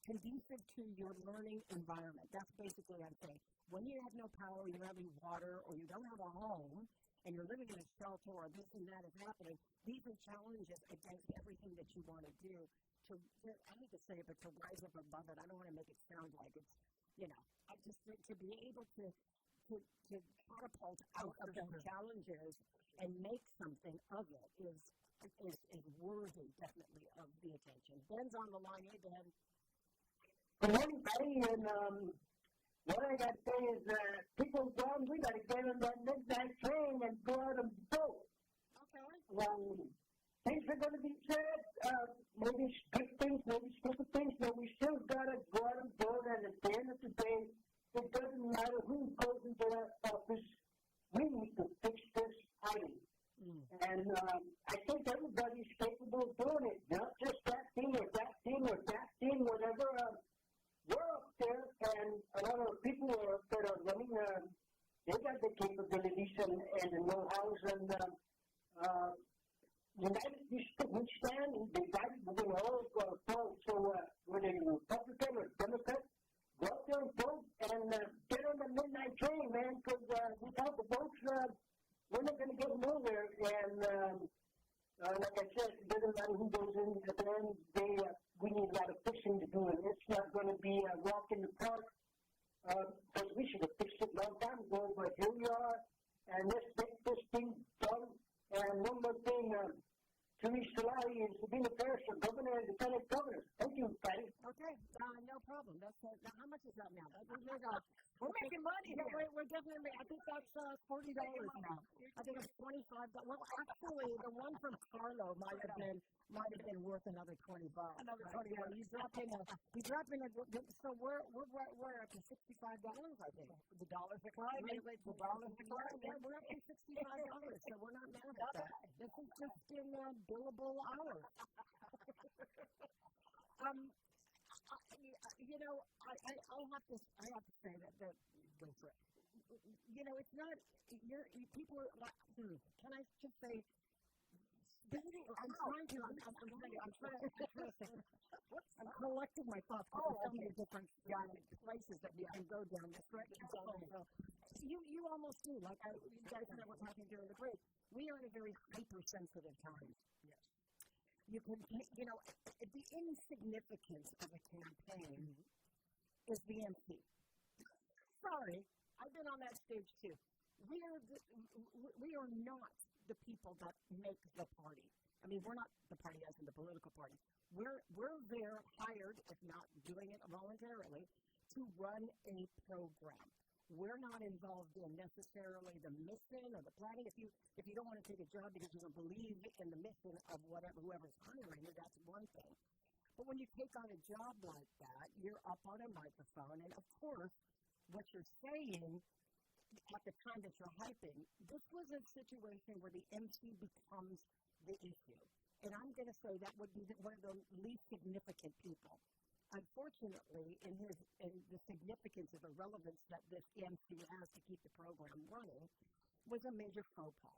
Conducive to your learning environment. That's basically what I'm saying. When you have no power, you're having water, or you don't have a home, and you're living in a shelter, or this and that is happening, these are challenges against everything that you want to do. I hate to say it, but to rise up above it, I don't want to make it sound like it's, to be able to catapult out of those challenges and make something of it is worthy, definitely, of the attention. Ben's on the line. Hey, Ben. Good morning, Patti, and what I got to say is people down, we got to get on that midnight train and go out and vote. Okay. Things are going to be said, maybe good things, maybe stupid things, but we still got to go out and vote, and at the end of the day, it doesn't matter who goes into that office, we need to fix this item. And I think everybody's capable of doing it, not just that team or that team or that team, whatever. We're up there, and a lot of people are up there running. They got the capabilities and the know-hows, and we stand divided between all folks. So whether you're Republican or Democrat, go out there and vote and get on the midnight train, man, because without the votes, we're not going to get nowhere. And like I said, it doesn't matter who goes in. At the end of the day, we need a lot of fixing to do, and it's not going to be a walk in the park. Because we should have fixed it a long time ago, but here we are, and let's get this thing done. And one more thing, Therese Salai is being a parish governor and lieutenant governor. Thank you, Patti. Okay, no problem. That's now, how much is that now? We're making money. Yeah, we're definitely. I think that's $40 now. I think it's $25. Well, actually, the one from Carlo might have been worth another $20. Another $20. He's dropping a. So we're up to $65. I think the dollars are climbing. The dollars are climbing. Yeah, we're up to $65. So we're not mad at that. This is just in billable hours. I have to say that it's not, people are like, can I just say, I'm collecting my thoughts because so many different places that we can go down this road. You almost do, like you guys and I were talking during the break, we are in a very hypersensitive time. Yes. You can, the insignificance of a campaign is the MC. Sorry, I've been on that stage too. We are not the people that make the party. I mean, we're not the party as in the political party. We're there hired, if not doing it voluntarily, to run a program. We're not involved in necessarily the mission or the planning. If you don't want to take a job because you don't believe in the mission of whoever's hiring you, that's one thing. But when you take on a job like that, you're up on a microphone, and of course, what you're saying at the time that you're hyping, this was a situation where the MC becomes the issue. And I'm going to say that would be one of the least significant people. Unfortunately, in the significance of the relevance that this MC has to keep the program running, was a major faux pas.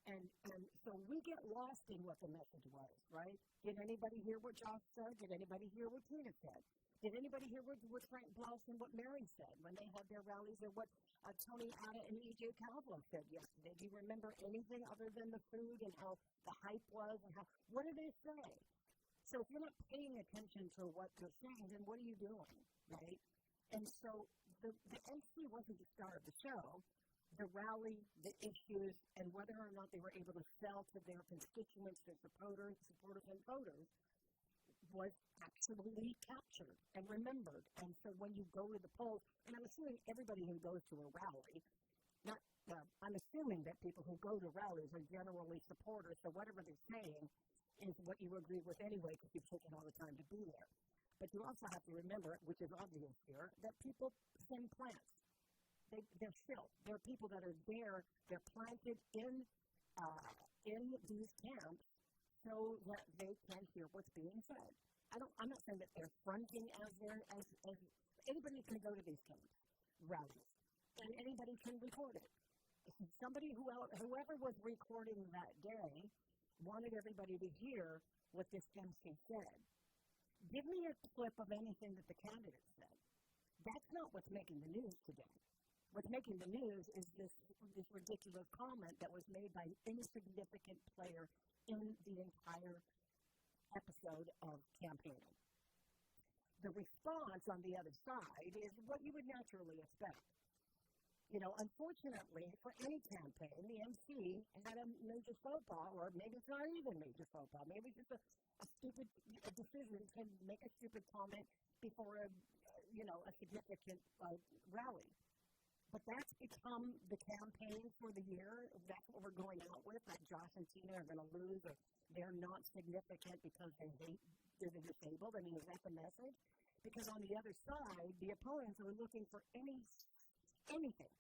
And so we get lost in what the message was, right? Did anybody hear what Josh said? Did anybody hear what Tina said? Did anybody hear what Frank Blouse and what Mary said when they had their rallies, or what Tony Atta and E.J. Calvo said yesterday? Do you remember anything other than the food and how the hype was and what did they say? So if you're not paying attention to what they're saying, then what are you doing, right? And so the MC wasn't the star of the show. The rally, the issues, and whether or not they were able to sell to their constituents, their supporters and voters, was absolutely captured and remembered. And so when you go to the polls, and I'm assuming everybody who goes to a rally, I'm assuming that people who go to rallies are generally supporters, so whatever they're saying is what you agree with anyway because you've taken all the time to be there. But you also have to remember, which is obvious here, that people send plants. They're still. There are people that are there, they're planted in these camps so that they can hear what's being said. I'm not saying that they're fronting as anybody can go to these camps, rallies, and anybody can record it. Whoever was recording that day wanted everybody to hear what this MC said. Give me a clip of anything that the candidate said. That's not what's making the news today. What's making the news is this ridiculous comment that was made by an insignificant player in the entire episode of campaigning. The response on the other side is what you would naturally expect. Unfortunately, for any campaign, the MC had a major faux pas, or maybe it's not even major faux pas. Maybe it's just a stupid decision to make a stupid comment before a significant rally. But that's become the campaign for the year. That's what we're going out with, that Josh and Tina are going to lose, or they're not significant because they're disabled. I mean, is that the message? Because on the other side, the opponents are looking for anything.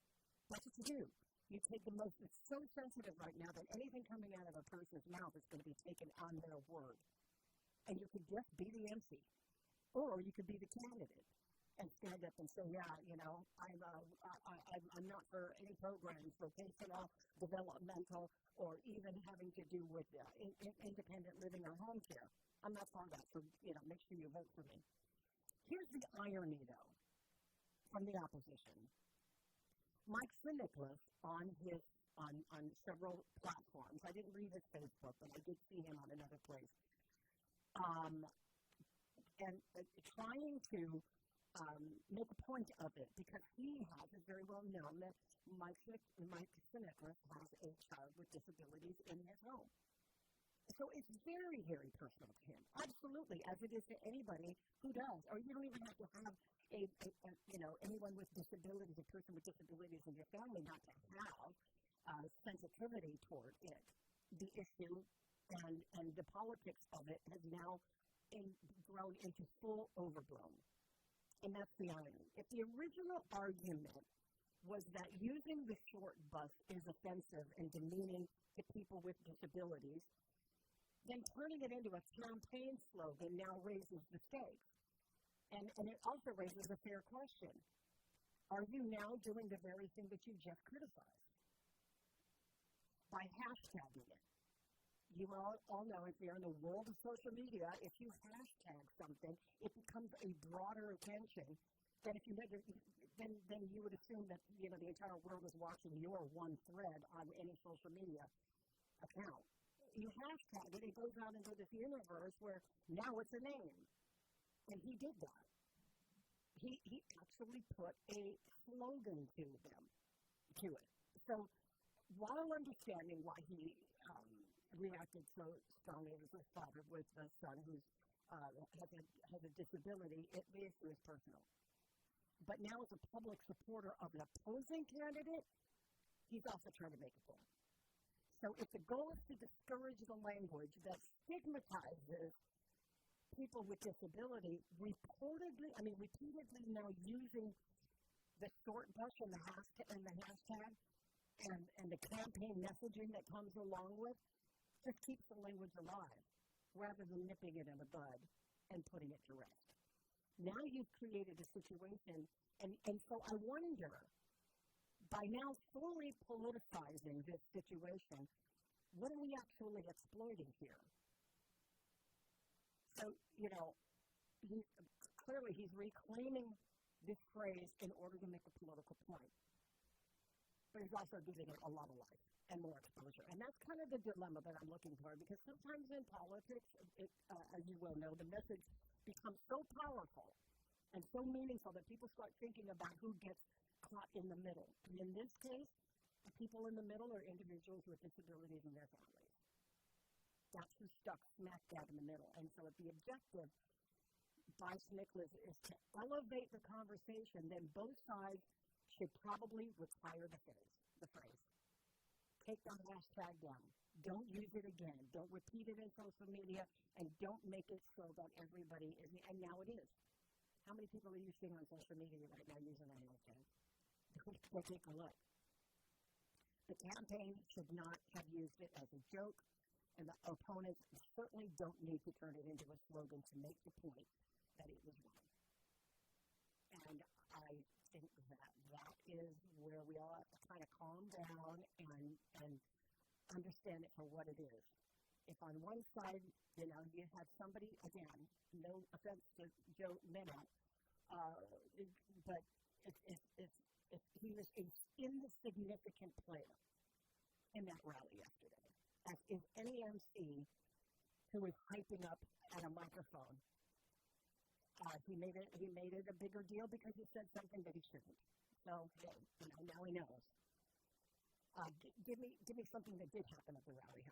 That's what you do. You take it's so sensitive right now that anything coming out of a person's mouth is going to be taken on their word. And you could just be the MC, or you could be the candidate. and stand up and say, yeah, I'm not for any programs, vocational, developmental, or even having to do with independent living or home care. I'm not for that, so, make sure you vote for me. Here's the irony, though, from the opposition. Mike Nicholas on several platforms. I didn't read his Facebook, but I did see him on another place. And trying to make a point of it, because he has, it's very well known that Mike Nicholas has a child with disabilities in his home. So it's very, very personal to him, absolutely, as it is to anybody who does. Or you don't even have to have anyone with disabilities, a person with disabilities in your family, not to have sensitivity toward it. The issue and the politics of it has now grown into full overblown. And that's the irony. If the original argument was that using the short bus is offensive and demeaning to people with disabilities, then turning it into a campaign slogan now raises the stakes. And it also raises a fair question. Are you now doing the very thing that you just criticized? By hashtagging it. You all know, if you're in the world of social media, if you hashtag something, it becomes a broader attention than if you then you would assume that the entire world is watching your one thread on any social media account. You hashtag it, it goes out into this universe where now it's a name. And he did that. He actually put a slogan to it. So while understanding why he reacted so strongly as his father with a son who has a disability, the issue is personal. But now as a public supporter of an opposing candidate, he's also trying to make a point. So if the goal is to discourage the language that stigmatizes people with disability, repeatedly now using the short bus and the hashtag and the campaign messaging that comes along with, just keeps the language alive rather than nipping it in the bud and putting it to rest. Now you've created a situation, and so I wonder, by now fully politicizing this situation, what are we actually exploiting here? So, clearly he's reclaiming this phrase in order to make a political point. But he's also giving it a lot of life and more exposure. And that's kind of the dilemma that I'm looking for, because sometimes in politics, as you well know, the message becomes so powerful and so meaningful that people start thinking about who gets caught in the middle. And in this case, the people in the middle are individuals with disabilities and their families. That's who's stuck smack dab in the middle. And so if the objective by Nicholas is to elevate the conversation, then both sides should probably retire the phrase. Take the hashtag down. Don't use it again. Don't repeat it in social media, and don't make it so that everybody is, and now it is. How many people are you seeing on social media right now using that hashtag? Go take a look. The campaign should not have used it as a joke, and the opponents certainly don't need to turn it into a slogan to make the point that it was wrong. And I think that is where we all have to kind of calm down and understand it for what it is. If on one side, you have somebody, again, no offense to Joe Minott, but if he was an insignificant player in that rally yesterday, as is any MC who was hyping up at a microphone. He made it a bigger deal because he said something that he shouldn't. So, now he knows. Give me something that did happen at the rally.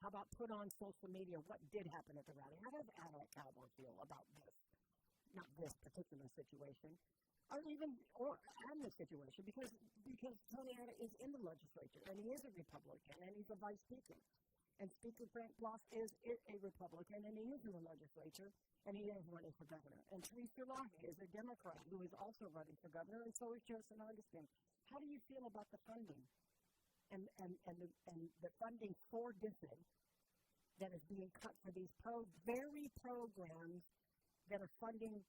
How about put on social media what did happen at the rally? How does Adelaide Cowboy feel about this? Not this particular situation, or this situation, because Tony Abbott is in the legislature, and he is a Republican, and he's a vice speaker. And Speaker Frank Bloss is a Republican, and he is in the legislature, and he is running for governor. And Teresa Lahe is a Democrat who is also running for governor, and so is Joseph Augustine. How do you feel about the funding and the funding for DISID that is being cut for these very programs that are funding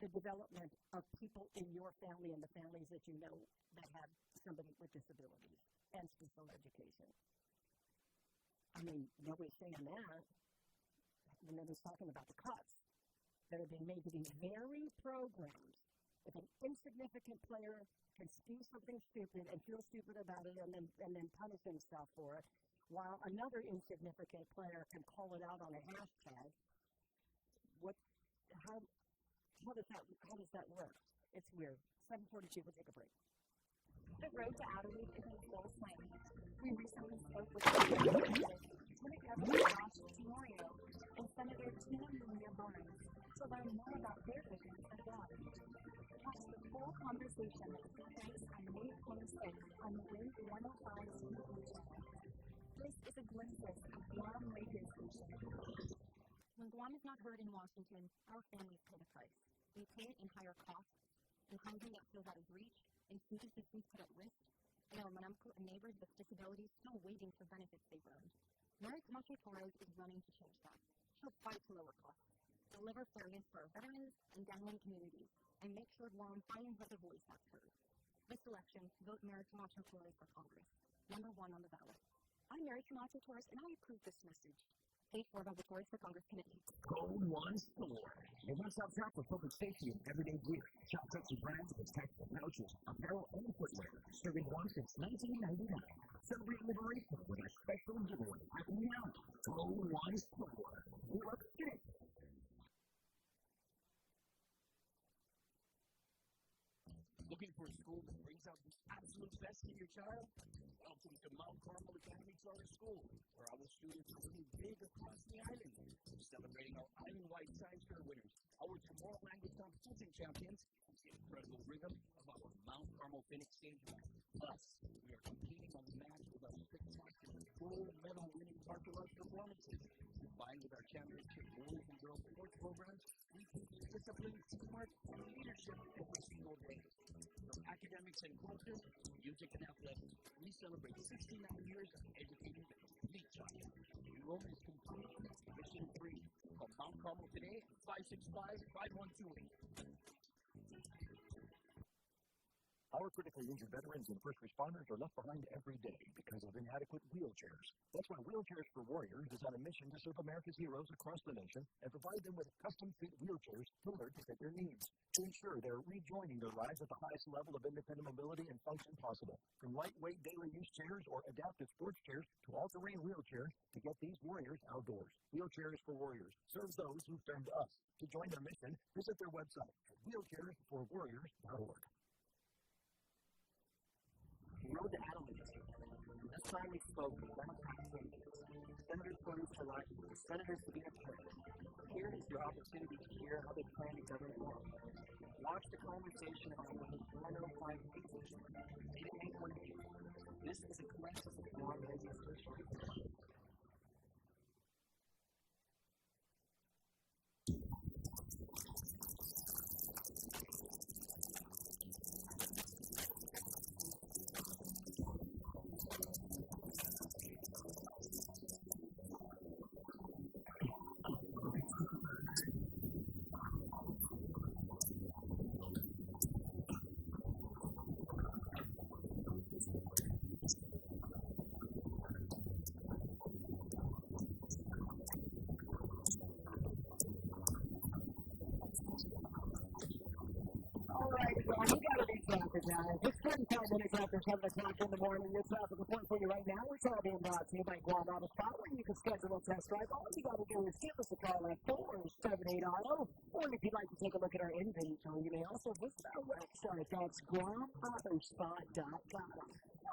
the development of people in your family and the families that you know that have somebody with disabilities and special education. I mean, nobody's saying that. And then he's talking about the cuts that are being made to these very programs. If an insignificant player can do something stupid and feel stupid about it and then punish himself for it, while another insignificant player can call it out on a hashtag, how does that work? It's weird. 7:42, we'll take a break. The road to Adelaide is in full swing. We recently spoke with Lieutenant Governor Josh Tenorio and Senator Tina Maria Barnes to learn more about their vision as well. Catch the full conversation that took place on May 26th on the Wave 105 TV channel. This is a glimpse of Guam radio station. When Guam is not heard in Washington, our families pay the price. We pay it in higher costs, in housing that feels out of reach, in food assistance put at risk, and our Manamco and neighbors with disabilities still waiting for benefits they've earned. Mary Camacho Torres is running to change that. She'll fight to lower costs, deliver fairness for our veterans and downwind communities, and make sure Guam finally has a voice that's heard. This election, vote Mary Camacho Torres for Congress, number 1 on the ballot. I'm Mary Camacho Torres, and I approve this message. Paid for by the Tories for Congress Committee. Code 1 Store. Your one-stop shop for public safety and everyday gear. Shop trusted brands of tactical pouches, apparel, and footwear. Serving Guam since 1999. Celebrate Liberation with our special giveaway happening now. Code 1 Store. Let's get it. Looking for a school that brings out the absolute best in your child? Welcome to Mount Carmel Academy Charter School, where our students are winning big across the island. We're celebrating our island-wide science fair winners, our tomorrow language competition champions, and the incredible rhythm of our Mount Carmel Phoenix stage band. Plus, we are competing on the match with our spectacular gold medal winning martial arts performances. Combined with our championship boys and girls sports programs, we teach discipline, teamwork, and leadership every single day. From academics and culture, music and athletics, we celebrate 69 years of educating the complete child. Enrollment is complete, mission free. Call Mount Carmel today at 565-5128. Our critically injured veterans and first responders are left behind every day because of inadequate wheelchairs. That's why Wheelchairs for Warriors is on a mission to serve America's heroes across the nation and provide them with custom-fit wheelchairs tailored to fit their needs to ensure they're rejoining their lives at the highest level of independent mobility and function possible. From lightweight daily use chairs or adaptive sports chairs to all-terrain wheelchairs to get these warriors outdoors. Wheelchairs for Warriors serves those who turned to us. To join their mission, visit their website at wheelchairsforwarriors.org. The road to Adelaide. This time we spoke with Democratic candidates, Senator Tony Salaki and Senator Sabina Perez. Here is your opportunity to hear how they plan to govern Guam. Watch the conversation on Wave 105 TV channel, 8 at 8:28. This is a glimpse of Guam radio station. It's 45 minutes after 7 o'clock in the morning. Your traffic report for you right now. It's all being brought to you by Guam Auto Spot, where you can schedule a test drive. All you got to do is give us a call at 478-AUTO. Or if you'd like to take a look at our inventory, you may also visit our website. That's GuamAutospot.com.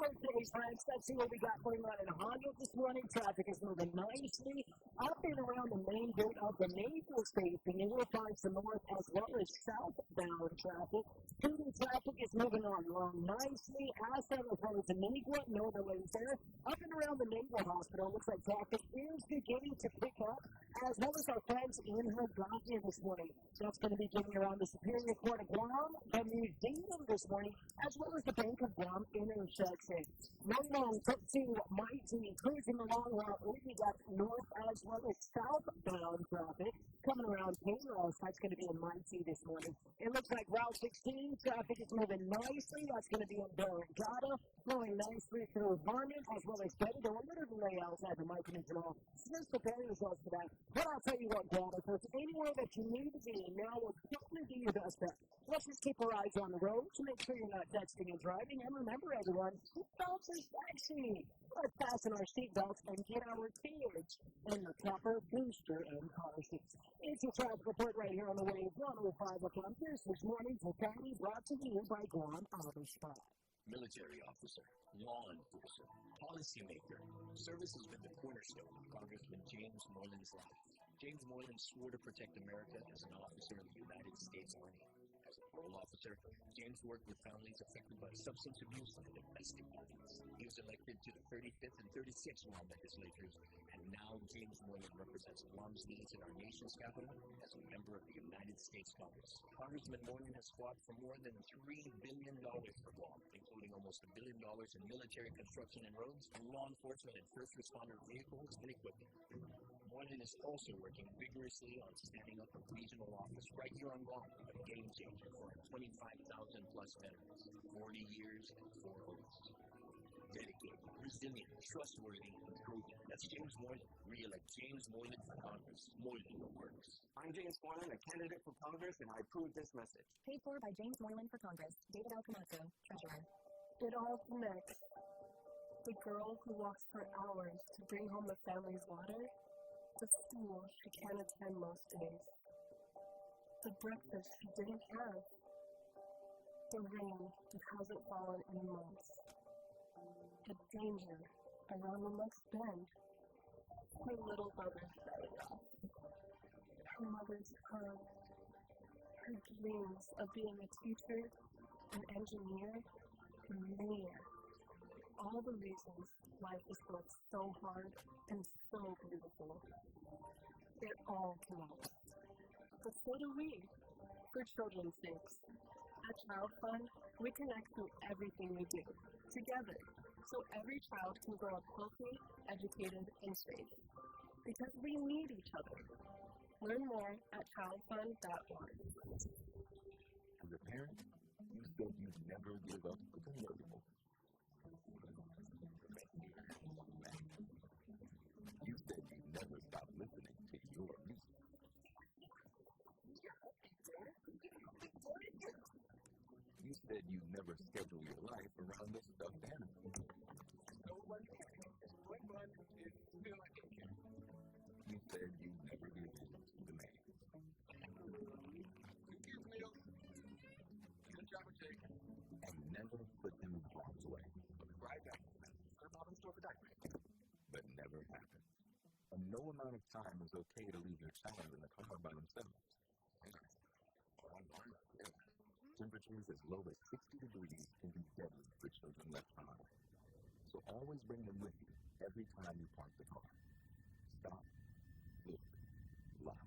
Okay, friends, let's see what we got going on in Honda this morning. Traffic is moving nicely up and around the main gate of the Naval Station. You will find some north as well as southbound traffic. Cruising traffic is moving along nicely. As well as the Negua, no delays there. Up and around the Naval Hospital, looks like traffic is beginning to pick up, as well as our friends in Higalia this morning. That's going to be getting around the Superior Court of Guam, the museum this morning, as well as the Bank of Guam intersection. Long took to Mighty, cruising along while we got north as well as southbound traffic coming around Payne That's going to be in Muncie this morning. It looks like Route 16 traffic is moving nicely. That's going to be in Barrigada, flowing nicely through Varmint as well as Betty. There were a little delay outside the Micronins and all. So just prepare yourselves for that. But I'll tell you what, Dad, if there's anywhere that you need to be, now will definitely be your best bet. Let's just keep our eyes on the road to make sure you're not texting and driving. And remember, everyone, seatbelts are sexy. Let's fasten our seatbelts and get our kids in the proper booster and car seats. It's your traffic report right here on the Wave 105 FM. This morning for Patti, brought to you by Guam Auto Spa. Military officer, law enforcer, policymaker. Service has been the cornerstone of Congressman James Moylan's life. James Moylan swore to protect America as an officer in the United States Army. As a parole officer, James worked with families affected by substance abuse and domestic violence. He was elected to the 35th and 36th Guam legislatures, and now James Moylan represents Guam's needs in our nation's capital as a member of the United States Congress. Congressman Moylan has fought for more than $3 billion for Guam, including almost $1 billion in military construction and roads, and law enforcement and first responder vehicles and equipment. Moylan is also working vigorously on standing up a regional office right here on Guam, a game changer for our 25,000 plus veterans, 40 years and 4 oaths. Dedicated, resilient, trustworthy, and proven. That's James Moylan. Re-elect James Moylan for Congress. Moylan works. I'm James Moylan, a candidate for Congress, and I approve this message. Paid for by James Moylan for Congress. David L. Camacho, Treasurer. It all connects. The girl who walks for hours to bring home the family's water, the school she can't attend most days, the breakfast she didn't have, the rain that hasn't fallen in months, the danger around the next bend, her little brother's belly off, her mother's hug, her dreams of being a teacher, an engineer, a mayor. All the reasons life is both so hard and so beautiful. It all connects. But so do we, for children's sakes. At Child Fund, we connect through everything we do, together, so every child can grow up healthy, educated, and safe. Because we need each other. Learn more at childfund.org. As a parent, you said you'd never give up the convertible. You said you'd never stop listening to your music. You said you'd never schedule your life around the stuffed animal. You said you'd never give in to demands. And never put them in harm's way. But never happened. And no amount of time is okay to leave your child in the car by themselves. Temperatures as low as 60 degrees can be deadly for children left behind. So always bring them with you every time you park the car. Stop, look, lock.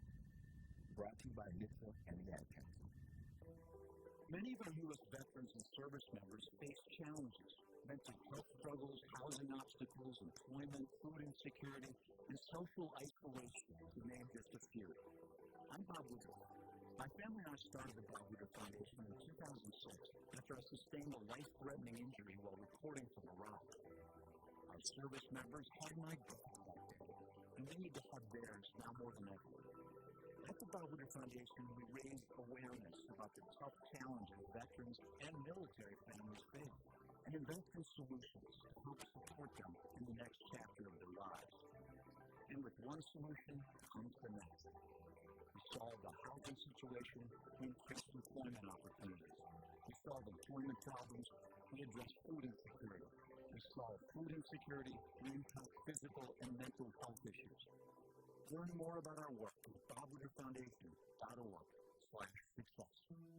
Brought to you by NHTSA and the Ad Council. Many of our U.S. veterans and service members face challenges. Mental health struggles, housing obstacles, employment, food insecurity, and social isolation, to name just a few. I'm Bob Woodruff. My family and I started the Bob Woodruff Foundation in 2006 after I sustained a life-threatening injury while reporting from Iraq. Our service members had my back that day, and we need to have theirs now more than ever. At the Bob Woodruff Foundation, we raised awareness about the tough challenges veterans and military families face, and invest in solutions to help support them in the next chapter of their lives. And with one solution comes the next. We solve the housing situation, we increase employment opportunities. We solve employment problems, we address food insecurity. We solve food insecurity, we impact physical and mental health issues. Learn more about our work at BobWoodruffFoundation.org/success.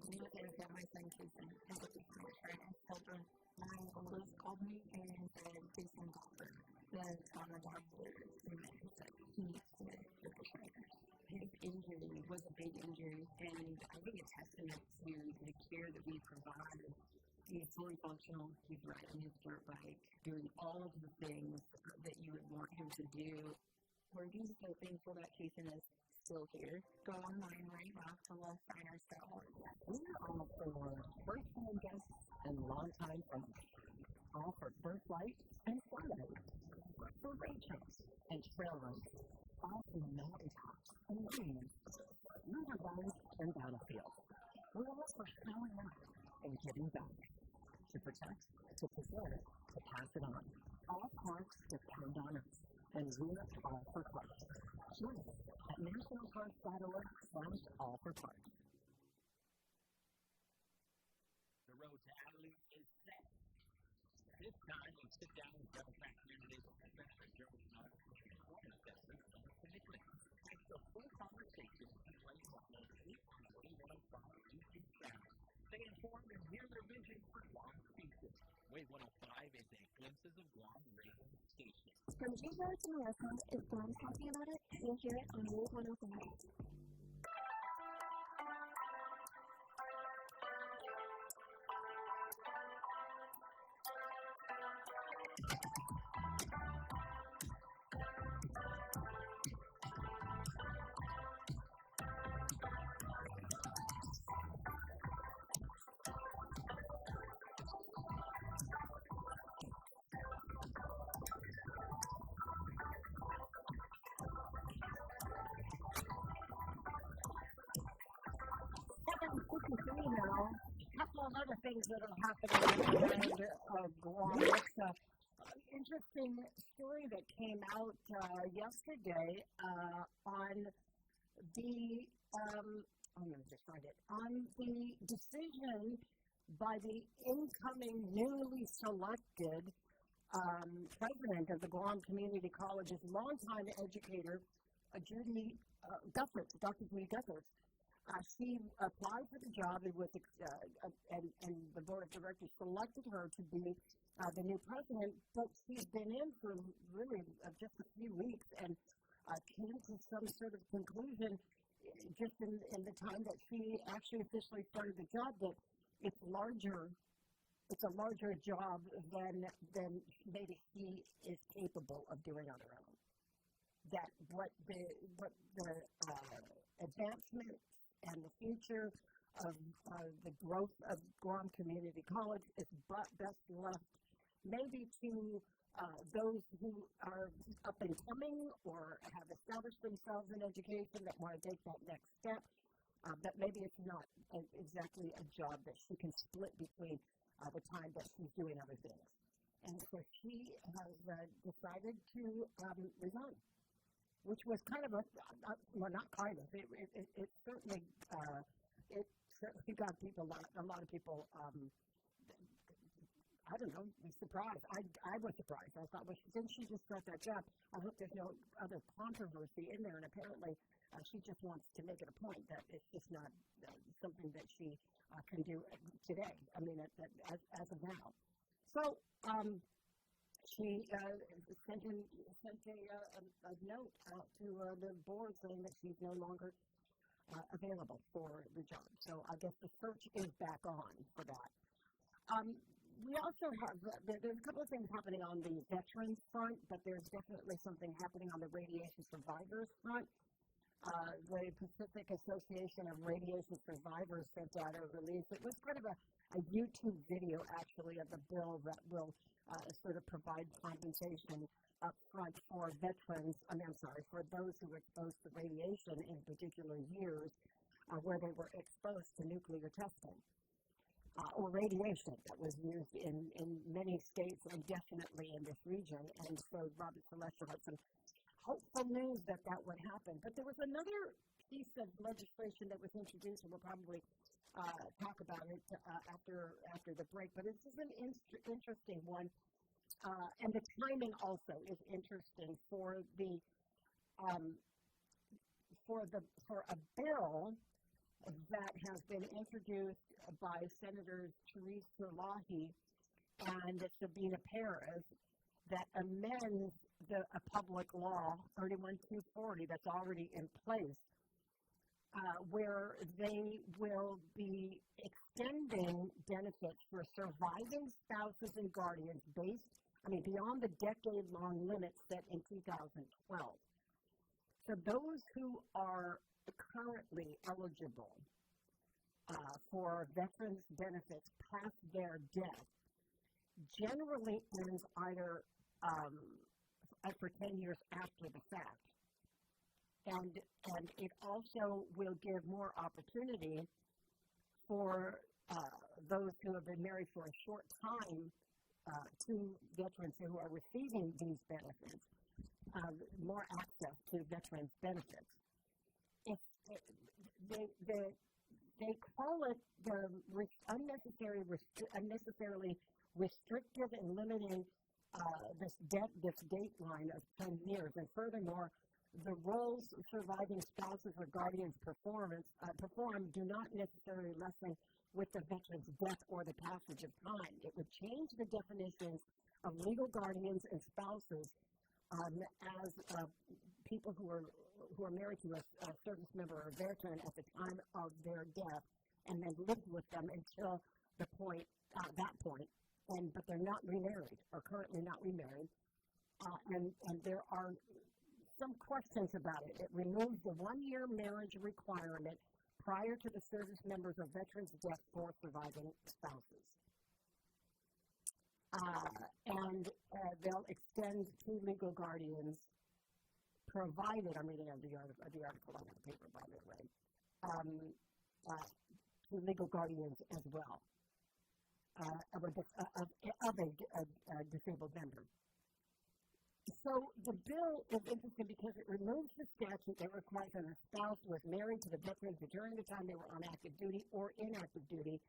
We look at my son Jason and what the parents told him. My oldest called me and said, Jason got hurt. The trauma doctor said he needs to go to Shriners. His injury was a big injury, and I think a testament to the care that we provide. He's fully functional. He's riding his dirt bike, doing all of the things that you would want him to do. We're just so thankful that Jason is still here. Go online right now to we'll find ourselves. We're all for first-time guests and long-time friends. All for first light and twilight. For ranchers and trail runners. All for mountaintops and greens. Riverbanks and battlefields. We're all for showing up and giving back. To protect, to preserve, to pass it on. All parks depend on us, and we're all for parks. Join us at nationalparks.org/all-for-parks. The road to Adelaide is set. This time, we sit down with Democrat candidate Professor Joe Smart assessment on commitment. It's a full conversation playing on the 8 on the Wave 105 YouTube channel. Stay informed and hear their vision for Guam's future. Wave 105 is a Glimpses of Guam radio station. From Juba to Morocco, if Guam's talking about it, you'll hear it on Wave 105. Now, a couple of other things that are happening around Guam. It's an interesting story that came out yesterday on the I'm going to just find it on the decision by the incoming newly selected president of the Guam Community College's longtime educator, Judy Guthers, Dr. Judy Guthers. She applied for the job and the board of directors selected her to be the new president, but she's been in for really just a few weeks and came to some sort of conclusion just in the time that she actually officially started the job that it's a larger job than maybe she is capable of doing on her own. That what the advancement and the future of the growth of Guam Community College is best left maybe to those who are up and coming or have established themselves in education that want to take that next step. But maybe it's not exactly a job that she can split between the time that she's doing other things. And so she has decided to resign. Which was kind of well, not kind of. It certainly got people, a lot of people. I don't know, surprised. I was surprised. I thought, well, didn't she just start that job? I hope there's no other controversy in there. And apparently, she just wants to make it a point that it's just not something that she can do today. I mean, as of now. So. She sent a note out to the board saying that she's no longer available for the job. So I guess the search is back on for that. We also have, there's a couple of things happening on the veterans front, but there's definitely something happening on the radiation survivors front. The Pacific Association of Radiation Survivors sent out a release. It was kind of a YouTube video, actually, of the bill that will sort of provide compensation up front for veterans, for those who were exposed to radiation in particular years where they were exposed to nuclear testing or radiation that was used in many states and definitely in this region. And so Robert Celeste had some hopeful news that would happen. But there was another piece of legislation that was introduced, and we'll probably talk about it after the break. But this is an interesting one, and the timing also is interesting for a bill that has been introduced by Senators Therese Terlahi and Sabina Perez that amends a public law, 31240, that's already in place, where they will be extending benefits for surviving spouses and guardians beyond the decade-long limit set in 2012. So those who are currently eligible for veterans benefits past their death generally ends either for 10 years after the fact. And it also will give more opportunity for those who have been married for a short time to veterans who are receiving these benefits, more access to veterans benefits. If they call it the unnecessarily restrictive and limiting this date line of 10 years. And furthermore, the roles surviving spouses or guardians perform do not necessarily lessen with the veteran's death or the passage of time. It would change the definitions of legal guardians and spouses as people who are married to a service member or veteran at the time of their death, and then lived with them until that point, but they're not remarried or currently not remarried, and there are some questions about it. It removes the 1-year marriage requirement prior to the service members or veterans' death for surviving spouses. And they'll extend to legal guardians, provided, I'm reading the article on the paper, by the way, to legal guardians as well of a disabled member. So the bill is interesting because it removes the statute that requires that a spouse was married to the veteran during the time they were on active duty or inactive duty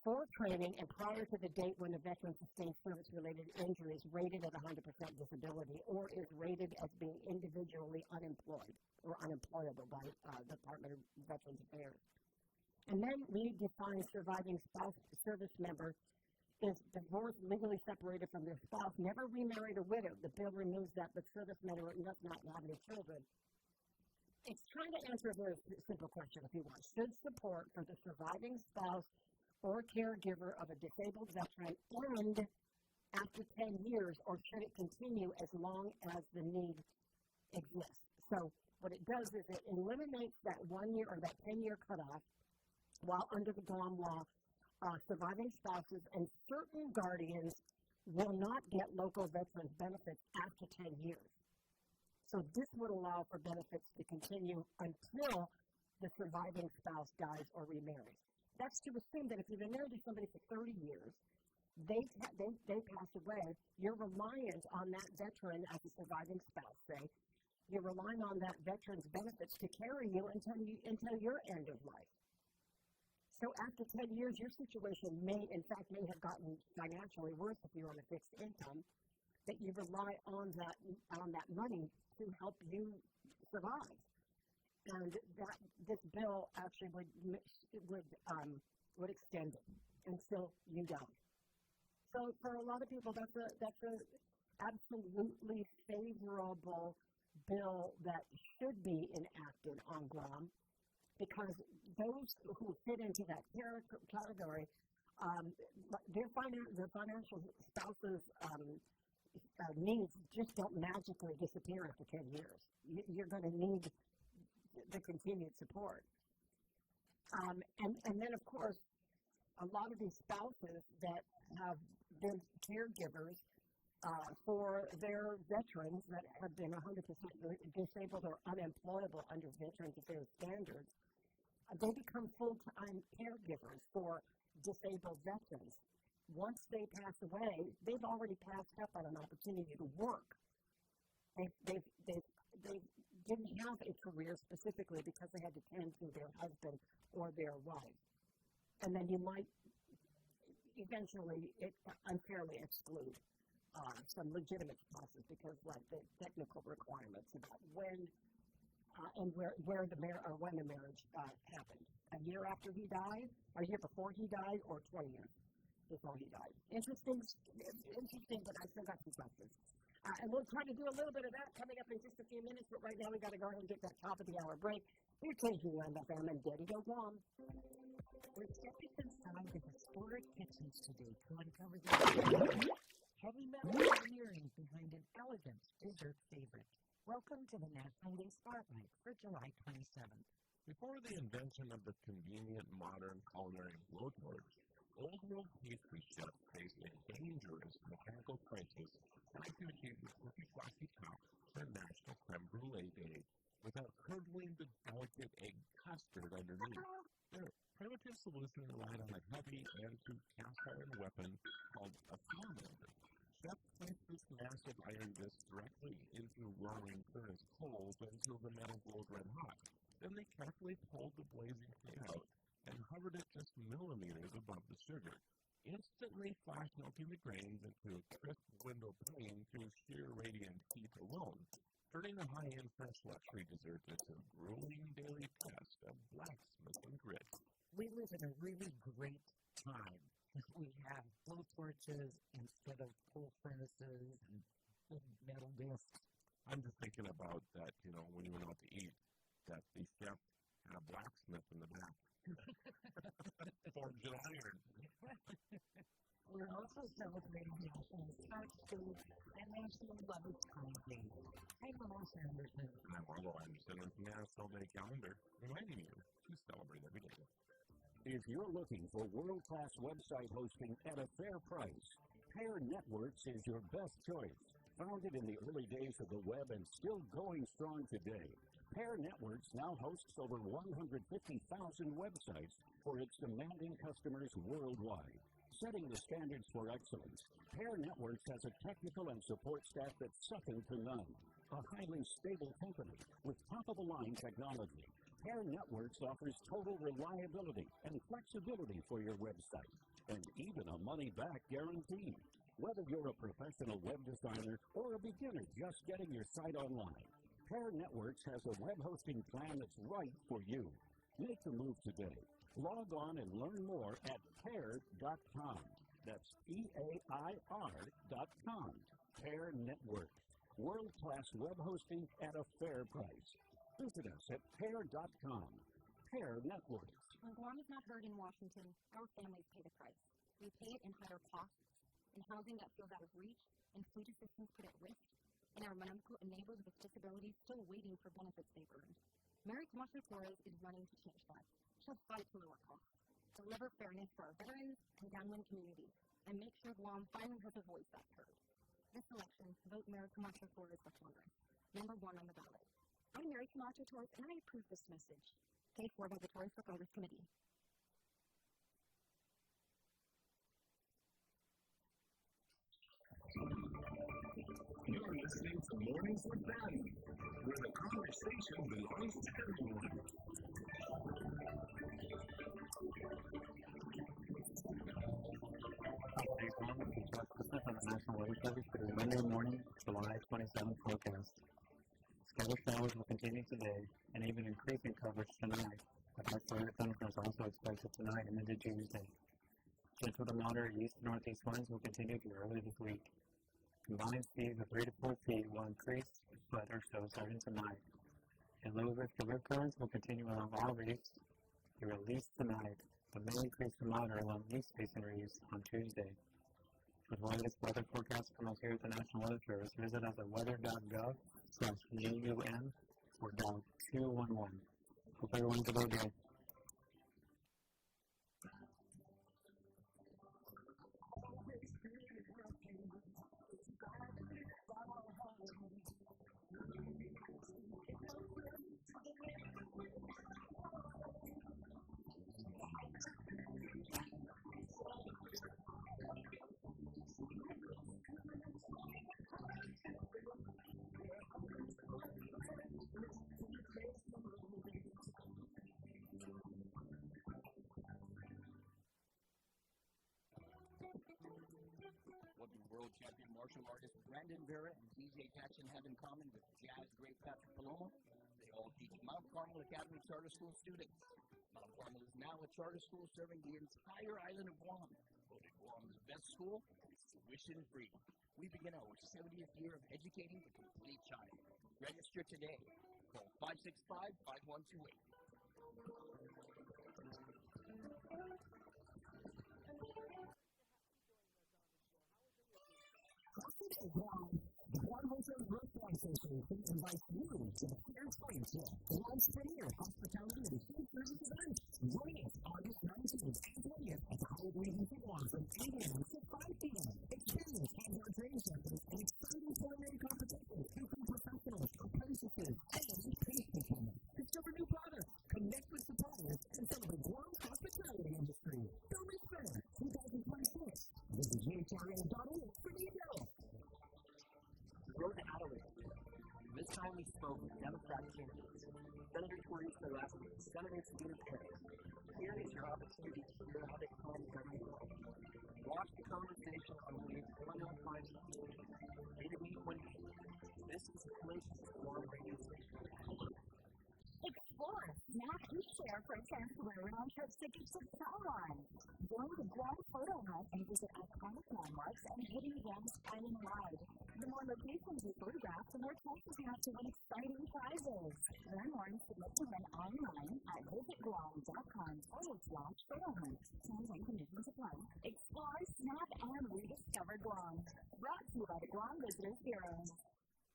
for training and prior to the date when the veteran sustained service-related injuries rated at 100% disability or is rated as being individually unemployed or unemployable by the Department of Veterans Affairs. And then we define surviving spouse service member is divorced, legally separated from their spouse, never remarried or widowed. The bill removes that, but service member does not have any children. It's trying to answer a very simple question, if you want. Should support for the surviving spouse or caregiver of a disabled veteran end after 10 years, or should it continue as long as the need exists? So what it does is it eliminates that 1 year or that 10-year cutoff, while under the GOM law, surviving spouses and certain guardians will not get local veterans benefits after 10 years. So this would allow for benefits to continue until the surviving spouse dies or remarries. That's to assume that if you've been married to somebody for 30 years, they pass away, you're reliant on that veteran as a surviving spouse, say. You're relying on that veteran's benefits to carry you until your end of life. So after 10 years, your situation may have gotten financially worse if you're on a fixed income, that you rely on that money to help you survive. And this bill actually would extend it until you die. So for a lot of people, that's a absolutely favorable bill that should be enacted on Guam. Because those who fit into that category, their financial spouses' needs just don't magically disappear after 10 years. You're going to need the continued support. And then, of course, a lot of these spouses that have been caregivers for their veterans that have been 100% disabled or unemployable under Veterans Affairs standards, they become full-time caregivers for disabled veterans. Once they pass away, they've already passed up on an opportunity to work. They didn't have a career specifically because they had to tend to their husband or their wife. And then you might eventually unfairly exclude some legitimate spouses because of the technical requirements about when and when the marriage happened. A year after he died, or a year before he died, or 20 years before he died. Interesting, but I still got some questions. And we'll try to do a little bit of that coming up in just a few minutes, but right now we got to go ahead and get that top of the hour break. We're taking on the FM and Daddy Go Guam. We're stepping inside the historic kitchens today to uncover the heavy metal engineering behind an elegant dessert favorite. Welcome to the National Day Spotlight for July 27th. Before the invention of the convenient modern culinary blowtorch, old world pastry chefs faced a dangerous mechanical crisis trying to achieve the perfect glossy top for National Creme Brulee Day without curdling the delicate egg custard underneath. Their primitive solution relied on a heavy and-tooth cast-iron weapon called a flamander. Chefs placed this massive iron disc directly into roaring furnace coals until the metal glowed red hot. Then they carefully pulled the blazing plate out and hovered it just millimeters above the sugar, instantly flash melting the grains into a crisp window pane through sheer radiant heat alone, turning a high-end French luxury dessert into a grueling daily test of blacksmithing grit. We live in a really great time. We have blow torches instead of pull furnaces and big metal discs. I'm just thinking about that, when you went out to eat, that the chef had a blacksmith in the back. Forged in iron. We're also celebrating National Starch Food and National Lifetime Day. I'm Ross Anderson. And I'm Arlo Anderson with the National Day Calendar, reminding you to celebrate every day. If you're looking for world-class website hosting at a fair price, Pair Networks is your best choice. Founded in the early days of the web and still going strong today, Pair Networks now hosts over 150,000 websites for its demanding customers worldwide. Setting the standards for excellence, Pair Networks has a technical and support staff that's second to none. A highly stable company with top-of-the-line technology, Pair Networks offers total reliability and flexibility for your website, and even a money-back guarantee. Whether you're a professional web designer or a beginner just getting your site online, Pair Networks has a web hosting plan that's right for you. Make the move today. Log on and learn more at pair.com. That's PAIR.com. Pair Networks. World-class web hosting at a fair price. Visit us at pair.com. Pair Networks. When Guam is not heard in Washington, our families pay the price. We pay it in higher costs, in housing that feels out of reach, in food assistance put at risk, and our Manamco neighbors with disabilities still waiting for benefits they've earned. Mary Camacho Flores is running to change that. She'll fight to lower costs, deliver fairness for our veterans and downwind communities, and make sure Guam finally has a voice that's heard. This election, vote Mary Camacho Flores for Congress, number 1 on the ballot. I'm Mary Camacho Torres, and I approve this message. Paid for by the Torres for Congress Committee. You're listening to Mornings with Patti, where the conversation belongs to everyone. Today's moment is Jeff Christmas on the National Weather Service for the Monday morning, July 27th forecast. Scattered showers will continue today and even increasing coverage tonight. Isolated thunderstorms also expected tonight and into Tuesday. Gentle to moderate east and northeast winds will continue through early this week. Combined speeds of 3 to 4 feet will increase weather shows starting tonight. And low risk of river currents will continue along all reefs through at least tonight, but may increase to moderate along east-facing reefs on Tuesday. For the latest weather forecast from us here at the National Weather Service, visit us at weather.gov/GUN or dial 211. Hope everyone's a good day. What do world champion martial artists Brandon Vera and DJ Jackson have in common with jazz great Patrick Paloma? They all teach Mount Carmel Academy Charter School students. Mount Carmel is now a charter school serving the entire island of Guam. Voted Guam's best school, it's tuition-free. We begin our 70th year of educating the complete child. Register today. Call 565-5128. Guam, the Guam Hotel Workforce Association invites you to the Fair Friendship Lunch Premier Hospitality and Food Service event. Join us August 19th and 20th at the Hyatt Regency Guam from 8 a.m. to 5 p.m. Experience hands-on training sessions and exciting culinary competitions featuring professionals, apprentices, and tasting channels. Discover new products, connect with suppliers, and celebrate Guam's hospitality industry. Don't miss Fair 2026. Visit GHRA.org for details. The road to Adelaide. This time we spoke with Democrat candidates, Senator Teresa Patti, Senator Stephen Perry. Here is your opportunity to hear how they plan to govern the world. Watch the conversation on Wave 105 TV. Rated Me 20. This is the place to Guam radio station. Explore, snap, and share for a chance to win round-trip tickets to Taiwan. Join the Guam Photo Hunt and visit iconic landmarks and hidden gems island-wide. The more locations you photograph, the more chances you have to win exciting prizes. Learn more and submit to win online at visitguam.com/photo hunt. Terms and conditions apply. Explore, snap, and rediscover Guam. Brought to you by the Guam Visitors Bureau.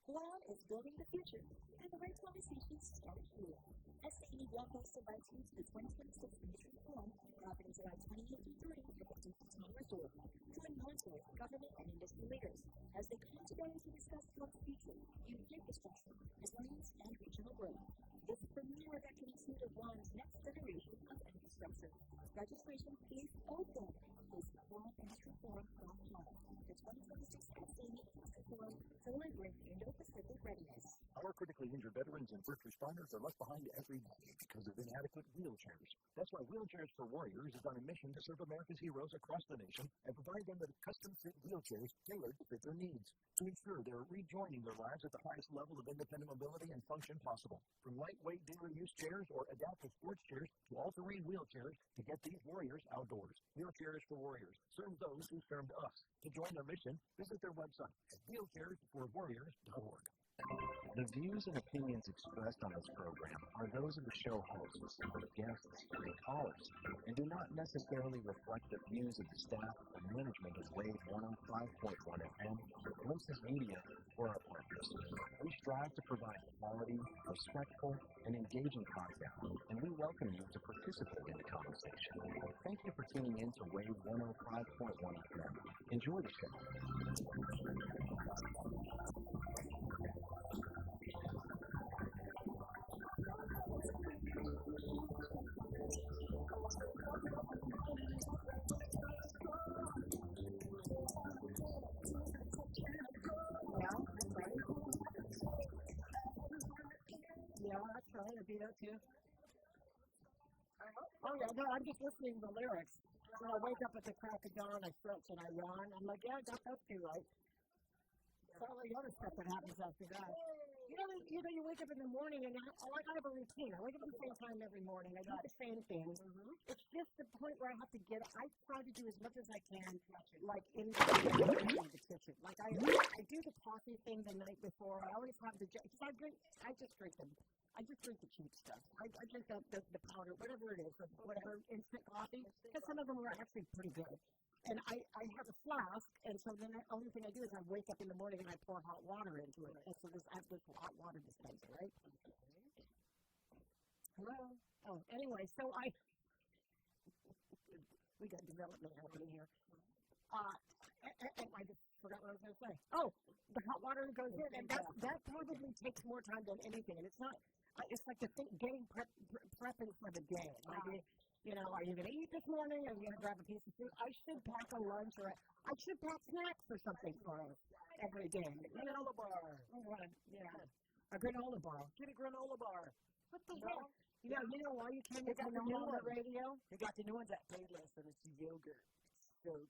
Guam is building the future, and the right conversations start here. SAE Guam Host invites you to the 2026 Ministry Forum, happening July 28th to 30th at the Entertainment Resort. Join military, government, and industry leaders as they come together to discuss Guam's future, infrastructure, resilience, and regional growth. This premier event can include Guam's next generation of infrastructure. Registration is open. Visit GuamIndustryForum.com. The 2026 SAE Industry Forum, delivering Indo-Pacific readiness. Our critically injured veterans and first responders are left behind every day because of inadequate wheelchairs. That's why Wheelchairs for Warriors is on a mission to serve America's heroes across the nation and provide them with custom-fit wheelchairs tailored to fit their needs to ensure they're rejoining their lives at the highest level of independent mobility and function possible. From lightweight daily use chairs or adaptive sports chairs to all-terrain wheelchairs to get these warriors outdoors. Wheelchairs for Warriors serve those who served us. To join their mission, visit their website at wheelchairsforwarriors.org. The views and opinions expressed on this program are those of the show hosts, guests, and callers, and do not necessarily reflect the views of the staff or management of Wave 105.1 FM, Glimpses Media, or our partners. We strive to provide quality, respectful, and engaging content, and we welcome you to participate in the conversation. Thank you for tuning in to Wave 105.1 FM. Enjoy the show. Yeah, that's right. I do that too. Oh, yeah, no, I'm just listening to the lyrics. When I wake up at the crack of dawn, I stretch and I run. I'm like, yeah, I got that too, right? It's all the other stuff that happens after that. You wake up in the morning and I have a routine. I wake up at the same time every morning. I do the same thing. It's just the point where I have to get. I try to do as much as I can, like in the kitchen. Like I do the coffee thing the night before. I always have the. I just drink them. I just drink the cheap stuff. I drink the powder, whatever it is, whatever instant coffee. Because some of them are actually pretty good. And I have a flask, and so then the only thing I do is I wake up in the morning and I pour hot water into it. And so I have this hot water dispenser, right? Hello? Oh, anyway, so we got development happening here. I just forgot what I was going to say. Oh, the hot water goes in, and that probably takes more time than anything. And it's not, it's like getting prepping for the day. Like, are you going to eat this morning? Are you going to grab a piece of fruit? I should pack a lunch or I should pack snacks or something for us every day. Granola bar. Yeah. A granola bar. Get a granola bar. What the hell? Yeah, you know why you can't get granola on the radio? They got the new ones at Payless, and it's yogurt. So good.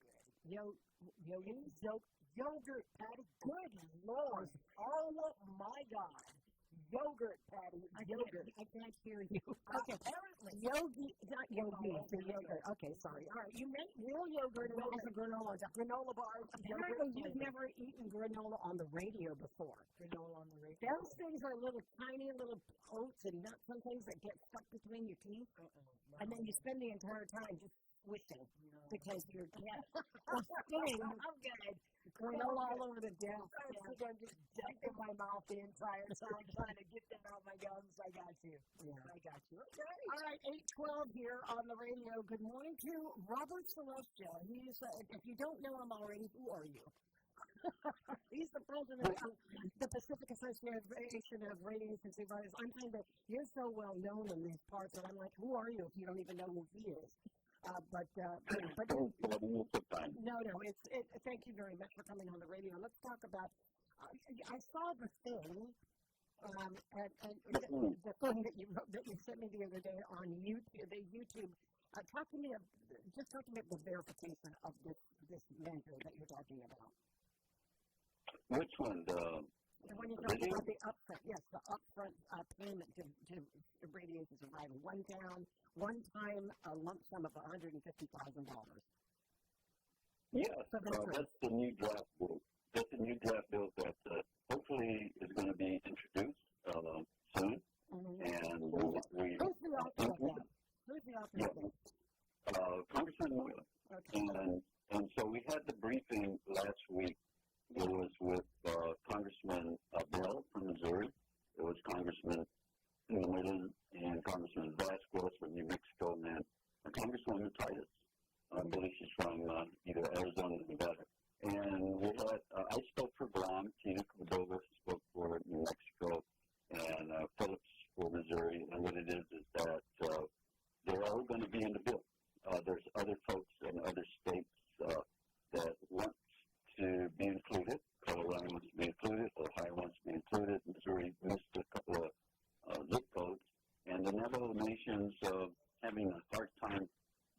Yogurt, Patti. Good Lord. Oh, my God. Yogurt, Patti. Yogurt. I can't hear you. Okay. Apparently. Not yogi, the yogurt. Okay, sorry. All right. You meant real yogurt and also granola. Granola bars. Apparently, you've never eaten granola on the radio before. Granola on the radio. Those things are tiny little oats and nuts and things that get stuck between your teeth. And then you spend the entire time just squishing because you're I'm good. Griddle all over the desk. I'm just dumping my mouth the entire time, trying to get them out my gums. I got you. Yeah. I got you. Okay. All right, 8:12 here on the radio. Good morning to Robert Celestial. He's, if you don't know him already, who are you? He's the president of the Pacific Association of Radiation Supervisors. I'm kind of, you're so well known in these parts that I'm like, who are you if you don't even know who he is? But no, thank you very much for coming on the radio. Let's talk about, I saw the thing, the thing that you sent me the other day on YouTube. Talk to me about the verification of this measure that you're talking about. Which one? The when you're talking about the upfront, yes, the upfront payment to radiation survivors, one-time lump sum of $150,000. Yes, that's the new draft bill. That's the new draft bill that hopefully is going to be introduced soon. Mm-hmm. And who's the author of that? Who's the author of that? Congressman Moylan. Okay. And so we had the briefing last week. It was with Congressman Bell from Missouri. It was Congressman Moylan and Congressman Vasquez from New Mexico, and Congresswoman Titus. I believe she's from either Arizona or Nevada. And we had, I spoke for Guam, Tina Cordova spoke for New Mexico, and Phillips for Missouri. And what it is that they're all going to be in the bill. There's other folks in other states that want to be included. Colorado wants to be included, Ohio wants to be included, Missouri missed a couple of zip codes, and the Navajo Nations having a hard time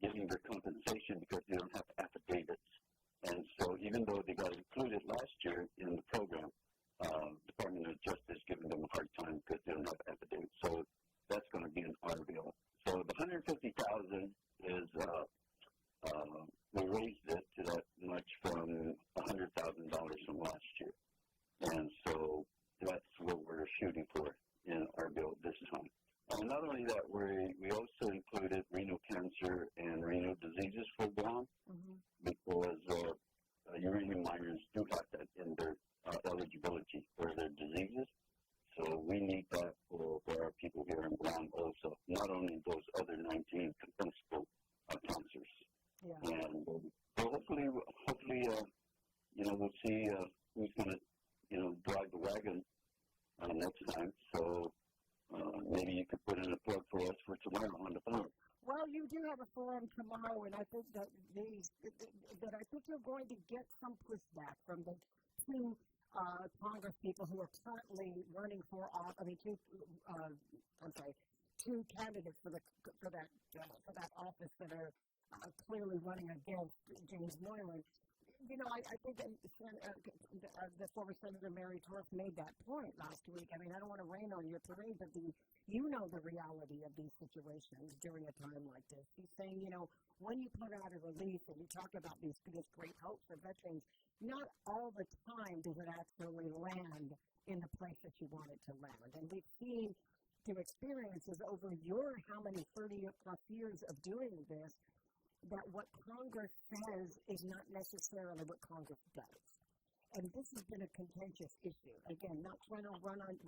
getting their compensation because they don't have affidavits. And so even though they got included last year in the program, Department of Justice giving them a hard time because they don't have affidavits. So that's going to be an our bill. So the $150,000 is we raised it to that much from $100,000 from last year. And so that's what we're shooting for in our bill this time. Not only that, we also included renal cancer and renal diseases for Guam because uranium miners do have that in their eligibility for their diseases. So we need that for our people here in Guam also, not only those other 19 compensable cancers. Yeah. And hopefully, we'll see who's going to, drive the wagon next time. So maybe you could put in a plug for us for tomorrow on the phone. Well, you do have a forum tomorrow, and I think that you're going to get some pushback from the two Congress people who are currently running for two candidates for that office that are clearly running against James Moylan. I think that the former Senator Mary Torf made that point last week. I mean, I don't want to rain on your parade, but you know the reality of these situations during a time like this. He's saying, when you put out a release and you talk about this great hope for veterans, not all the time does it actually land in the place that you want it to land. And we've seen through experiences over your 30-plus years of doing this, that what Congress says is not necessarily what Congress does. And this has been a contentious issue. Again, not trying to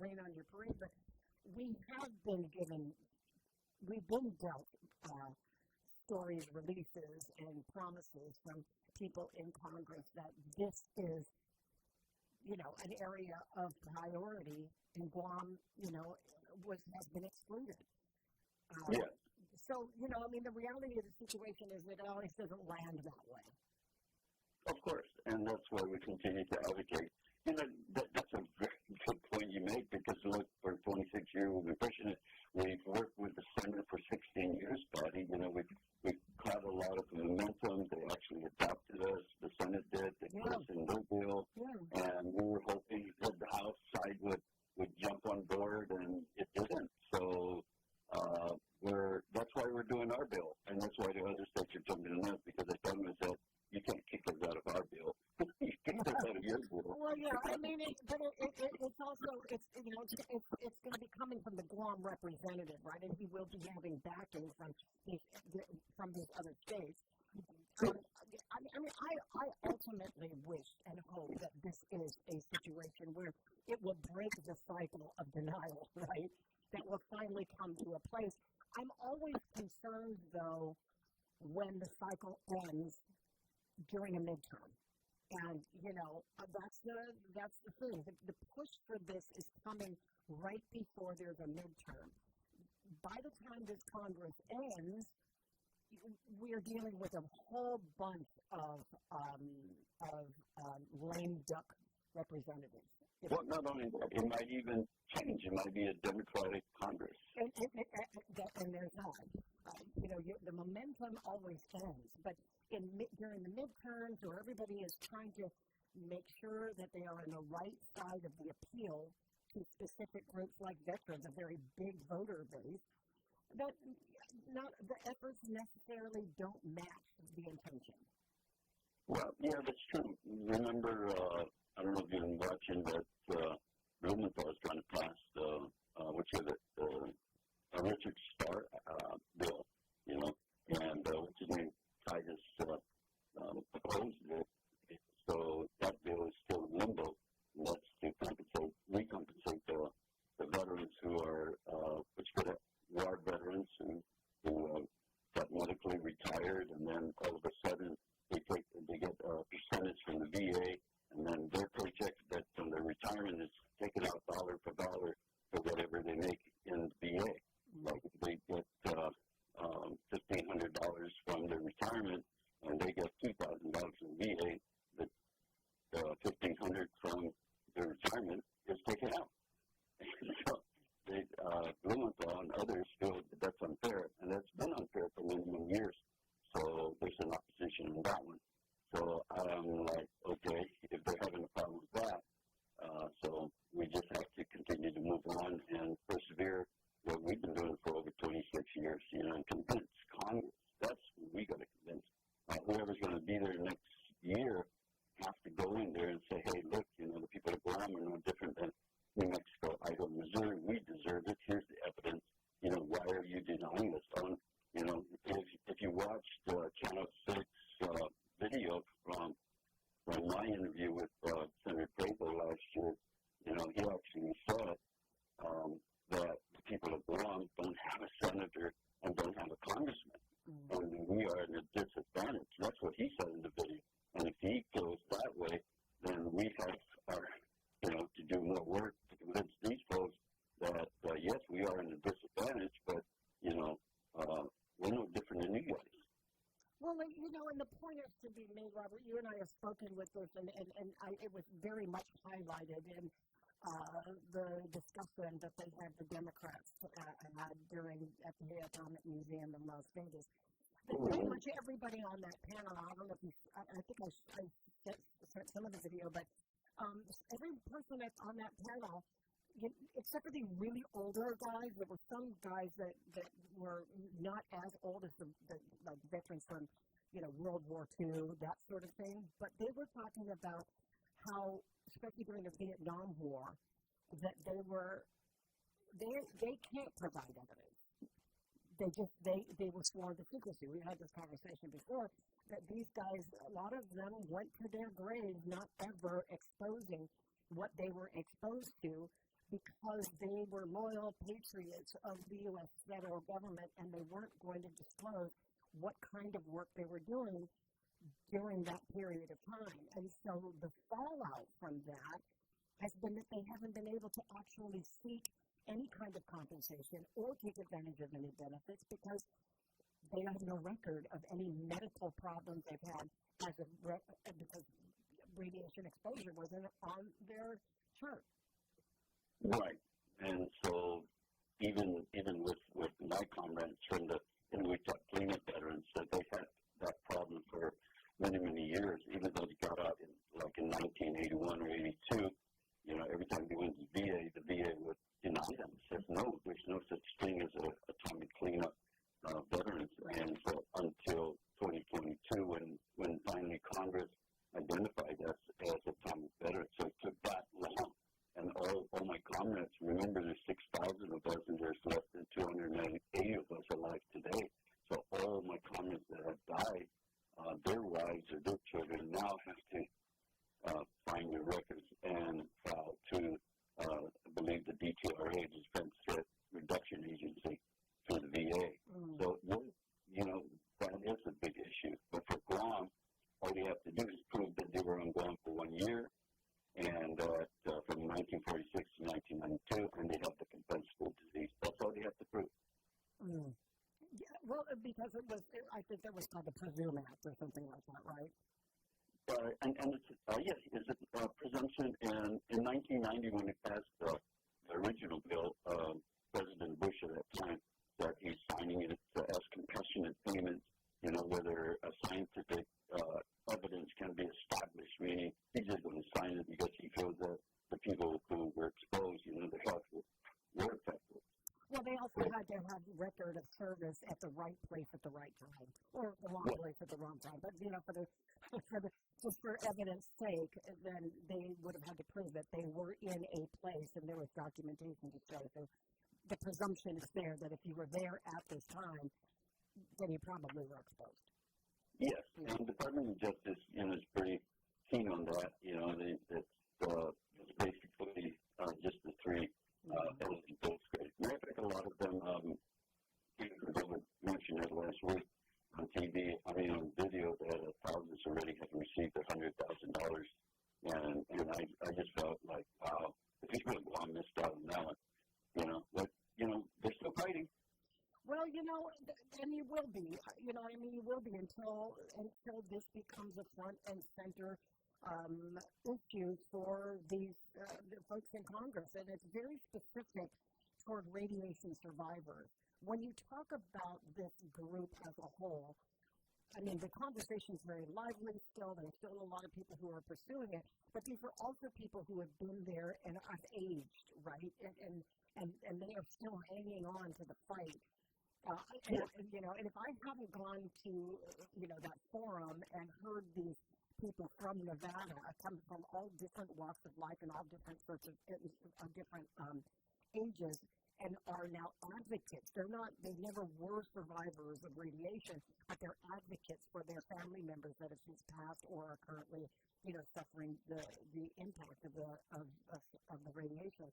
rain on your parade, but we've been dealt stories, releases, and promises from people in Congress that this is, an area of priority, and Guam, has been excluded. Yes. So, the reality of the situation is that it always doesn't land that way. Of course, and that's why we continue to advocate. That's a very good point you make because, look, for 26 years we've been pushing it. We've worked with the Senate for 16 years, Patti. We've caught a lot of momentum. They actually adopted us. The Senate did. They put us in their bill. Yeah. And we were hoping that the House side would jump on board, and it didn't. So, that's why we're doing our bill, and that's why the other states are jumping on us because they told us that you can't kick us out of our bill. You kick us out of your bill. Well, yeah, I mean, it's also it's going to be coming from the Guam representative, right? And he will be having backing from these other states. I ultimately wish and hope that this is a situation where it will break the cycle of denial, right? That will finally come to a place. I'm always concerned, though, when the cycle ends during a midterm. And, that's the thing. The push for this is coming right before there's a midterm. By the time this Congress ends, we are dealing with a whole bunch of lame duck representatives. Well, not only that, it might even change. It might be a Democratic Congress. And there's that. The momentum always ends. But during the midterms, or everybody is trying to make sure that they are on the right side of the appeal to specific groups like veterans, a very big voter base, that not the efforts necessarily don't match the intention. Well, yeah, that's true. Remember, I don't know if you've been watching that Blumenthal is trying to pass a Richard Starr bill, and what's his name, Titus opposed it. So that bill is still in limbo. And that's to recompensate the veterans who are, war veterans who got medically retired, and then all of a sudden they get a percentage from the VA, and then their paycheck that from their retirement is taken out dollar for dollar for whatever they make in the VA. Like they get $1,500 from their retirement, and they get $2,000 from the VA. The $1,500 from their retirement is taken out. So Blumenthal and others feel that that's unfair, and that's been unfair for many, many years. So there's an opposition on that one. So I'm like, okay, if they're having a problem with that, so we just have to continue to move on and persevere what we've been doing for over 26 years, and convince Congress. That's what we got to convince. Whoever's going to be there next year have to go in there and say, hey, look, the people of Guam are no different than New Mexico, Idaho, Missouri. We deserve it. Here's the evidence. Why are you denying us? If you watched Channel 6 video from my interview with Senator Prado last year, he actually said that the people of Guam don't have a senator and don't have a congressman. And we are at a disadvantage. That's what he said in the video. And if he goes that way, then we have to do more work to convince these folks that, yes, we are in a disadvantage, but, we're no different than you guys. Well, and the point is to be made, Robert, you and I have spoken with this, and it was very much highlighted in the discussion that they had the Democrats had at the Atomic Museum in Las Vegas. Pretty much everybody on that panel, I don't know if I think I sent some of the video, but every person that's on that panel, except for the really older guys, there were some guys that were not as old as the veterans from, World War II, that sort of thing, but they were talking about how, especially during the Vietnam War, that they can't provide evidence. They were sworn to secrecy. We had this conversation before that these guys, a lot of them went to their graves not ever exposing what they were exposed to because they were loyal patriots of the U.S. federal government, and they weren't going to disclose what kind of work they were doing during that period of time. And so the fallout from that has been that they haven't been able to actually seek any kind of compensation or take advantage of any benefits because they have no record of any medical problems they've had because radiation exposure wasn't on their chart. Right. And so even with my comrades from the Inuit cleanup veterans, that they had that problem for many, many years, even though they got out in 1981 or 82, every time they went to the VA would deny them. Says, no, there's no such thing as a atomic cleanup veterans. And so until 2022, when finally Congress identified us as atomic veterans, so it took that long. And all my comrades, remember there's 6,000 of us, and there's less than 280 of us alive today. So all my comrades that have died because I think that was called the Presume Act or something like that, right? Yes, it's a presumption. And in 1990, when they passed the original bill, President Bush at that time said he's signing it as compassionate payments, whether a scientific evidence can be established, meaning he's just going to sign it because he feels that the people who were exposed, the health were affected. Well, they also had to have record of service at the right place at the right time, or the wrong place at the wrong time. But just for evidence sake, then they would have had to prove that they were in a place and there was documentation to show. So the presumption is there that if you were there at this time, then you probably were exposed. Yes, and the Department of Justice, is pretty keen on that. It's basically just the three eligible ghost grades. Matter of fact, a lot of them, mentioned it last week on TV, on video, that thousands already have received $100,000. And I just felt like, wow, the people at Guam missed out on that one. But, they're still fighting. Well, and you will be. You will be until this becomes a front and center issue for these the folks in Congress, and it's very specific toward radiation survivors. When you talk about this group as a whole, the conversation is very lively still. There's still a lot of people who are pursuing it, but these are also people who have been there and have aged, right? And they are still hanging on to the fight. And if I haven't gone to, that forum and heard these people from Nevada come from all different walks of life and all different sorts of different ages and are now advocates. They never were survivors of radiation, but they're advocates for their family members that have since passed or are currently, suffering the impact of the radiation.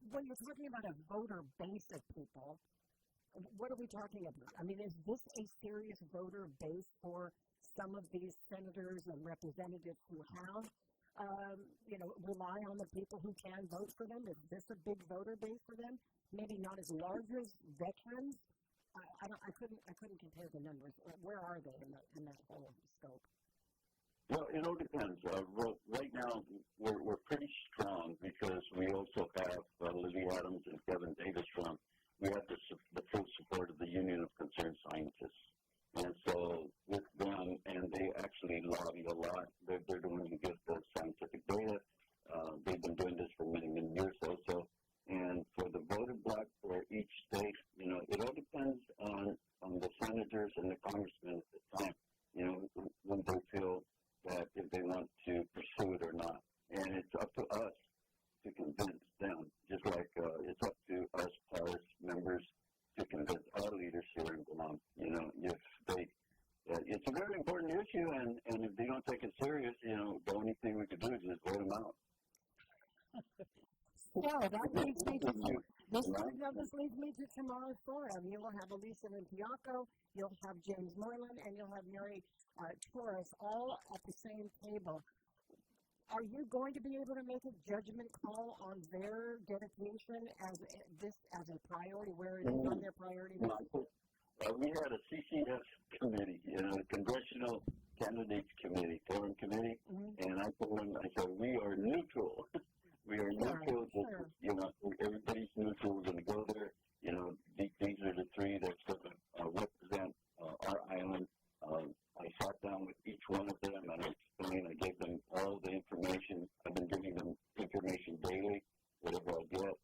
When you're talking about a voter base of people, what are we talking about? Is this a serious voter base for some of these senators and representatives who have, rely on the people who can vote for them? Is this a big voter base for them? Maybe not as large as veterans. I couldn't compare the numbers. Where are they in that whole scope? Well, it all depends. Right now, we're pretty strong because we also have Lily Adams and Kevin Davis from. We have the full support of the Union of Concerned Scientists. And so with them, and they actually lobby a lot. They're doing to get the scientific data. They've been doing this for many, many years also. And for the voter bloc for each state, it all depends on the senators and the congressmen at the time, when they feel that if they want to pursue it or not. And it's up to us to convince them, just like it's up to us as members to convince our leaders here in Guam. If they, it's a very important issue, and if they don't take it serious, the only thing we could do is just vote them out. Well, that leads me to this leads me to tomorrow's forum. You will have Alicia Limpiaco, you'll have James Moylan, and you'll have Mary Torres all at the same table. Are you going to be able to make a judgment call on their dedication as a priority, where it is on their priority list? We had a CCS committee, a Congressional Candidates Committee, Forum Committee, and I told them, we are neutral. We are neutral. Everybody's neutral. We're going to go there. These are the three that's going to represent our island. I sat down with each one of them and I explained. I gave them all the information. I've been giving them information daily, whatever I get.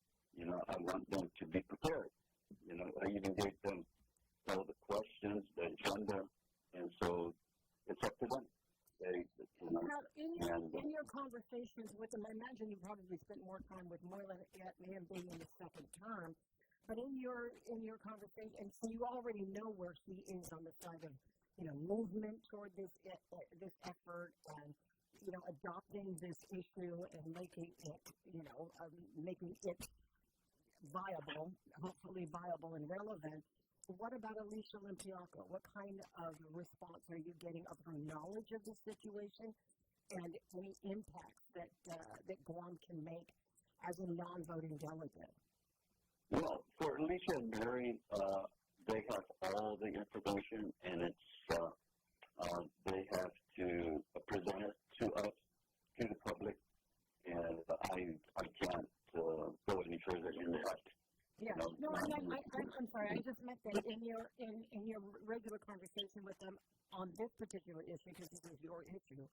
I want them to be prepared. I even gave them all the questions, the agenda, and so it's up to them. Now, in your conversations with them, I imagine you probably spent more time with Moylan at him being in the second term, but in your conversation, and so you already know where he is on the side of movement toward this effort and adopting this issue and making it viable, hopefully viable and relevant. What about Alicia Limpiaco? What kind of response are you getting of her knowledge of the situation and any impacts that Guam can make as a non-voting delegate? Well, for Alicia and Mary, they have all the information, and it's they have to present it to us, to the public, and I can't go any further in that. Yeah. No, I'm sorry. I just meant that in your regular conversation with them on this particular issue, because this is your issue,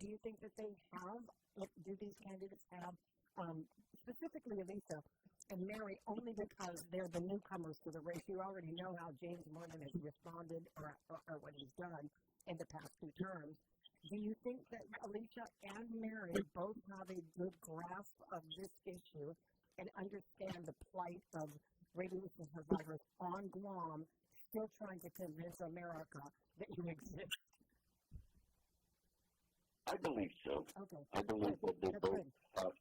do you think that they have, do these candidates have, specifically Elisa and Mary, only because they're the newcomers to the race? You already know how James Morgan has responded or what he's done in the past 2 terms. Do you think that Alicia and Mary both have a good grasp of this issue and understand the plight of radiation survivors on Guam, still trying to convince America that you exist? I believe so. Okay. I believe that they both have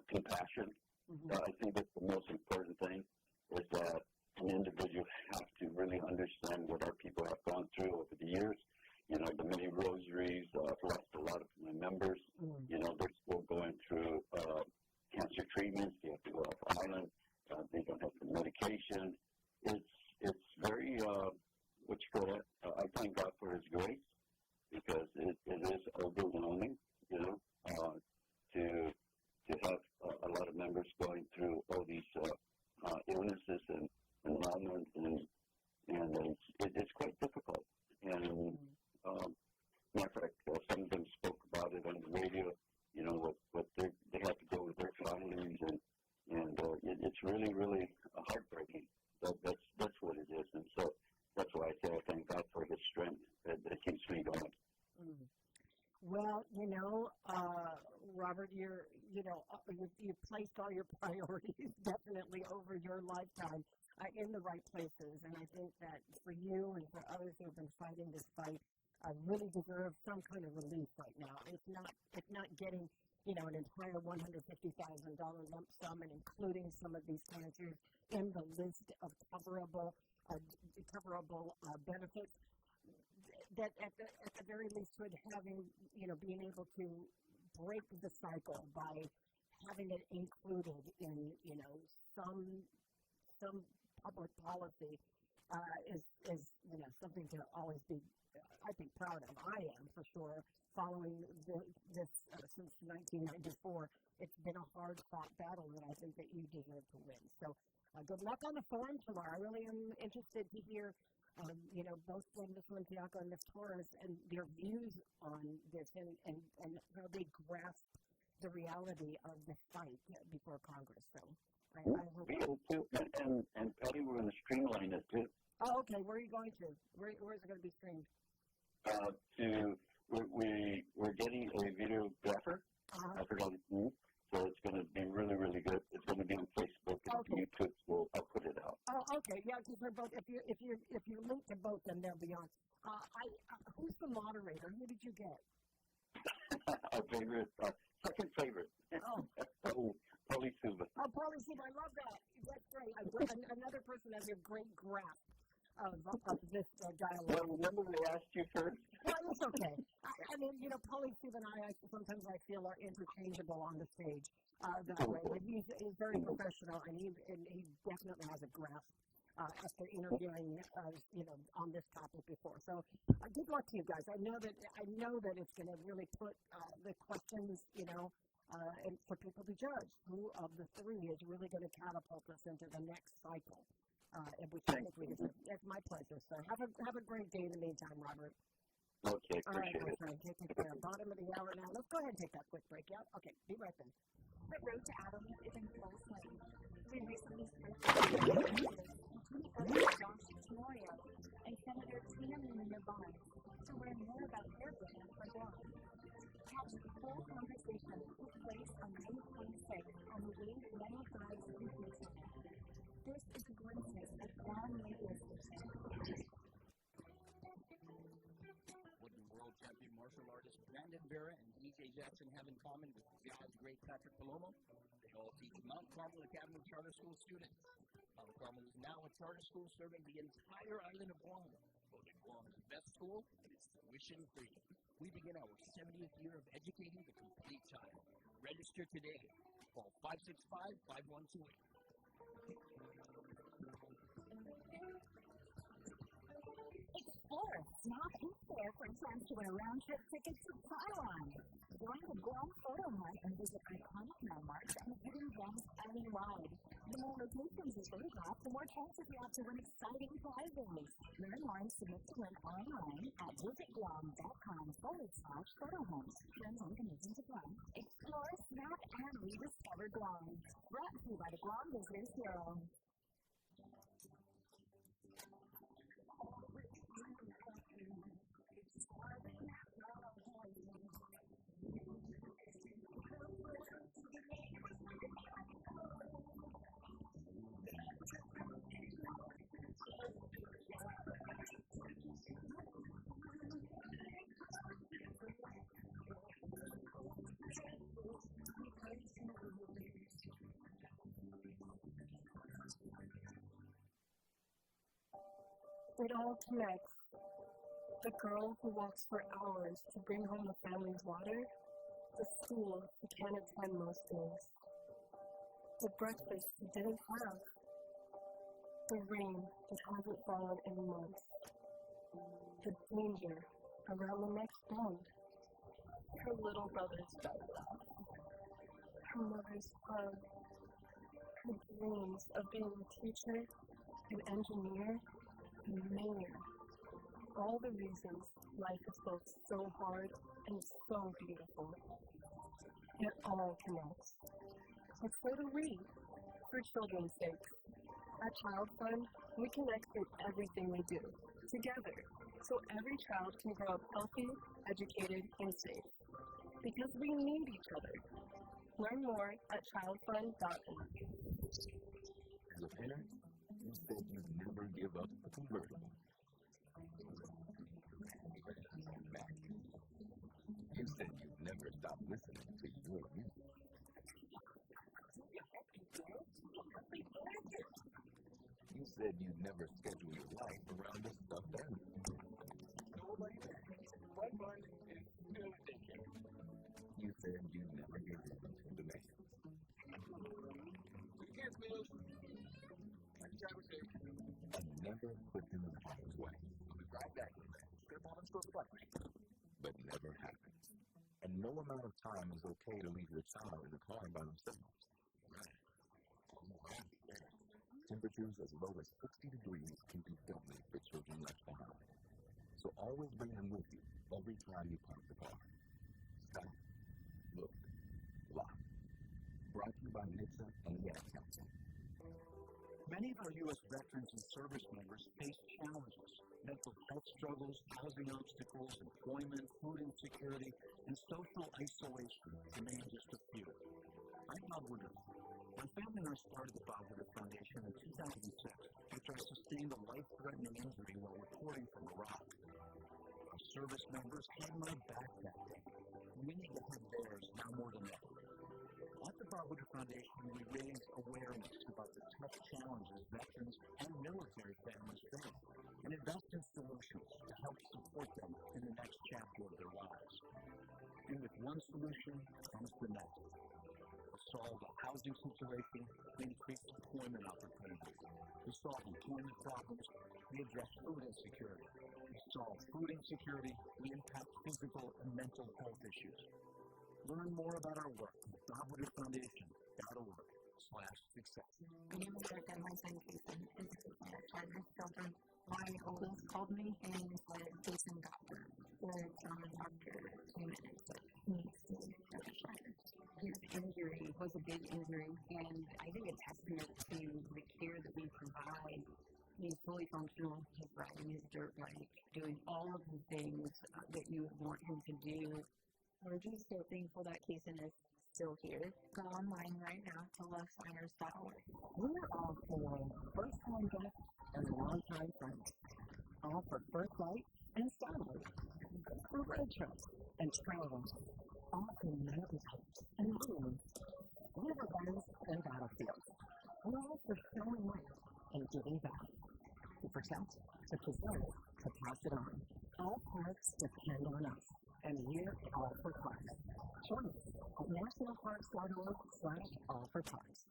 compassion. I think that's the most important thing, is that an individual has to really understand what our people have gone through over the years. You know, the many rosaries, I've lost a lot of my members. You know, they're still going through cancer treatments. They have to go off island. They don't have the medication. It's very, what you call it, I thank God for His grace, because it is overwhelming, you know, to have a lot of members going through all these illnesses and ailments, and it's quite difficult. And matter of fact, some of them spoke about it on the radio, you know, what they have to go with their families, and it's really, really heartbreaking. That's what it is, and so that's why I say I thank God for His strength that keeps me going. Well, you know, Robert, you've placed all your priorities definitely over your lifetime in the right places, and I think that for you and for others who have been fighting this fight, really deserve some kind of relief right now. It's not getting, you know, an entire $150,000 lump sum and including some of these cancers in the list of coverable benefits. That at the very least, would having, you know, being able to break the cycle by having it included in, you know, some public policy is you know, something to always be, I think, proud of. I am, for sure, following this since 1994. It's been a hard-fought battle that I think that you deserve to win. So good luck on the forum tomorrow. I really am interested to hear, you know, both from Ms. Montiaco and Ms. Torres and their views on this and how they grasp the reality of the fight before Congress. So I hope. We will too, and Patti, we're going to streamline it too. Oh, okay. Where are you going to? Where is it going to be streamed? We're getting a videographer. I forgot his name. So it's going to be really, really good. It's going to be on Facebook and YouTube. So I'll put it out. Oh, okay. Yeah, because they're both. If you link to both, then they'll be on. Who's the moderator? Who did you get? Our favorite, second favorite. Oh. Paulie Suba. Oh, Paulie Suba. I love that. That's great. Another person has a great grasp of this dialogue. Well, remember they asked you first? Well, it's okay. I mean, you know, Paulie Suba and I sometimes I feel are interchangeable on the stage that way. But he's very professional, and he definitely has a grasp after interviewing you know, on this topic before. So good luck to you guys. I know that it's going to really put the questions, you know, and for people to judge who of the three is really going to catapult us into the next cycle. Which I think we deserve. It's my pleasure. So have a great day in the meantime, Robert. Okay, all right, my appreciate it. friend. Take care. Bottom of the hour now. Let's go ahead and take that quick break. Yeah? Okay, be right then. The road to Adams is in full swing. We recently spoke with Senator Josh Tenorio and Senator Tina Nabon to learn more about their plan for Guam. Catch the full conversation that took place on May 26th on the Wave 105 Weekly Channel. This is a glimpse of Guam Radio Station. What do world champion martial artists Brandon Vera and DJ Jackson have in common with jazz great Patrick Palomo? They all teach Mount Carmel Academy Charter School students. Mount Carmel is now a charter school serving the entire island of Guam. Voted Guam's best school, and it's tuition free. We begin our 70th year of educating the complete child. Register today. Call 565-5128. Explore Snap in-store for a chance to win a round-trip ticket to Taiwan. Join the Guam Photo Hunt and visit iconic landmarks and hidden gems island-wide. The more locations you photograph, the more chances you have to win exciting prizes. Learn more and submit to win online at visitguam.com/photo hunt. Terms and conditions apply. Explore, snap, and rediscover Guam. Brought to you by the Guam Visitors Bureau. It all connects. The girl who walks for hours to bring home the family's water, the school who can't attend most days, the breakfast she didn't have, the rain that hasn't fallen in months, the danger around the next bend, her little brother's belly laugh, her mother's hug, her dreams of being a teacher, an engineer, a mayor. All the reasons life is both so hard and so beautiful. It all connects. But so do we, for children's sake. At Child Fund, we connect in everything we do, together, so every child can grow up healthy, educated, and safe. Because we need each other. Learn more at childfund.org. As a parent, you said you'd never give up a convertible. You said you'd never stop listening to your music. You said you'd never schedule your life around a stuffed animal. You said you'd never give in to demands. And never put them in harm's way. But never happened. And no amount of time is okay to leave your child in the car by themselves. Temperatures as low as 60 degrees can be deadly for children left behind. So always bring them with you every time you park the car. Stop, look, lock. Brought to you by NHTSA and the Ad Council. Many of our U.S. veterans and service members face challenges. Mental health struggles, housing obstacles, employment, food insecurity, and social isolation, to name just a few. I'm Bob Woodruff. My family and I started the Bob Woodruff Foundation in 2006 after I sustained a life-threatening injury while reporting from Iraq. Our service members had my back that day. We need to have theirs now more than ever. At the Bob Woodruff Foundation, we raise awareness about the tough challenges veterans and military families face and invest in solutions to help support them in the next chapter of their lives. And with one solution comes the next. To solve the housing situation, we increase employment opportunities. To solve employment problems, we address food insecurity. To solve food insecurity, we impact physical and mental health issues. Learn more about our work at bobwoodrufffoundation.org/success. I am America, my son Jason is a China's children. My oldest called me and said Jason got hurt. The trauma doctor came in and said he needs to go to China. His injury was a big injury, and I think a testament to the care that we provide. He's fully functional. He's riding his dirt bike, doing all of the things that you would want him to do. We're just so thankful that Jason is still here. Go online right now to lovesigners.org. We're all for first-time guests and long-time friends. All for first light and starlight. For road trips and trails. All for mountaintops and moons. Riverbends and battlefields. We're all for showing light and giving back. For sense, to preserve, to pass it on. All parks depend on us. And we're all for parks. Join us at nationalparks.org/allforparks.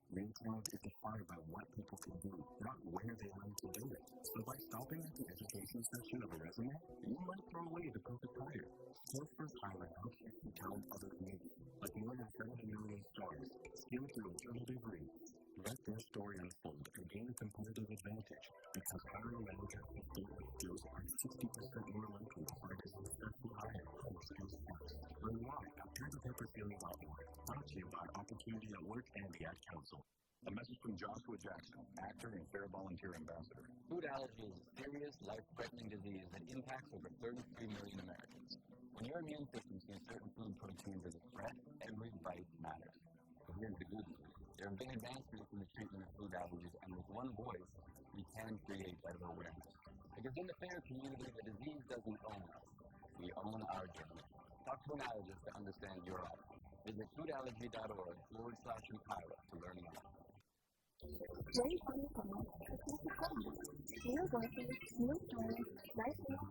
Real talent is defined by what people can do, not where they learn to do it. So by stopping at the education section of a resume, you might throw away the perfect hire. Salesforce Highland helps you to tell others need, like more than 70 million stars, skilled through internal degree. Let their story unfold and gain a competitive advantage because hiring managers with those skills are 60% more likely to find a successful hire than skills first. Learn why at PaperPaperFeeling.org. Brought to you by Opportunity at Work and the Ad Council. A message from Joshua Jackson, actor and Fair Volunteer Ambassador. Food allergy is a serious, life-threatening disease that impacts over 33 million Americans. When your immune system sees certain food proteins as a threat, every bite matters. But here's the good news. There have been advancements in the treatment of food allergies, and with one voice, we can create better awareness. Because in the FAIR community, the disease doesn't own us. We own our journey. Talk to an allergist to understand your allergy. Visit foodallergy.org/Empower to learn more. Very funny comment. New voices, new stories, right now.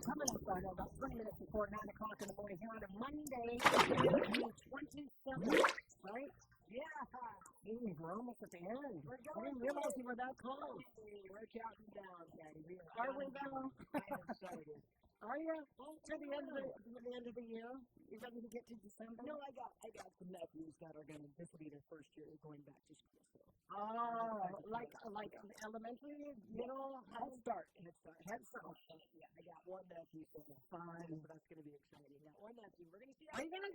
Coming up on about 20 minutes before 9 o'clock in the morning here on a Monday, June 27th, right? Yeah. Jeez, we're almost at the end. I didn't realize you were that close. We're counting down, Daddy. Are we though? I'm excited. Are you? To the end of the year? You ready to get to December? No, I got some nephews that are going to, this will be their first year going back to school. So. Oh, like elementary, middle, Head Start. Head Start. Yeah, I got one nephew, so fine, but that's going to be exciting. Got one nephew. We're going to see. Are you going to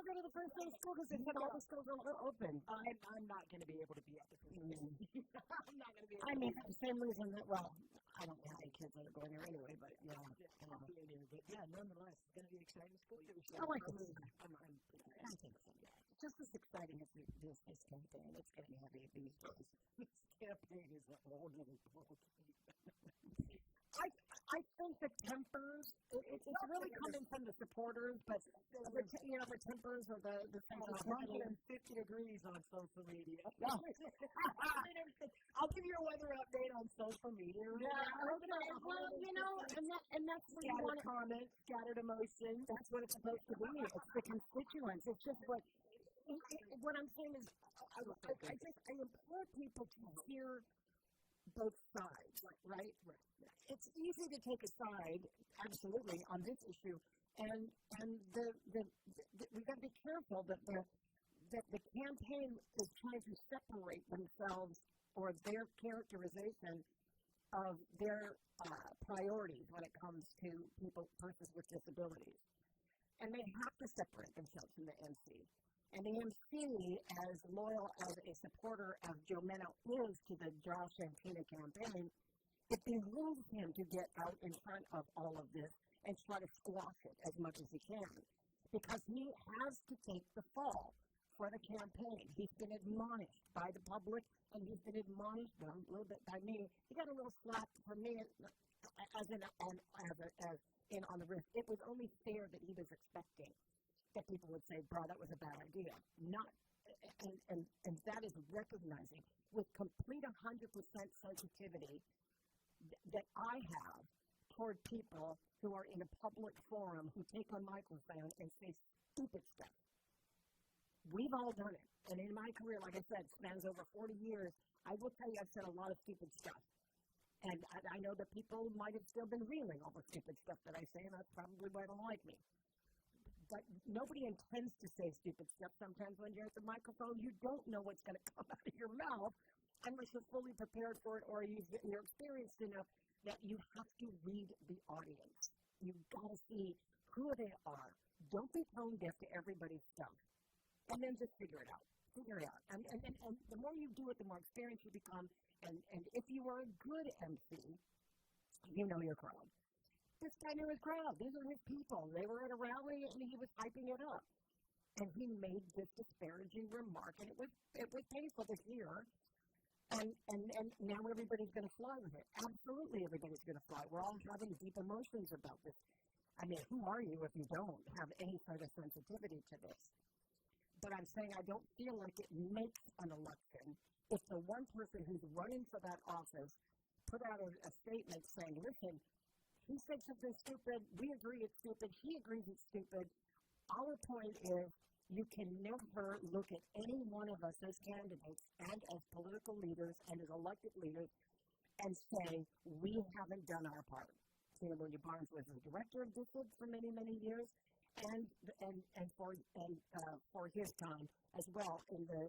go to the first day of school because they said all the schools are open? I'm not going to be able to be at the first day. I'm not going to be able to. I mean, for the same reason that, well, I don't have any kids that are going there anyway, but yeah. But yeah, nonetheless, it's going to be an exciting school year. I like the movie. I think so, yeah. Just as exciting as this campaign. It's getting heavy these days. This campaign is a whole other ball. I think the tempers, it's really coming from the supporters, but the tempers are the sensitivity. 150 degrees on social media. I'll give you a weather update on social media. Yeah, okay. Well, and that's what you want. Comments, scattered emotions. That's what it's supposed to be. It's the constituents. It's just what I'm saying is, I implore people to hear both sides, right? It's easy to take a side, absolutely, on this issue, and we've got to be careful that the campaign is trying to separate themselves or their characterization of their priorities when it comes to persons with disabilities. And they have to separate themselves from the MC. And the MC, as loyal as a supporter of Joe Meno is to the Josh and Tina campaign, it behooves him to get out in front of all of this and try to squash it as much as he can. Because he has to take the fall for the campaign. He's been admonished by the public, and he's been admonished a little bit by me. He got a little slap from me as on the wrist. It was only fair that he was expecting that people would say, bro, that was a bad idea. And that is recognizing with complete 100% sensitivity that I have toward people who are in a public forum who take a microphone and say stupid stuff. We've all done it. And in my career, like I said, spans over 40 years, I will tell you I've said a lot of stupid stuff. And I know that people might have still been reeling all the stupid stuff that I say, and that's probably why they don't like me. But nobody intends to say stupid stuff. Sometimes when you're at the microphone, you don't know what's going to come out of your mouth unless you're fully prepared for it or you're experienced enough that you have to read the audience. You've got to see who they are. Don't be tone deaf to everybody's stuff. And then just figure it out. And the more you do it, the more experienced you become. And if you are a good MC, you know your crowd. This guy knew his crowd. These are his people. They were at a rally, and he was hyping it up. And he made this disparaging remark, and it was painful to hear. And now everybody's going to fly with it. Absolutely everybody's going to fly. We're all having deep emotions about this. I mean, who are you if you don't have any sort of sensitivity to this? But I'm saying I don't feel like it makes an election if the one person who's running for that office put out a statement saying, listen, he said something stupid, we agree it's stupid, he agrees it's stupid. Our point is you can never look at any one of us as candidates and as political leaders and as elected leaders and say, we haven't done our part. William Barnes was the director of DISID for many, many years, and for his time as well as a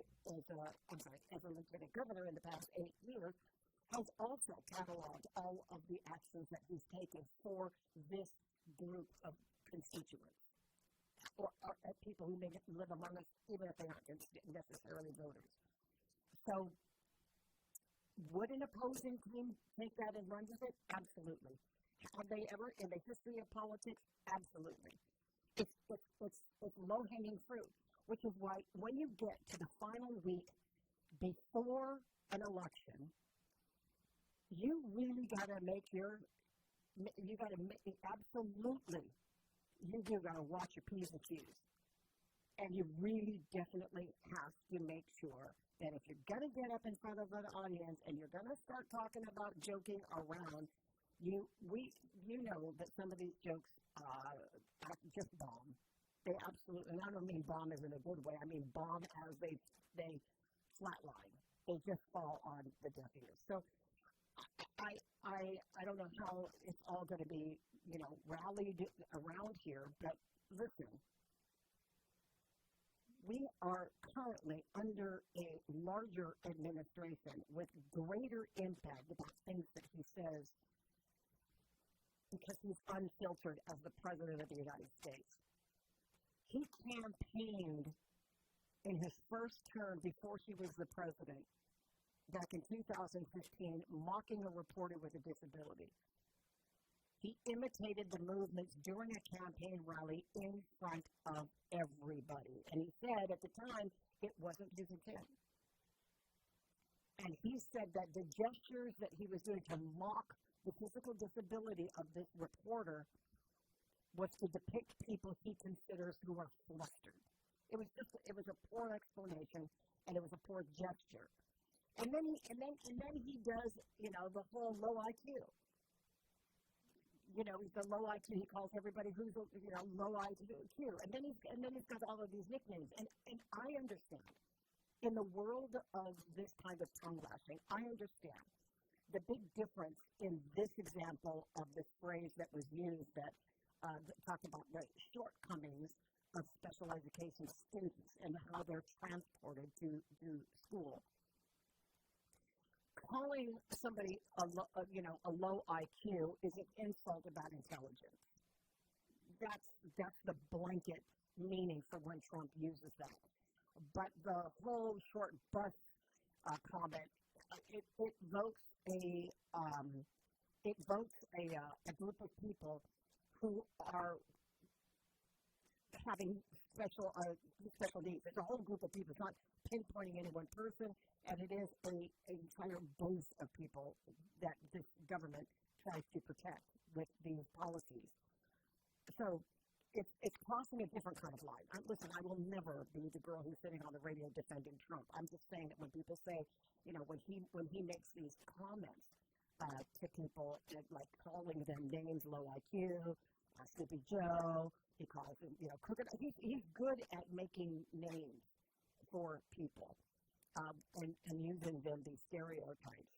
lieutenant governor in the past 8 years, has also cataloged all of the actions that he's taken for this group of constituents, or people who may live among us, even if they aren't necessarily voters. So, would an opposing team take that and run with it? Absolutely. Have they ever, in the history of politics? Absolutely. It's low-hanging fruit, which is why when you get to the final week before an election, you really got to make absolutely, you do got to watch your P's and Q's. And you really definitely have to make sure that if you're going to get up in front of an audience and you're going to start talking about joking around, you know that some of these jokes just bomb. They absolutely, and I don't mean bomb as in a good way, I mean bomb as they flatline. They just fall on the deaf ears. So I don't know how it's all going to be, rallied around here, but listen, we are currently under a larger administration with greater impact about things that he says because he's unfiltered as the President of the United States. He campaigned in his first term before he was the president back in 2015, mocking a reporter with a disability. He imitated the movements during a campaign rally in front of everybody. And he said at the time it wasn't his intent. And he said that the gestures that he was doing to mock the physical disability of this reporter was to depict people he considers who are flustered. It was a poor explanation, and it was a poor gesture. And then he does, the whole low IQ. He's the low IQ. He calls everybody who's, low IQ. And then he's got all of these nicknames. And I understand. In the world of this kind of tongue lashing, I understand the big difference in this example of this phrase that was used that talked about the shortcomings of special education students and how they're transported to school. Calling somebody a low IQ is an insult about intelligence. That's the blanket meaning for when Trump uses that. But the whole short bus comment, it evokes a group of people who are having special needs. It's a whole group of people. It's not pinpointing any one person, and it is an entire boost of people that this government tries to protect with these policies. So it's crossing a different kind of line. Listen, I will never be the girl who's sitting on the radio defending Trump. I'm just saying that when people say, when he makes these comments to people, like calling them names, low IQ, Sleepy Joe, he calls him, crooked. He's good at making names for people and using them, these stereotypes.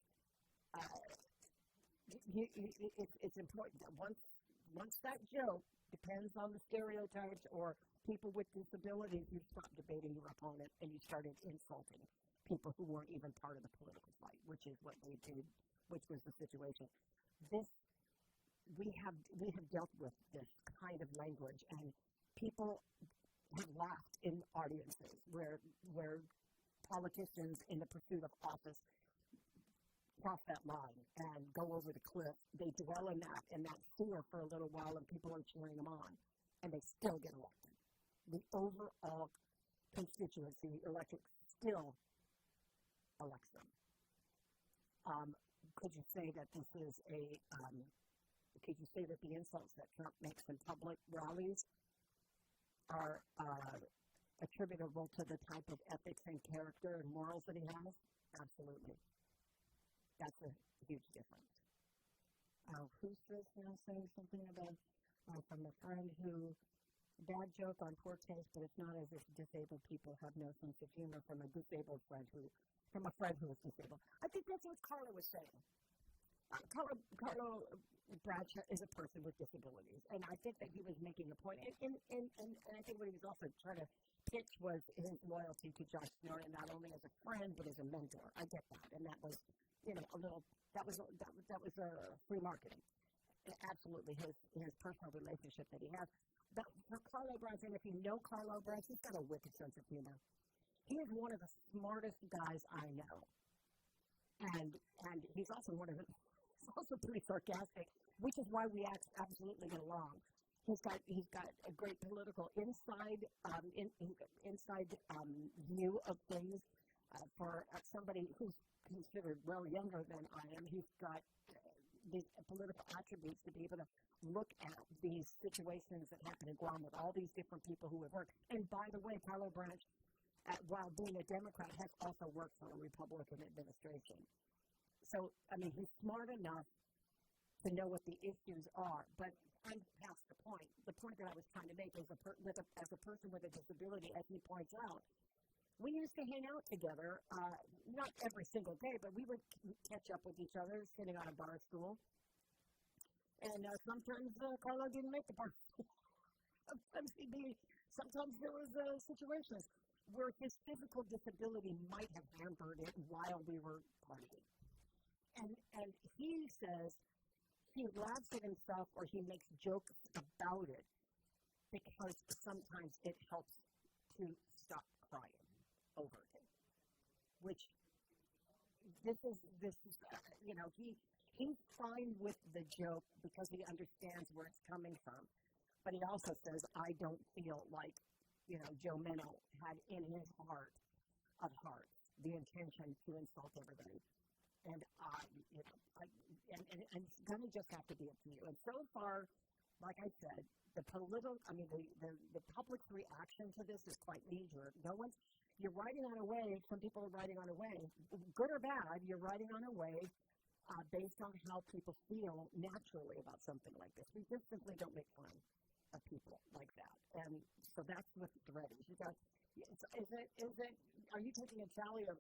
It's important that once that joke depends on the stereotypes or people with disabilities, you stop debating your opponent and you started insulting people who weren't even part of the political fight, which is what they did, which was the situation. We have dealt with this kind of language, and people have laughed in audiences where politicians in the pursuit of office cross that line and go over the cliff. They dwell in that fear for a little while, and people are cheering them on, and they still get elected. The overall constituency electorate still elects them. Could you say that this is could you say that the insults that Trump makes in public rallies are attributable to the type of ethics and character and morals that he has? Absolutely. That's a huge difference. Who's this now saying something about from a friend who, bad joke on poor taste, but it's not as if disabled people have no sense of humor from a disabled friend from a friend who is disabled. I think that's what Carla was saying. Carlo Bradshaw is a person with disabilities, and I think that he was making a point, and I think what he was also trying to pitch was his loyalty to Josh Norton, not only as a friend, but as a mentor. I get that, and that was, that was free marketing. Absolutely, his personal relationship that he has. But for Carlo Bradshaw, if you know Carlo Bradshaw, he's got a wicked sense of humor. He is one of the smartest guys I know, and he's also also pretty sarcastic, which is why we absolutely get along. He's got a great political inside view of things. For somebody who's considered well younger than I am, he's got these political attributes to be able to look at these situations that happen in Guam with all these different people who have worked. And by the way, Carlo Branch, while being a Democrat, has also worked for a Republican administration. So, I mean, he's smart enough to know what the issues are, but I'm past the point. The point that I was trying to make is as a person with a disability, as he points out, we used to hang out together, not every single day, but we would catch up with each other sitting on a bar stool. And sometimes Carlo didn't make the bar stool. Sometimes there was situations where his physical disability might have hampered it while we were partying. And he says he laughs at himself or he makes jokes about it because sometimes it helps to stop crying over it. Which this is he's fine with the joke because he understands where it's coming from. But he also says, I don't feel like, Joe Menno had in his heart of hearts the intention to insult everybody. And and it's going to just have to be up to you. And so far, like I said, the public's reaction to this is quite knee-jerk. You're riding on a wave. Some people are riding on a wave, good or bad. You're riding on a wave based on how people feel naturally about something like this. We just simply don't make fun of people like that. And so that's what the threat is. Are you taking a tally of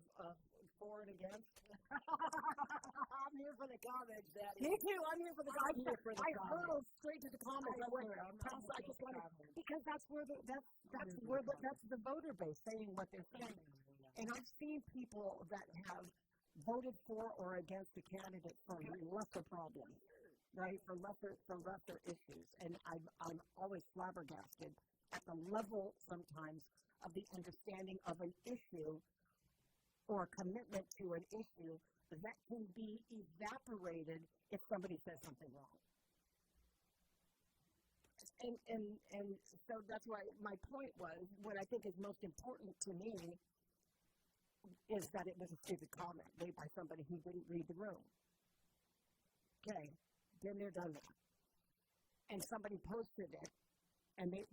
for and against? I'm here for the comments, Daddy. Me too. I'm here for the comments. I hurled straight to the comments. Because that's the voter base saying what they're saying. And I've seen people that have voted for or against a candidate for lesser problems, right? For lesser issues. And I'm always flabbergasted at the level sometimes of the understanding of an issue or commitment to an issue that can be evaporated if somebody says something wrong. And so that's why my point was, what I think is most important to me is that it was a stupid comment made by somebody who didn't read the room. Okay, then they're done with it. And somebody posted it, and they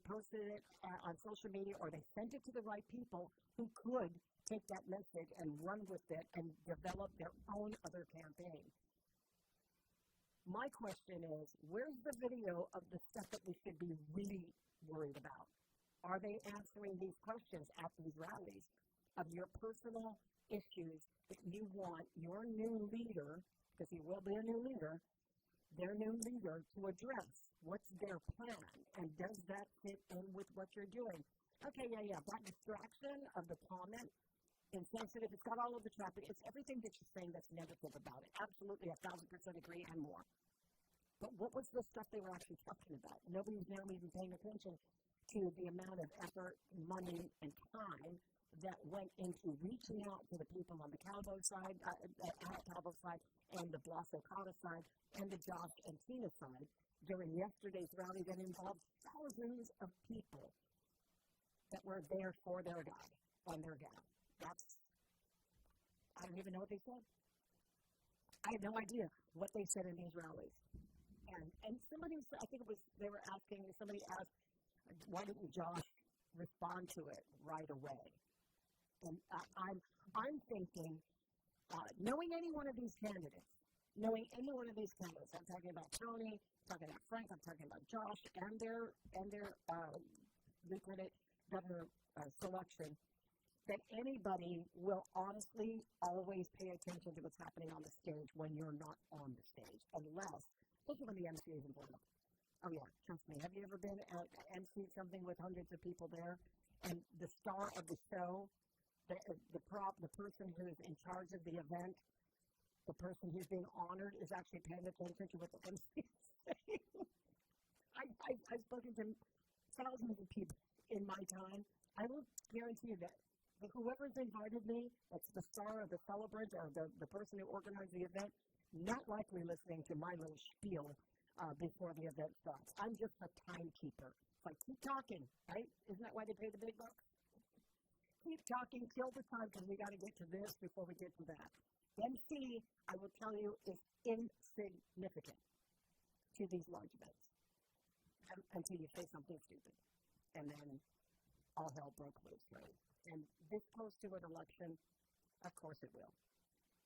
posted it on social media, or they sent it to the right people who could take that message and run with it and develop their own other campaign. My question is, where's the video of the stuff that we should be really worried about? Are they answering these questions at these rallies of your personal issues that you want your new leader, because he will be a new leader, their new leader to address? What's their plan? And does that fit in with what you're doing? Okay, yeah. That distraction of the comment, insensitive, it's got all of the traffic. It's everything that you're saying that's negative about it. Absolutely, 1,000% agree and more. But what was the stuff they were actually talking about? Nobody's now even paying attention to the amount of effort, money, and time that went into reaching out to the people on the Calvo side, and the Blas Okada side, and the Josh and Tina side during yesterday's rally that involved thousands of people that were there for their guy and their gal. I don't even know what they said. I had no idea what they said in these rallies. And somebody, I think it was, they were asking, somebody asked, why didn't Josh respond to it right away? And I'm thinking, knowing any one of these candidates, I'm talking about Tony, I'm talking about Frank, I'm talking about Josh, and their lieutenant governor selection, that anybody will honestly always pay attention to what's happening on the stage when you're not on the stage, unless, especially when the MC is involved. Oh yeah, trust me. Have you ever been at MC something with hundreds of people there, and the star of the show, the person who is in charge of the event, the person who's being honored is actually paying attention to what the MC is saying? I've spoken to thousands of people in my time. I will guarantee you that whoever's invited me, that's the star or the celebrant or the person who organized the event, not likely listening to my little spiel before the event starts. I'm just a timekeeper. It's like, keep talking, right? Isn't that why they pay the big bucks? Keep talking, kill the time, because we got to get to this before we get to that. MC, I will tell you, is insignificant to these large events until you say something stupid. And then all hell broke loose, right? And this close to an election, of course it will.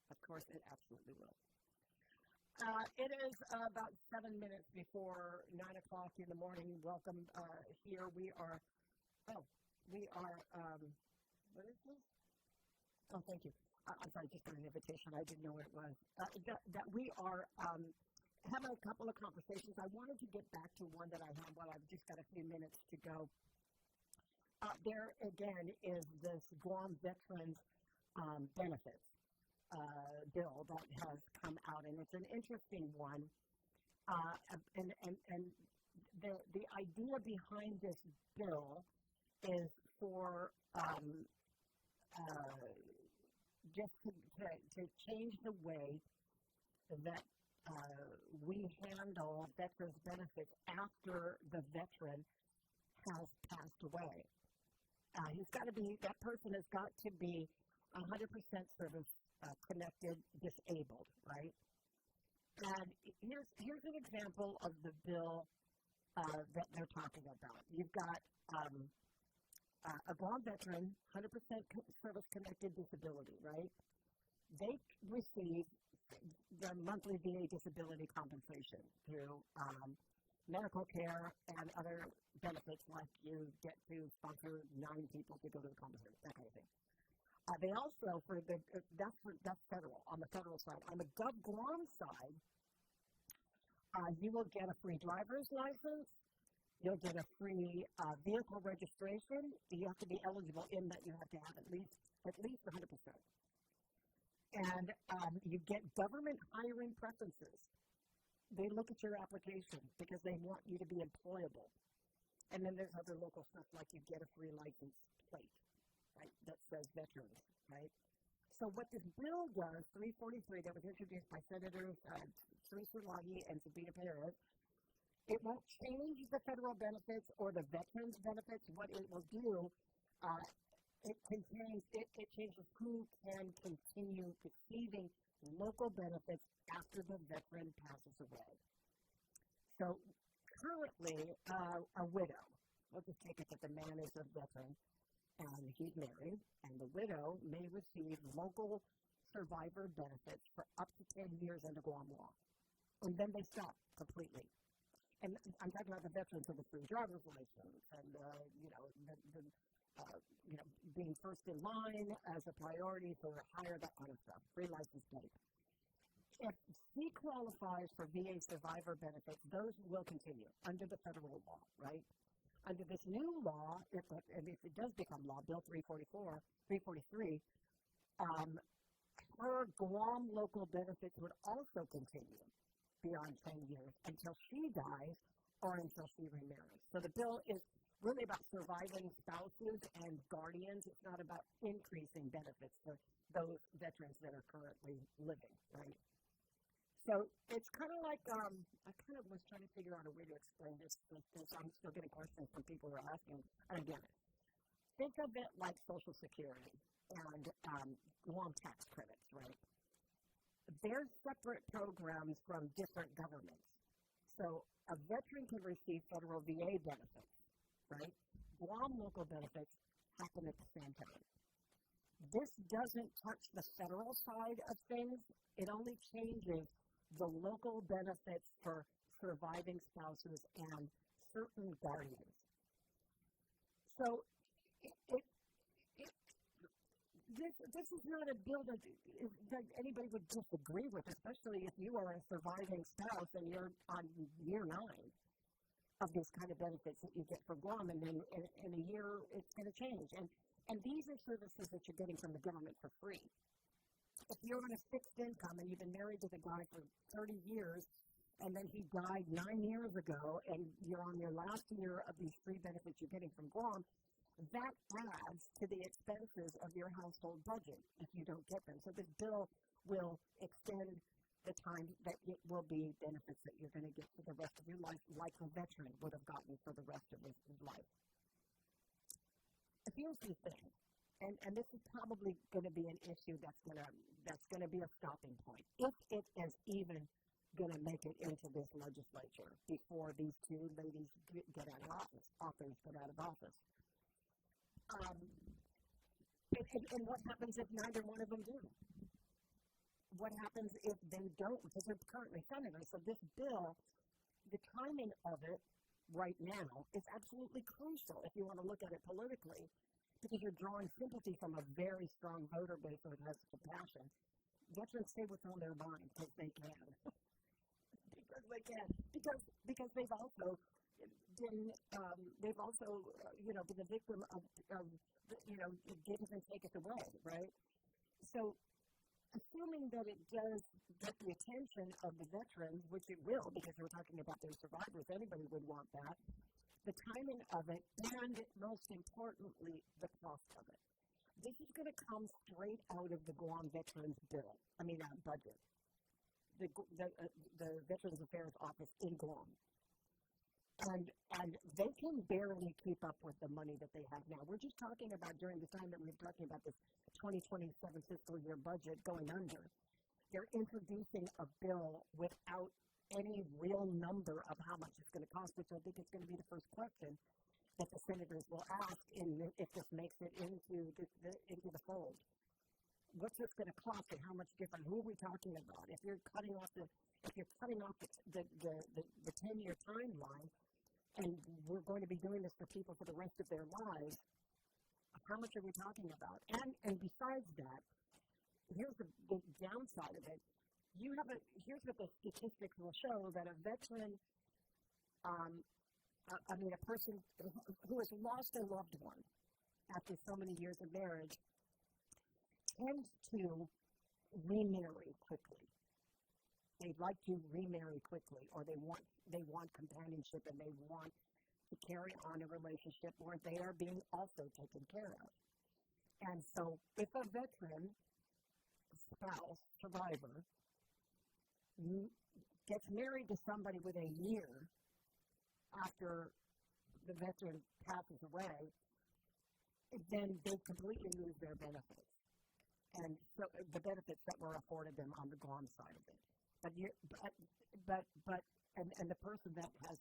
Of course it absolutely will. It is about 7 minutes before 9 o'clock in the morning. Welcome here. What is this? Oh, thank you. I'm sorry, just got an invitation. I didn't know what it was. That we are having a couple of conversations. I wanted to get back to one that I had while I've just got a few minutes to go. There, again, is this Guam Veterans Benefits bill that has come out, and it's an interesting one. And the idea behind this bill is for just to change the way that we handle veterans benefits after the veteran has passed away. That person has got to be 100% service connected, disabled, right? And here's an example of the bill that they're talking about. You've got a Guam veteran, 100% service-connected disability, right? They receive the monthly VA disability compensation through medical care and other benefits, like you get to sponsor 9 people to go to the conference, that kind of thing. They also, that's federal, on the federal side. On the Guam side, you will get a free driver's license. You'll get a free vehicle registration. You have to be eligible in that you have to have at least 100%. And you get government hiring preferences. They look at your application because they want you to be employable. And then there's other local stuff, like you get a free license plate, right, that says veterans, right? So what this bill does, 343, that was introduced by Senators Teresa Lahi and Sabina Perez, it won't change the federal benefits or the veterans benefits. What it will do, it changes who can continue receiving local benefits after the veteran passes away. So currently, a widow, we'll just take it that the man is a veteran and he's married, and the widow may receive local survivor benefits for up to 10 years under Guam law. And then they stop completely. And I'm talking about the veterans with the free driver's license and, being first in line as a priority for hire, that kind of stuff, free license plate. If he qualifies for VA survivor benefits, those will continue under the federal law, right? Under this new law, if it does become law, Bill 343, her Guam local benefits would also continue beyond 10 years until she dies or until she remarries. So the bill is really about surviving spouses and guardians. It's not about increasing benefits for those veterans that are currently living, right? So it's kind of like, I kind of was trying to figure out a way to explain this since I'm still getting questions from people who are asking, and I get it. Think of it like Social Security and Guam tax credits, right? they're separate programs from different governments. So a veteran can receive federal VA benefits, right? Guam local benefits happen at the same time. This doesn't touch the federal side of things. It only changes the local benefits for surviving spouses and certain guardians. So this is not a bill that anybody would disagree with, especially if you are a surviving spouse and you're on year 9 of these kind of benefits that you get from Guam, and then in a year it's going to change. And these are services that you're getting from the government for free. If you're on a fixed income and you've been married to the guy for 30 years, and then he died 9 years ago, and you're on your last year of these free benefits you're getting from Guam, that adds to the expenses of your household budget if you don't get them. So this bill will extend the time that it will be benefits that you're going to get for the rest of your life, like a veteran would have gotten for the rest of his life. Here's the thing, and this is probably going to be an issue that's going to be a stopping point, if it is even going to make it into this legislature before these two ladies get out of office, authors get out of office. And what happens if neither one of them do? What happens if they don't? Because they're currently senators. So this bill, the timing of it right now is absolutely crucial if you want to look at it politically, because you're drawing sympathy from a very strong voter base that has compassion. Veterans say what's on their mind because they can. Because they can. Because they've also been been the victim of give and take it away, right? So assuming that it does get the attention of the veterans, which it will, because we're talking about their survivors, anybody would want that, the timing of it, and most importantly, the cost of it. This is going to come straight out of the Guam Veterans budget. The Veterans Affairs Office in Guam. And they can barely keep up with the money that they have now. We're just talking about during the time that we're talking about this 2027 fiscal year budget going under. They're introducing a bill without any real number of how much it's going to cost, which I think is going to be the first question that the senators will ask if this makes it into the fold. What's this going to cost and how much different? Who are we talking about? If you're cutting off the 10-year timeline, and we're going to be doing this for people for the rest of their lives, how much are we talking about? And besides that, here's the downside of it. Here's what the statistics will show, that a veteran, a person who has lost a loved one after so many years of marriage tends to remarry quickly. They'd like to remarry quickly, or they want companionship, and they want to carry on a relationship where they are being also taken care of. And so if a veteran, spouse, survivor, gets married to somebody with a year after the veteran passes away, then they completely lose their benefits. And so the benefits that were afforded them on the Guam side of it. And the person that has,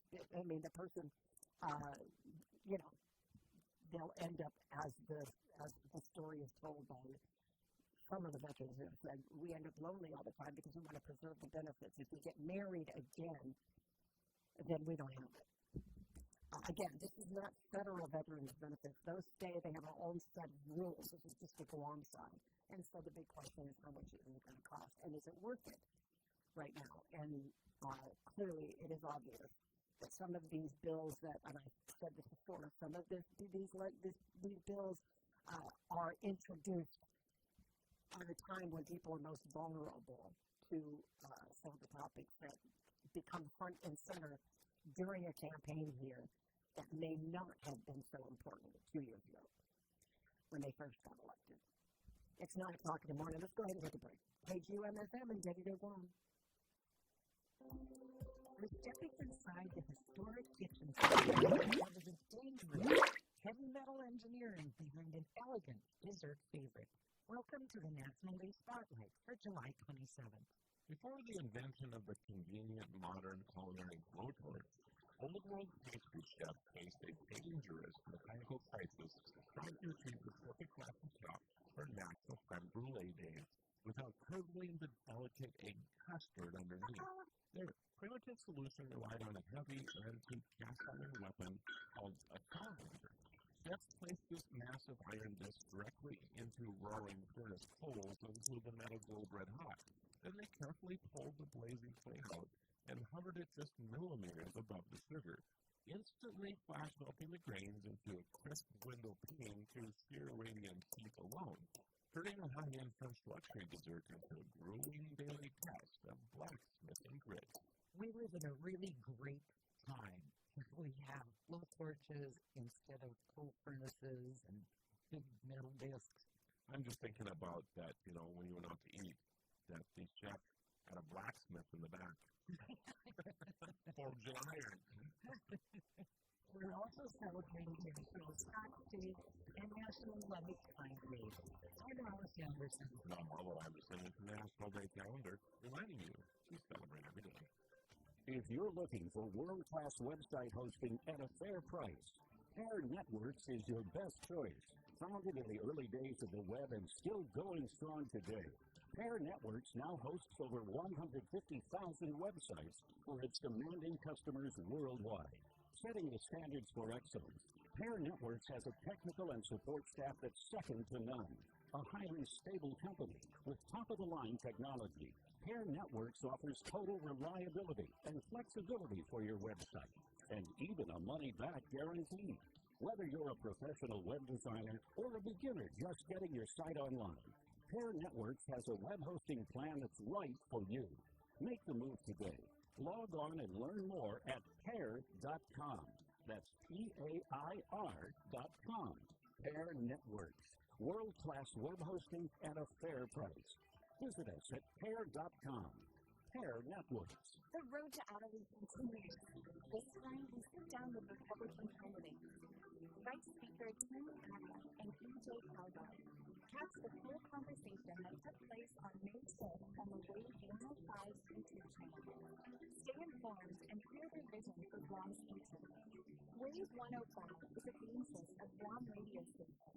they'll end up as the story is told by some of the veterans who have said, we end up lonely all the time because we want to preserve the benefits. If we get married again, then we don't have it. Again, this is not federal veterans benefits. Those stay, they have their own set of rules. This is just the Guam side. And so the big question is, how much is it going to cost? And is it worth it right now? And clearly it is obvious that some of these bills that, and I've said this before, some of these bills are introduced at a time when people are most vulnerable to some of the topics that become front and center during a campaign here that may not have been so important 2 years ago when they first got elected. It's 9 o'clock in the morning. Let's go ahead and take a break. Page UMFM and Debbie DeGuam. We're stepping inside the historic kitchen that was a dangerous heavy metal engineering behind an elegant dessert favorite. Welcome to the National Day Spotlight for July 27th. Before the invention of the convenient modern culinary blowtorch, old world pastry chefs faced a dangerous mechanical crisis trying to achieve the perfect glassy top for national creme brulee days without curdling the delicate egg custard underneath. Their primitive solution relied on a heavy, antique cast-iron weapon called a salamander. Chefs placed this massive iron disc directly into roaring furnace coals until the metal glowed red hot. Then they carefully pulled the blazing flame out and hovered it just millimeters above the sugar, instantly flash melting the grains into a crisp window pane through sheer radiant heat alone, turning a high-end French luxury dessert into a grueling daily task of blacksmithing grit. We live in a really great time. We have blow torches instead of coal furnaces and big metal discs. I'm just thinking about that, when you went out to eat, that the chef had a blacksmith in the back. Forged an iron. We're also celebrating National Scotch Day and National Love It Kind Day. I'm Alice Anderson. And I'm Marlo Anderson with the National Day Calendar, reminding you to celebrate every day. If you're looking for world-class website hosting at a fair price, Pair Networks is your best choice. Founded in the early days of the web and still going strong today, Pair Networks now hosts over 150,000 websites for its demanding customers worldwide. Setting the standards for excellence, Pair Networks has a technical and support staff that's second to none. A highly stable company with top-of-the-line technology, Pair Networks offers total reliability and flexibility for your website, and even a money-back guarantee. Whether you're a professional web designer or a beginner just getting your site online, Pair Networks has a web hosting plan that's right for you. Make the move today. Log on and learn more at pair.com. That's PAIR.com. Pair Networks. World-class web hosting at a fair price. Visit us at pair.com. Pair Networks. The road to Adelaide continues. This time, we sit down with Republican candidates. Vice Speaker Tim Adams and EJ Calvert. Catch the full conversation that took place on May 6th on the Wave 105 YouTube channel. Stay informed and hear their vision for Guam's future. Wave 105 is a basis of Guam radio station.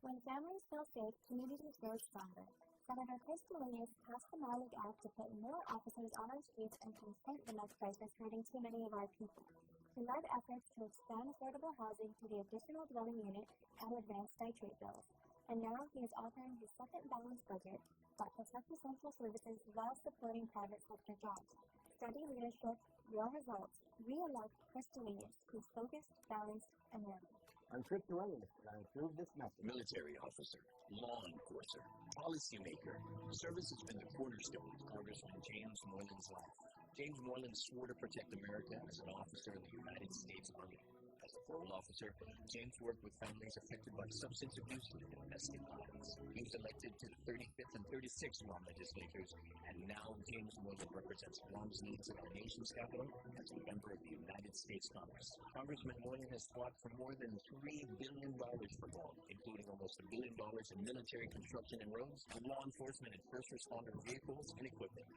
When families feel safe, communities grow stronger. Senator Chris Delunious passed the Marlig Act to put more officers on our streets and confront the meth crisis hurting too many of our people. He led efforts to expand affordable housing to the additional dwelling unit and advanced nitrate bills. And now he is offering his second balanced budget that protects essential services while supporting private sector jobs. Steady leadership, real results. Re-elect Chris Delunious, who's focused, balanced, and real. I'm Chris Delunious, and I approve this message. Military officer, law enforcer, policymaker. Service has been the cornerstone of Congressman James Moylan's life. James Moylan swore to protect America as an officer in the United States Army. As a parole officer, James worked with families affected by substance abuse and domestic violence. He was elected to the 35th and 36th Guam legislatures, and now James Moylan represents Guam's needs in our nation's capital as a member of the United States Congress. Congressman Moylan has fought for more than $3 billion for Guam, including almost $1 billion in military construction and roads, and law enforcement and first responder vehicles and equipment.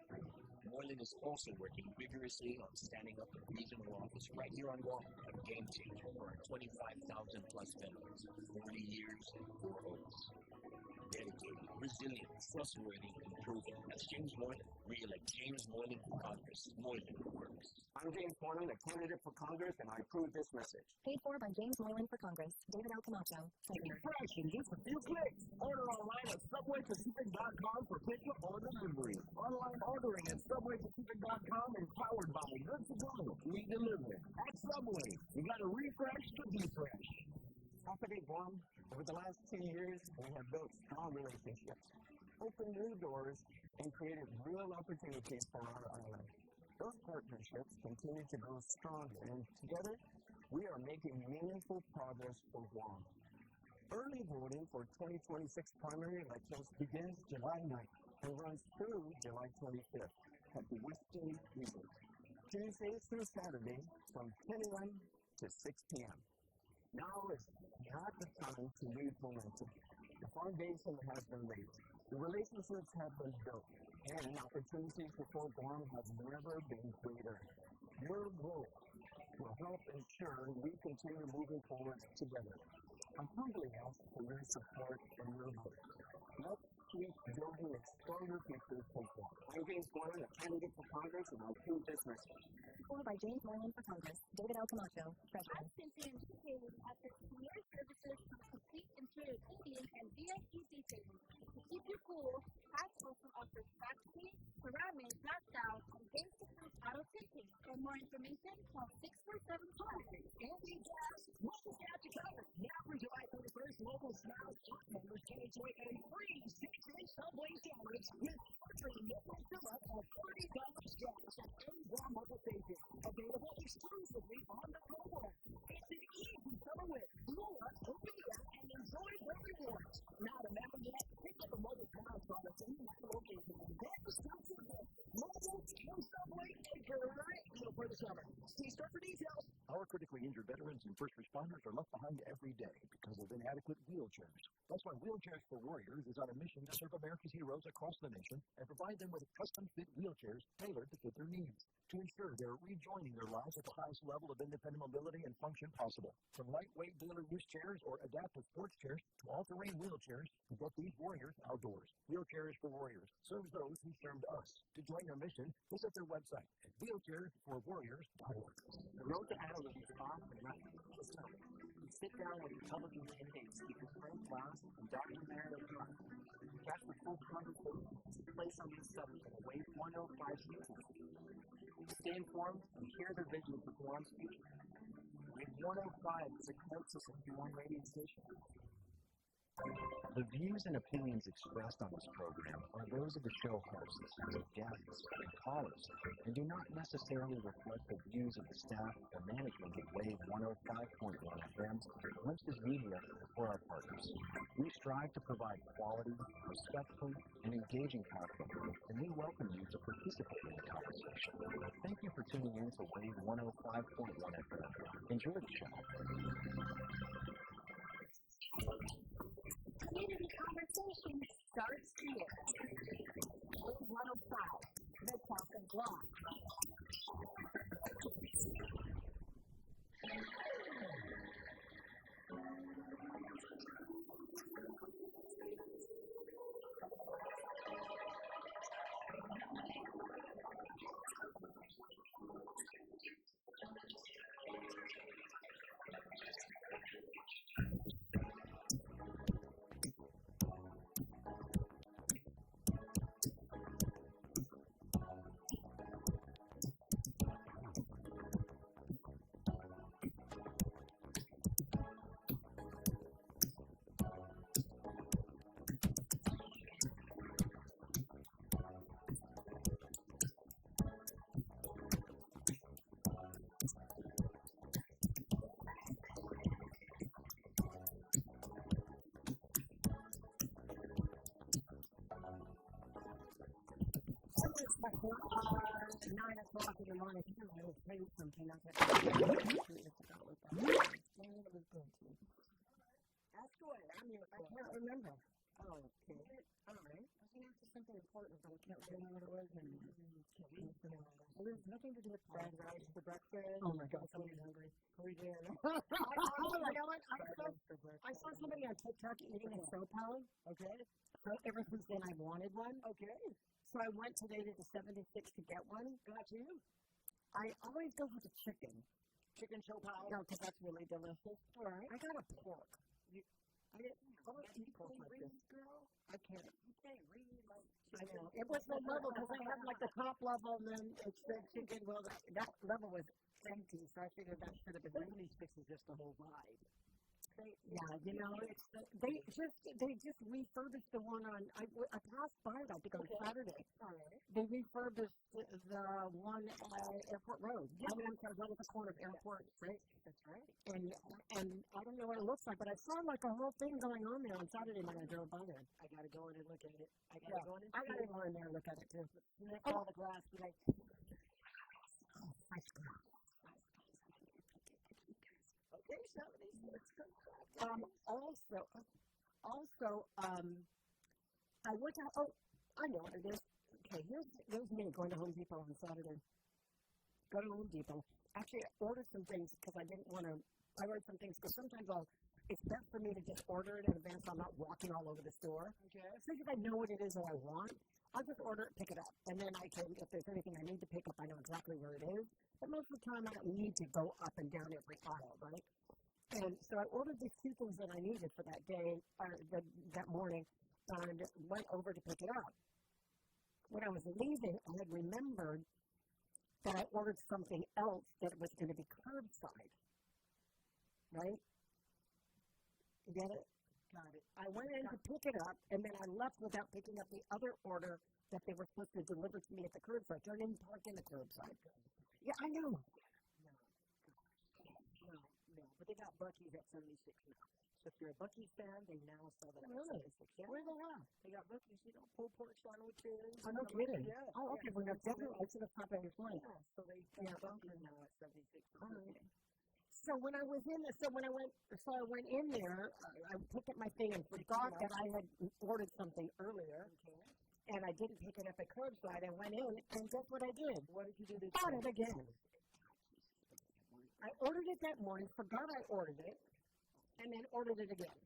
Moylan is also working vigorously on standing up a regional office right here on Guam, a game changer for our 25,000 plus veterans, 40 years and 4 oaths. Dedicated, resilient, trustworthy, and proven. That's James Moylan. Re-elect James Moylan for Congress. Moylan works. I'm James Moylan, a candidate for Congress, and I approve this message. Paid for by James Moylan for Congress. David L. Camacho. Fresh in just a few clicks. Order online at SubwayPacific.com for pickup or delivery. Online ordering at SubwayPacific.com is powered by Good to Go. We deliver. At Subway, you got to refresh to be fresh. Patti, Guam, over the last 2 years, we have built strong relationships, opened new doors, and created real opportunities for our island. Those partnerships continue to grow stronger, and together, we are making meaningful progress for Guam. Early voting for 2026 primary elections begins July 9th and runs through July 25th at the Westin Resort, Tuesdays through Saturday from 10 a.m. to 6 p.m. Now is not the time to lose momentum. The foundation has been laid. The relationships have been built. And opportunities to perform have never been greater. Your role will help ensure we continue moving forward together. I humbly ask for your support and your vote. Let's keep building a stronger future together. I'm James Moreland, a candidate for Congress, and I'll prove this message. Scored by James Moreland for Congress. David L. Camacho, Treasurer. I'm Cynthia Nchikeli, after premier services from complete interior cleaning and VIP detailing. To keep you cool, Pat also offers vacuuming, ceramic, glass down, and basic auto tinting. For more information, call 647-5. And we just got you covered. Now for July 31st, local Smiles Shop members can enjoy a free 6-inch Subway sandwich with free nipple fill-up of $40 scratch at any Walmart station. Available exclusively on the program. It's an easy summer win. Roll up, open the app, and enjoy the rewards. Not a member yet? Pick up a mobile Smiles product in your location. Then start to the mobile and Subway and great deal for the summer. See store for details. Our critically injured veterans and first responders are left behind every day because of inadequate wheelchairs. That's why Wheelchairs for Warriors is on a mission to serve America's heroes across the nation and provide them with custom-fit wheelchairs tailored to fit their needs to ensure they're rejoining their lives at the highest level of independent mobility and function possible. From lightweight daily use chairs or adaptive sports chairs to all-terrain wheelchairs to get these warriors outdoors. Wheelchairs for Warriors serves those who served us. To join their mission, visit their website at wheelchairsforwarriors.org. The road to Adelaide is far from nothing. It's time. You sit down with Republican candidate Speaker Frank Glass and Dr. Meredith Clark. Catch the full conversation. Place on May 7th at the Wave 105 frequency. Stay informed and hear their vision for Guam's future. Wave 105 is a crisis of Guam radio station. The views and opinions expressed on this program are those of the show hosts, guests, and callers, and do not necessarily reflect the views of the staff or management of Wave 105.1 FM, Winston's Media, or our partners. We strive to provide quality, respectful, and engaging content, and we welcome you to participate in the conversation. Thank you for tuning in to Wave 105.1 FM. Enjoy the show. Community conversation starts here. Wave 105, the talk of Guam. It's 9 o'clock in the morning. I was playing something. I was like, ask away. I can't remember. Oh, okay. All right. I was going to ask something important, but I can't remember what it was. Well, there's nothing to do with fried rice for breakfast. Oh, my God. Somebody's hungry. Hurry there. You know what? I saw somebody on TikTok eating a soapal. Okay. So ever since then, I wanted one. Okay. So I went today to the 76 to get one. Got you. I always go with the chicken. Chicken soapal? No, because that's really delicious. All right. I got a pork. I don't eat pork like this. Girl? I can't. You can't read like chicken. I know. It was the level because I have like the top level and then it's the chicken. Well, that level was empty, so I figured that should have been really fixing just the whole vibe. Yeah, you know, they just refurbished the one on. I passed by it, I think on Saturday. They refurbished the one at Airport Road. Yeah. I'm sorry, right at the corner of Airport, right? That's right. And I don't know what it looks like, but I saw like a whole thing going on there on Saturday when I drove by there. I gotta go in and look at it. I gotta go in there and look at it too. All the glass, like, oh, nice glass. Okay, 70s. Let's go. also, I went out, I know what it is. Okay, here's me going to Home Depot on Saturday. Go to Home Depot. Actually, I ordered some things because I didn't want to, I ordered some things because sometimes it's best for me to just order it in advance so I'm not walking all over the store. Okay. So if I know what it is that I want, I'll just order it, pick it up. And then I can, if there's anything I need to pick up, I know exactly where it is. But most of the time, I don't need to go up and down every aisle, right? And so I ordered the two things that I needed for that day, or that morning, and went over to pick it up. When I was leaving, I had remembered that I ordered something else that was going to be curbside, right? You get it? Got it. I went in to pick it up, and then I left without picking up the other order that they were supposed to deliver to me at the curbside. So I didn't park in the curbside. Yeah, I know. No, but they got Buc-ee's at 76 now. So if you're a Buc-ee's fan, they now sell that at 76. Yeah. Where they at? They got Buc-ee's, pulled pork sandwiches. Oh, no kidding. Yeah. Oh, okay. Well, that's definitely, I should have popped in this morning. Yeah, so they got Buc-ee's now at 76. All right. So when I went in there, I picked up my thing and forgot that I had ordered something earlier. Okay. And I didn't pick it up at curbside. I went in, and guess what I did? What did you do this time? Bought it again. I ordered it that morning, forgot I ordered it, and then ordered it again.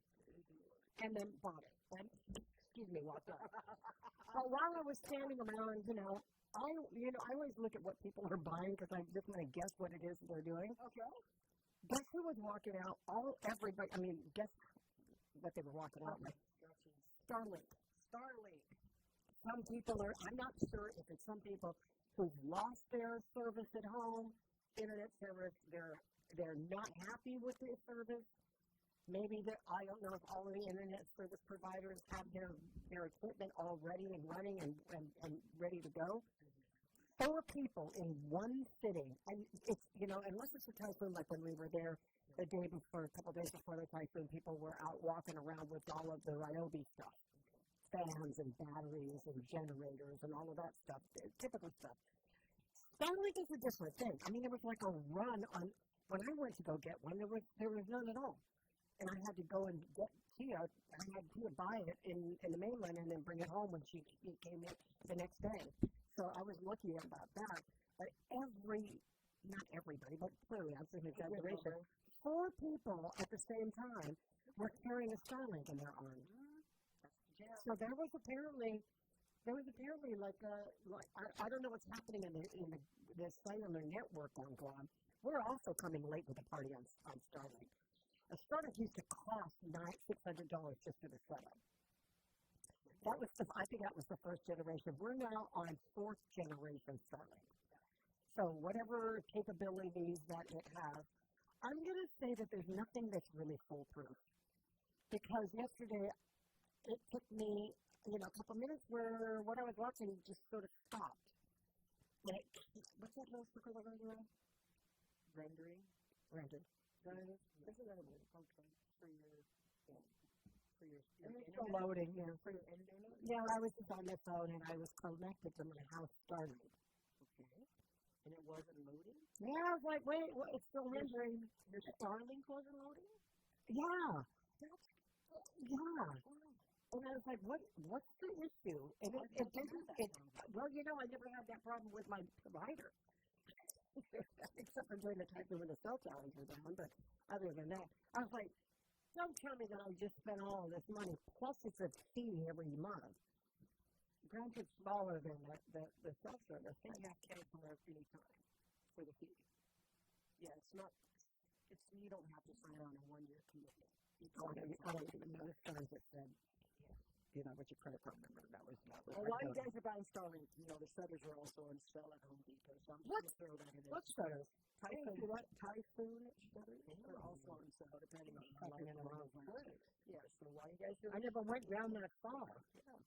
And then bought it. And, excuse me, walked up. But while I was standing around, I always look at what people are buying because I just want to guess what it is that they're doing. Okay. Guess who was walking out? Guess what they were walking out with? Starlink. Some people I'm not sure if it's some people who've lost their service at home, internet service, they're not happy with their service. Maybe I don't know if all of the internet service providers have their equipment all ready and running and ready to go. 4 people in one sitting, and it's, unless it's a typhoon like when we were there a couple days before the typhoon, people were out walking around with all of the Ryobi stuff, fans and batteries and generators and all of that stuff, typical stuff. Starlink is a different thing. There was like a run on, when I went to go get one, there was none at all. And I had to go and get Tia. I had Tia buy it in the mainland and then bring it home when she came in the next day. So I was lucky about that. But not everybody, but clearly, I'm saying exaggeration, 4 people at the same time were carrying a Starlink in their arms. So there was apparently like I don't know what's happening in the cellular network on Guam. We're also coming late with the party on Starlink. A Starlink used to cost $600 just for the setup. I think that was the first generation. We're now on 4th generation Starlink. So whatever capabilities that it has, I'm going to say that there's nothing that's really foolproof. Because yesterday, it took me, a couple minutes where what I was watching just sort of stopped. And what's that little circle over there? Rendered. This is another one. Okay. For your still loading, for your internet? Yeah, I was just on my phone and I was connected to my house Starlink. Okay. And it wasn't loading? Yeah, I was like, wait, it's still rendering. Your Starlink wasn't loading? Yeah. Yeah. And I was like, what's the issue? And it didn't, I never had that problem with my provider. Except for during the time when the cell towers were down, but other than that, I was like, don't tell me that I just spent all of this money, plus it's a fee every month. Granted, smaller than the cell service, and you have to pay for it any time for the fee. Yeah, you don't have to sign on a 1-year commitment. I don't even know the terms that said, with your credit card number. That was well, while you guys are buying Starlink, the setters are also on sale at Home Depot, so I'm just going to throw that in there. What setters? Typhoon setters are also on sale, depending on how long you're on. Yeah, so while you guys are... I never went down that far. Yeah.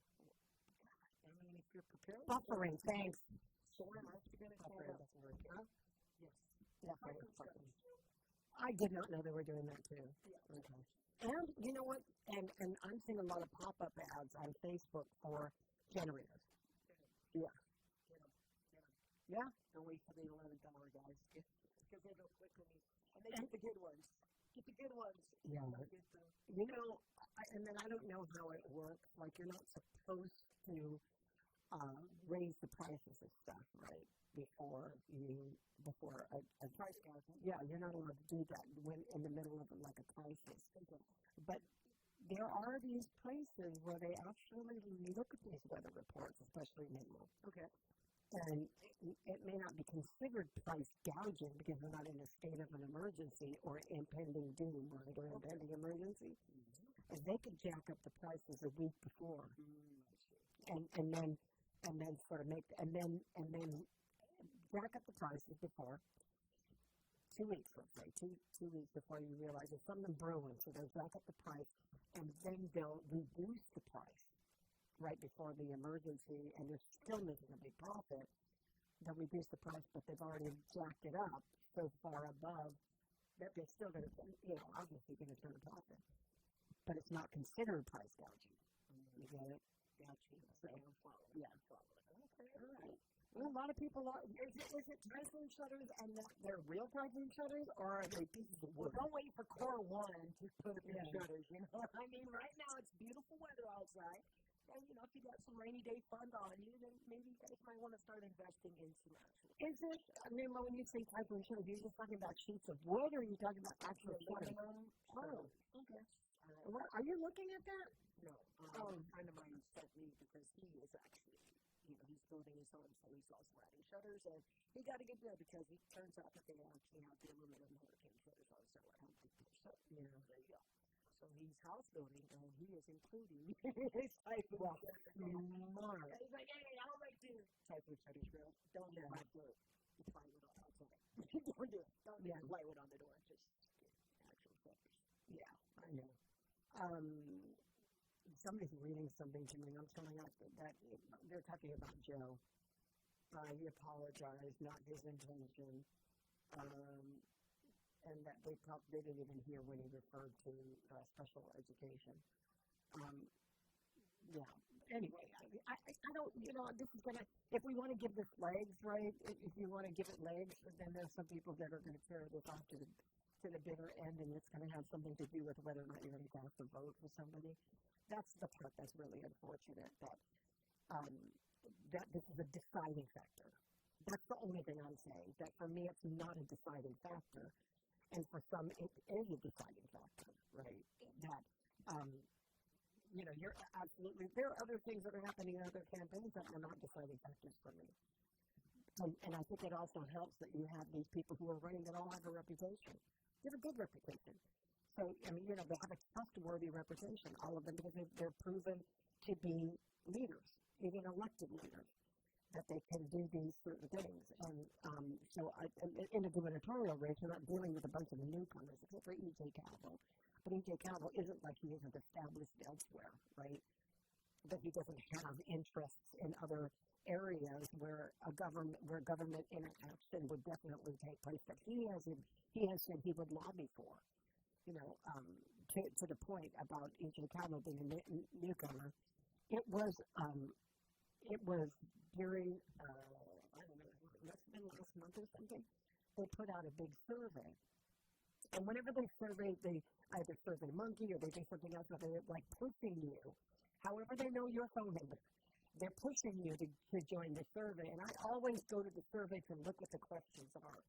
If you're prepared... Buffering, thanks. So where else are you going to call that? Huh? Yes. Buffering. I did not know they were doing that, too. Yeah. Okay. And you know what? And I'm seeing a lot of pop-up ads on Facebook for generators. Yeah. Yeah. Don't wait for the $11 guys. Because they go quickly. And they get the good ones. Get the good ones. Yeah. You know, and then I don't know how it works. Like, you're not supposed to raise the prices of stuff, right? Before a price gouging. Yeah, you're not allowed to do that when in the middle of like a crisis. Okay. But there are these places where they actually look at these weather reports, especially in England. Okay. And it may not be considered price gouging because we're not in a state of an emergency or impending doom, right, or impending emergency. Mm-hmm. And they could jack up the prices a week before, and then sort of make and then jack up the prices before 2 weeks, let's say, two weeks before you realize there's something brewing. So they'll jack up the price, and then they'll reduce the price right before the emergency, and they're still making a big profit. They'll reduce the price, but they've already jacked it up so far above that they're still going to, obviously going to turn a profit. But it's not considered price gouging. You get it? Gotcha. So, yeah. Okay, all right. Well, a lot of people are. Is it typhoon shutters and they're real typhoon shutters, or are they pieces of wood? Don't wait for Core 1 to put up your shutters, you know? I mean, right now it's beautiful weather outside. And, if you got some rainy day fund on you, then maybe you guys might want to start investing in some actual. Is it, when you say typhoon shutters, are you just talking about sheets of wood, or are you talking about actual shutters? Oh, okay. Are you looking at that? No. A friend of mine sent me because he is actually, he's building his home, so he saw sliding shutters, and he got a good deal because it turns out that they actually have the aluminum hurricane shutters on sale at Home Depot. So, there you go. So he's house building, and he is including his typhoon shutters. He's like, hey, I'll make two typhoon shutters, bro. Don't do my float. The plywood outside. Don't do it. Don't do plywood on the door. Just get actual shutters. Yeah, I know. Somebody's reading something to me. I'm telling us that they're talking about Joe. He apologized, not his intention, and that they didn't even hear when he referred to special education. Yeah. Anyway, I don't. This is gonna. If we want to give this legs, right? If you want to give it legs, then there's some people that are going to carry this off to the bitter end, and it's going to have something to do with whether or not you're going to cast a vote for somebody. That's the part that's really unfortunate, that this is a deciding factor. That's the only thing I'm saying, that for me it's not a deciding factor, and for some it is a deciding factor, right? That, you're absolutely, there are other things that are happening in other campaigns that are not deciding factors for me. And I think it also helps that you have these people who are running that all have a reputation. They have a good reputation. So, they have a trustworthy reputation, all of them, because they're proven to be leaders, even elected leaders, that they can do these certain things. And so in a gubernatorial race, we're not dealing with a bunch of newcomers, except for E.J. Calvo. But E.J. Calvo isn't like he isn't established elsewhere, right? That he doesn't have interests in other areas where government interaction would definitely take place that he has said he would lobby for. To the point about E.J. Calvo being a newcomer, it was during, I don't know, it must have been last month or something, they put out a big survey. And whenever they survey, they either survey monkey or they do something else, but they're like pushing you. However they know your phone number, they're pushing you to join the survey. And I always go to the survey to look what the questions are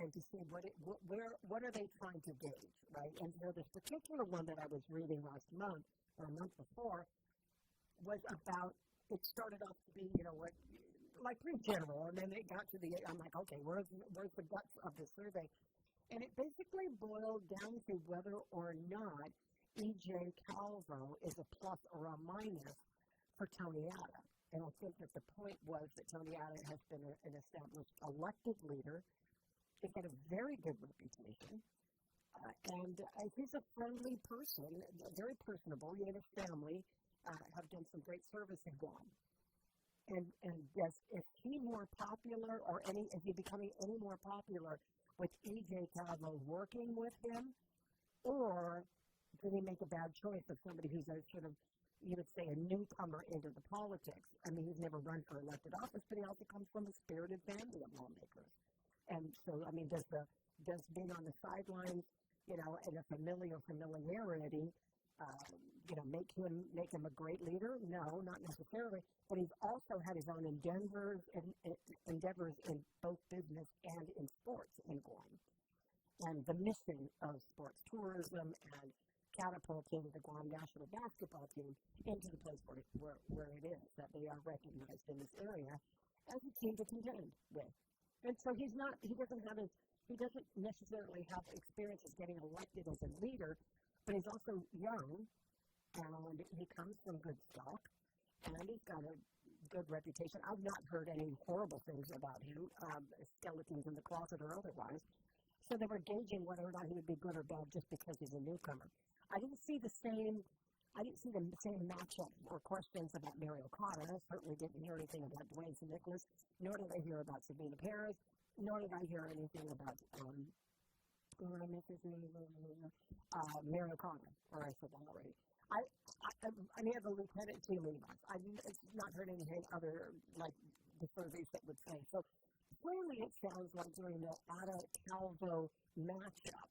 and to see what are they trying to gauge, right? And so this particular one that I was reading last month or a month before was about, it started off to be, like pretty general, and then it got to I'm like, okay, where's the guts of the survey? And it basically boiled down to whether or not E.J. Calvo is a plus or a minus for Tony Atta. And I think that the point was that Tony Atta has been an established elected leader. He's got a very good reputation, and he's a friendly person, very personable. He and his family have done some great service in Guam. And is he more popular, or is he becoming any more popular with E.J. Calvo working with him, or did he make a bad choice of somebody who's a sort of, you would say, a newcomer into the politics? I mean, he's never run for elected office, but he also comes from a spirited family of lawmakers. And so, I mean, does being on the sidelines in a familiarity, make him a great leader? No, not necessarily. But he's also had his own endeavors in both business and in sports in Guam. And the mission of sports tourism and catapulting the Guam national basketball team into the place where it is, that they are recognized in this area as a team to contend with. And so he doesn't necessarily have experiences getting elected as a leader, but he's also young, and he comes from good stock, and he's got a good reputation. I've not heard any horrible things about him, skeletons in the closet or otherwise. So they were gauging whether or not he would be good or bad just because he's a newcomer. I didn't see the same matchup or questions about Mario Cotta. I certainly didn't hear anything about Dwayne St. Nicholas, nor did I hear about Sabina Perez, nor did I hear anything about Mario Cotta, or I said that already. I may have a lieutenant too many months. I've not heard anything other like the surveys that would say. So clearly it sounds like during the Ada-Calvo matchup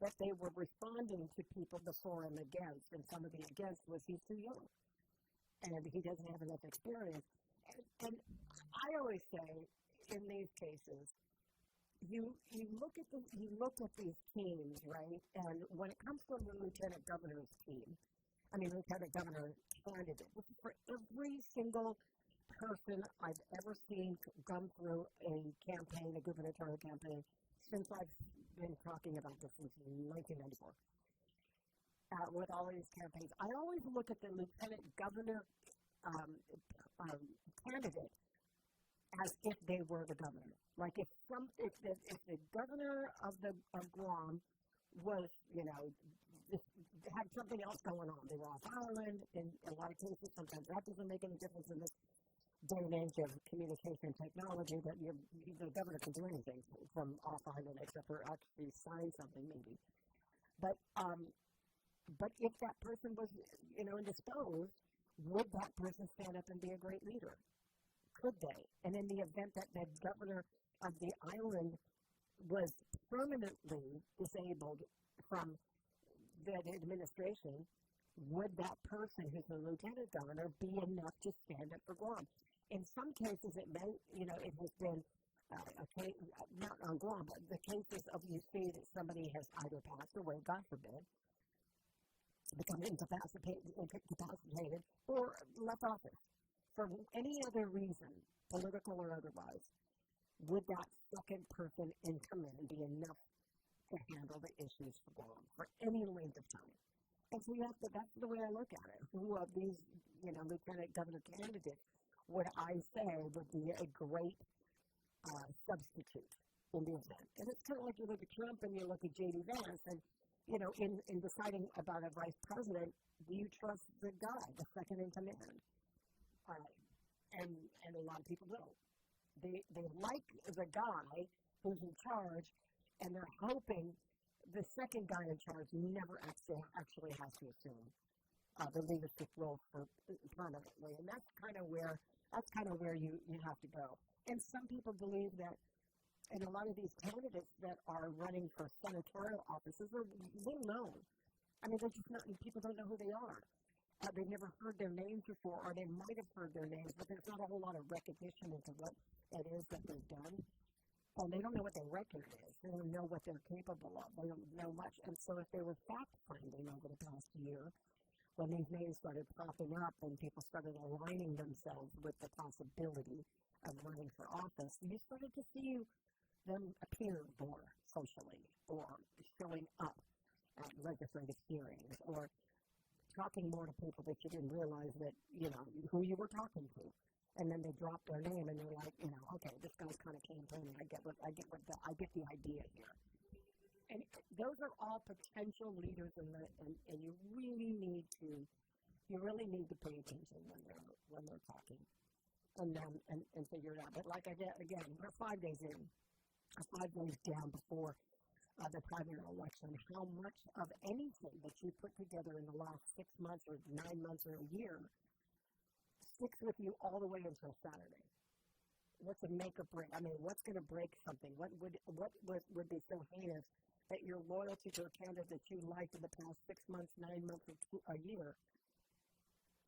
that they were responding to people before and against, and some of the against was he's too young, and he doesn't have enough experience. And I always say, in these cases, you look at these teams, right? And when it comes to the lieutenant governor's team, lieutenant governor candidate, this is for every single person I've ever seen come through a campaign, a gubernatorial campaign, since I've been talking about this since 1994. With all of these campaigns, I always look at the lieutenant governor candidate as if they were the governor. Like if the governor of Guam was, had something else going on. They were off island in a lot of cases. Sometimes that doesn't make any difference in this day and age of communication technology, that the governor can do anything from off island except for actually sign something maybe. But if that person was, indisposed, would that person stand up and be a great leader? Could they? And in the event that the governor of the island was permanently disabled from the administration, would that person who's the lieutenant governor be enough to stand up for Guam? In some cases, it may, it has been a case, not on Guam, but the cases of you see that somebody has either passed away, God forbid, become incapacitated, or left office for any other reason, political or otherwise. Would that second person in command be enough to handle the issues for Guam for any length of time? And so that's the way I look at it. Who of these, lieutenant governor candidates would I say would be a great substitute in the event? And it's kind of like you look at Trump and you look at J.D. Vance, and in deciding about a vice president, do you trust the guy, the second in command? And a lot of people don't. They like the guy who's in charge, and they're hoping the second guy in charge never actually has to assume the leadership role permanently. And that's kind of where you have to go. And some people believe that, and a lot of these candidates that are running for senatorial offices are little known. They're just not, people don't know who they are. They've never heard their names before, or they might have heard their names, but there's not a whole lot of recognition into what it is that they've done. And they don't know what their record is. They don't know what they're capable of. They don't know much. And so if they were fact-finding over the past year, when these names started popping up and people started aligning themselves with the possibility of running for office, you started to see them appear more socially, or showing up at legislative hearings, or talking more to people that you didn't realize that, who you were talking to. And then they drop their name and they're like, okay, this guy's kind of campaigning. I get the idea here. And those are all potential leaders, and you really need to pay attention when they're talking, and figure it out. But like I said, again, we're 5 days in, 5 days down before the primary election. How much of anything that you put together in the last 6 months or 9 months or a year sticks with you all the way until Saturday? What's a make or break? What's going to break something? What would be so heinous that your loyalty to a candidate that you liked in the past 6 months, 9 months, or a year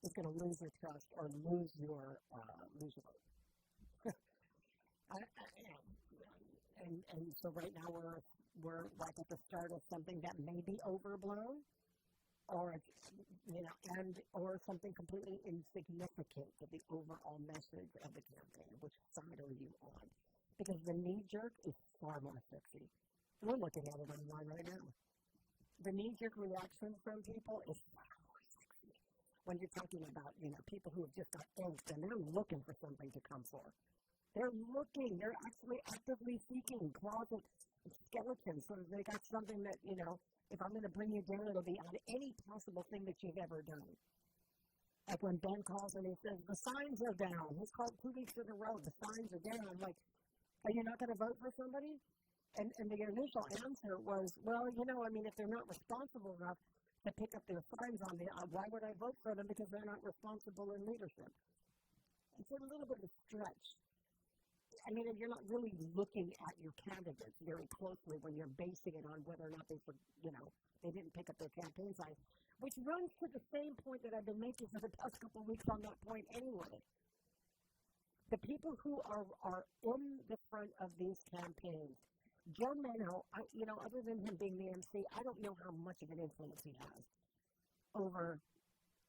is going to lose your trust or lose your vote. And so right now we're like at the start of something that may be overblown, or or something completely insignificant to the overall message of the campaign. Which side are you on? Because the knee jerk is far more sexy. We're looking at it online right now. The knee jerk reaction from people is far more sexy when you're talking about people who have just got angst and they're looking for something to come for. They're looking. They're actually actively seeking closet skeletons so that they got something that if I'm going to bring you down, it'll be on any possible thing that you've ever done. Like when Ben calls and he says, the signs are down. He's called 2 weeks in a row. The signs are down. I'm like, are you not going to vote for somebody? And the initial answer was, well, if they're not responsible enough to pick up their signs on me, why would I vote for them? Because they're not responsible in leadership. It's a little bit of a stretch. You're not really looking at your candidates very closely when you're basing it on whether or not they didn't pick up their campaign signs, which runs to the same point that I've been making for the past couple of weeks on that point anyway. The people who are in the front of these campaigns, Joe Mano, other than him being the MC, I don't know how much of an influence he has over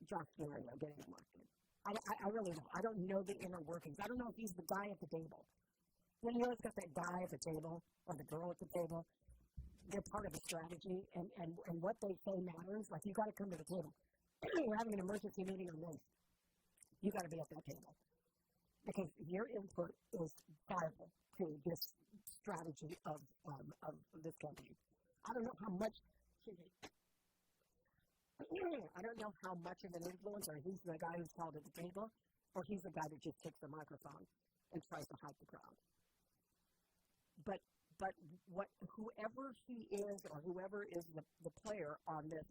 Josh Gario getting elected. I really don't. I don't know the inner workings. I don't know if he's the guy at the table. When you always got that guy at the table or the girl at the table, they're part of a strategy, and what they say matters. Like, you got to come to the table. We're having an emergency meeting on this. You got to be at that table because your input is vital to this strategy of this campaign. I don't know how much. I don't know how much of an influence, or he's the guy who's called at the table, or he's the guy that just takes the microphone and tries to hype the crowd. But whoever he is, or whoever is the player on this,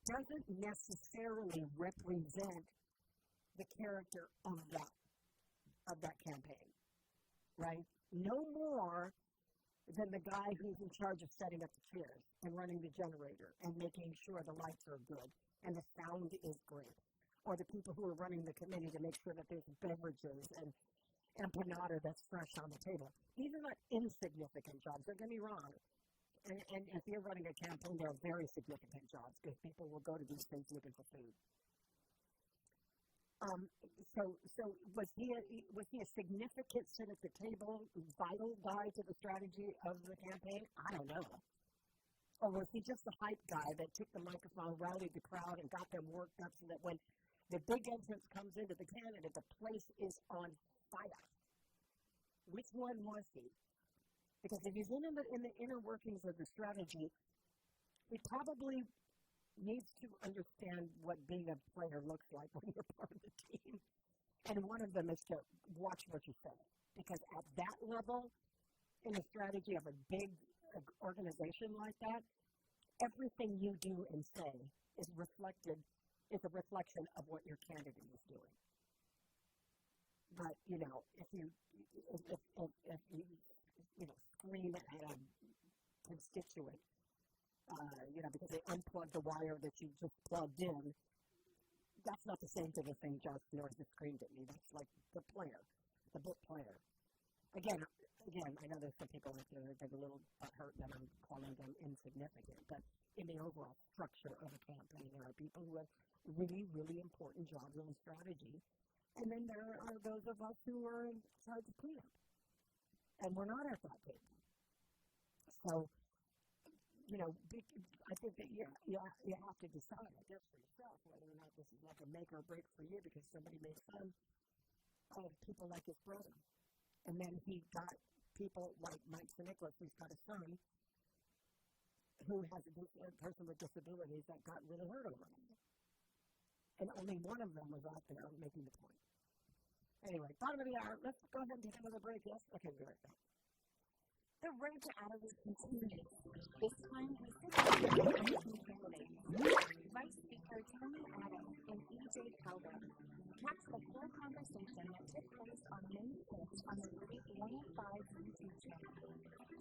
doesn't necessarily represent the character of that campaign, right? No more than the guy who's in charge of setting up the chairs and running the generator and making sure the lights are good and the sound is great, or the people who are running the committee to make sure that there's beverages and empanada that's fresh on the table. These are not insignificant jobs. Don't get me wrong. And if you're running a campaign, they're very significant jobs because people will go to these things looking for food. So was he a significant sit at the table, vital guy to the strategy of the campaign? I don't know. Or was he just the hype guy that took the microphone, rallied the crowd, and got them worked up so that when the big entrance comes into the candidate, the place is on fire? Which one was he? Because if he's in the inner workings of the strategy, he probably needs to understand what being a player looks like when you're part of the team. And one of them is to watch what you say. Because at that level, in a strategy of a big organization like that, everything you do and say is a reflection of what your candidate is doing. But, if you scream at a constituent, because they unplugged the wire that you just plugged in, that's not the same thing as saying Josh Norris just screamed at me. That's like the player, the bit player. Again, I know there's some people out there that get a little hurt that I'm calling them insignificant, but in the overall structure of a campaign, there are people who have really, really important jobs in strategy. And then there are those of us who are in charge of cleanup. And we're not at that table. So, I think that you have to decide, I guess, for yourself whether or not this is like a make or break for you because somebody made fun of people like his brother. And then he got people like Mike Nicholas, who's got a son who has a person with disabilities that got really hurt over him. And only one of them was out there making the point. Anyway, bottom of the hour. Let's go ahead and take another break, yes? Okay, we'll be right back. The road to Adelaide continues. This time, we sit down with the candidates. Vice Speaker Tony Adams and E.J. Calder. Catch the full conversation that took place on May 5th on the Wave 105 YouTube channel.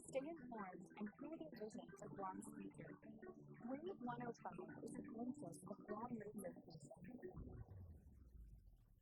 Stay informed and hear their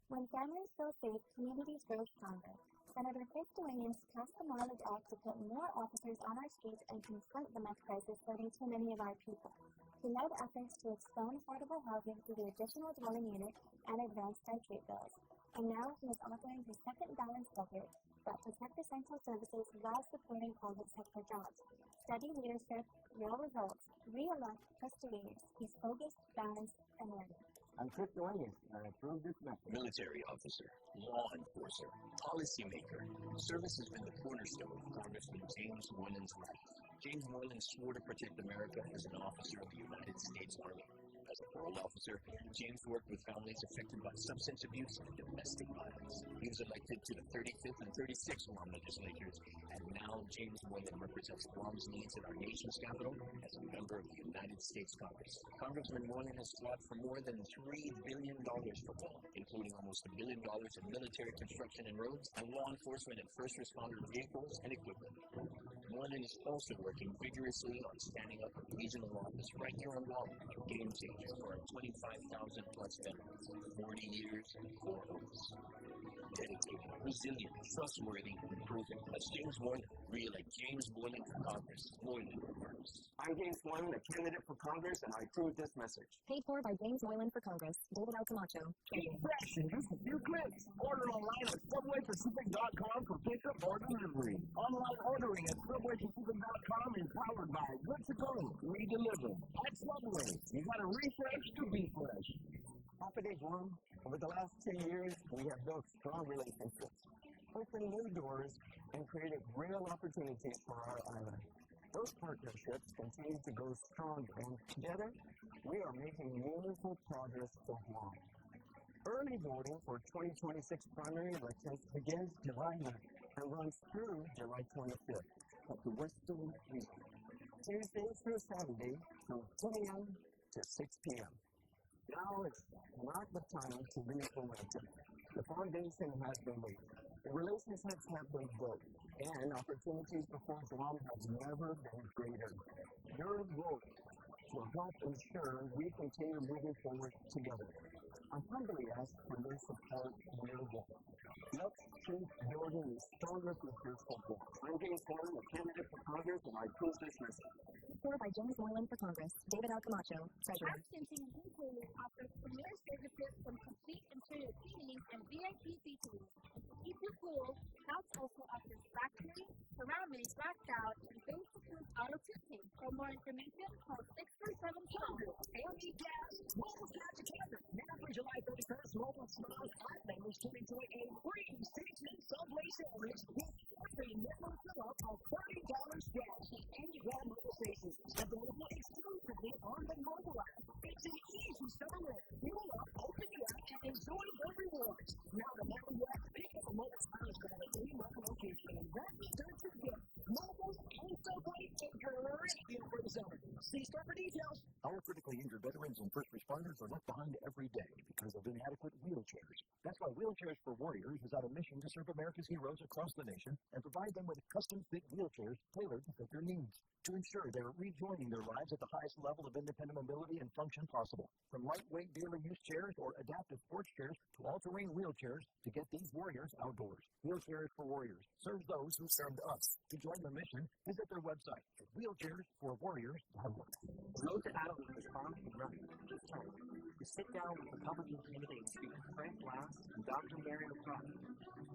When families feel safe, communities grow stronger. Senator Fitzgerald passed the Mileage Act to put more officers on our streets and confront the meth crisis hurting too many of our people. He led efforts to expand affordable housing through the additional dwelling unit and advanced Medicaid bills. And now he is authoring his second balanced budget that protects essential services while supporting private sector jobs. Steady leadership, real results. Re-elect Chris Williams. He's focused, balanced, and ready. I'm Chris Williams, and I approve this message. Military officer, law enforcer, policymaker. Service has been the cornerstone of Congressman James Moylan's life. James Moylan swore to protect America as an officer of the United States Army. As a parole officer, James worked with families affected by substance abuse and domestic violence. He was elected to the 35th and 36th Guam legislatures, and now James Moylan represents Guam's needs in our nation's capital as a member of the United States Congress. Congressman Moylan has fought for more than $3 billion for Guam, including almost $1 billion in military construction and roads, and law enforcement and first responder vehicles and equipment. Moylan is also working vigorously on standing up a regional office right here on Guam, a game changer for our 25,000 plus veterans. 40 years, 4 oaths. Dedicated, resilient, trustworthy, and proven. As James Moylan, re-elect James Moylan for Congress. Moylan first. I'm James Moylan, a candidate for Congress, and I approve this message. Paid for by James Moylan for Congress. David L. Camacho. Keep fresh in just a few clicks. Order online at SubwayPacific.com for pickup or delivery. Online ordering at SubwayPacific.com is powered by Good to Go. We deliver. At Subway, you gotta refresh to be fresh. Patti, over the last 2 years, we have built strong relationships, opened new doors, and created real opportunities for our island. Those partnerships continue to grow stronger, and together, we are making meaningful progress for Guam. Early voting for 2026 primary elections begins July 9th and runs through July 25th at the Western Region, Tuesday through Saturday from 10 a.m. to 6 p.m. Now is not the time to lose momentum. The foundation has been laid. The relationships have been built, and opportunities before Guam have never been greater. Your vote will help ensure we continue moving forward together. I humbly ask for your support in your vote. Let's keep building a stronger future for Guam. I'm James Moylan, a candidate for Congress, and I approve this message. Supported by James Moylan for Congress. David L. Camacho, Treasurer. Absenting Weekly offers premier services from complete interior cleaning and VIP features. Keep you cool, House also offers factory, ceramic, blacked out, and basic auto tinting. For more information, call 647-12. LG Gas, Mobile Gas Together. Now for July 31st, Mobile Smiles Art members can enjoy a free 6-inch Subway sandwich with every minimum fill up of $30 gas at any Guam mobile stations. Available exclusively on the mobile app. It's an easy summer. Fuel up, open the app, and enjoy the rewards. Now the more you have to pick up a Mobile Smiles card at any local location, and register to get mobile and Subway and great deal for the summer. See store for details. Our critically injured veterans and first responders are left behind every day because of inadequate wheelchairs. That's why Wheelchairs for Warriors is on a mission to serve America's heroes across the nation and provide them with custom-fit wheelchairs tailored to fit their needs to ensure they're rejoining their lives at the highest level of independent mobility and function possible. From lightweight daily use chairs or adaptive sports chairs to all-terrain wheelchairs to get these warriors outdoors. Wheelchairs for Warriors serves those who served us. To join the mission, visit their website at wheelchairsforwarriors.org. The road to adulthood is hard and rough. Just time to sit down with Republican candidates Stephen Frank Glass and Dr. Mary McCarthy.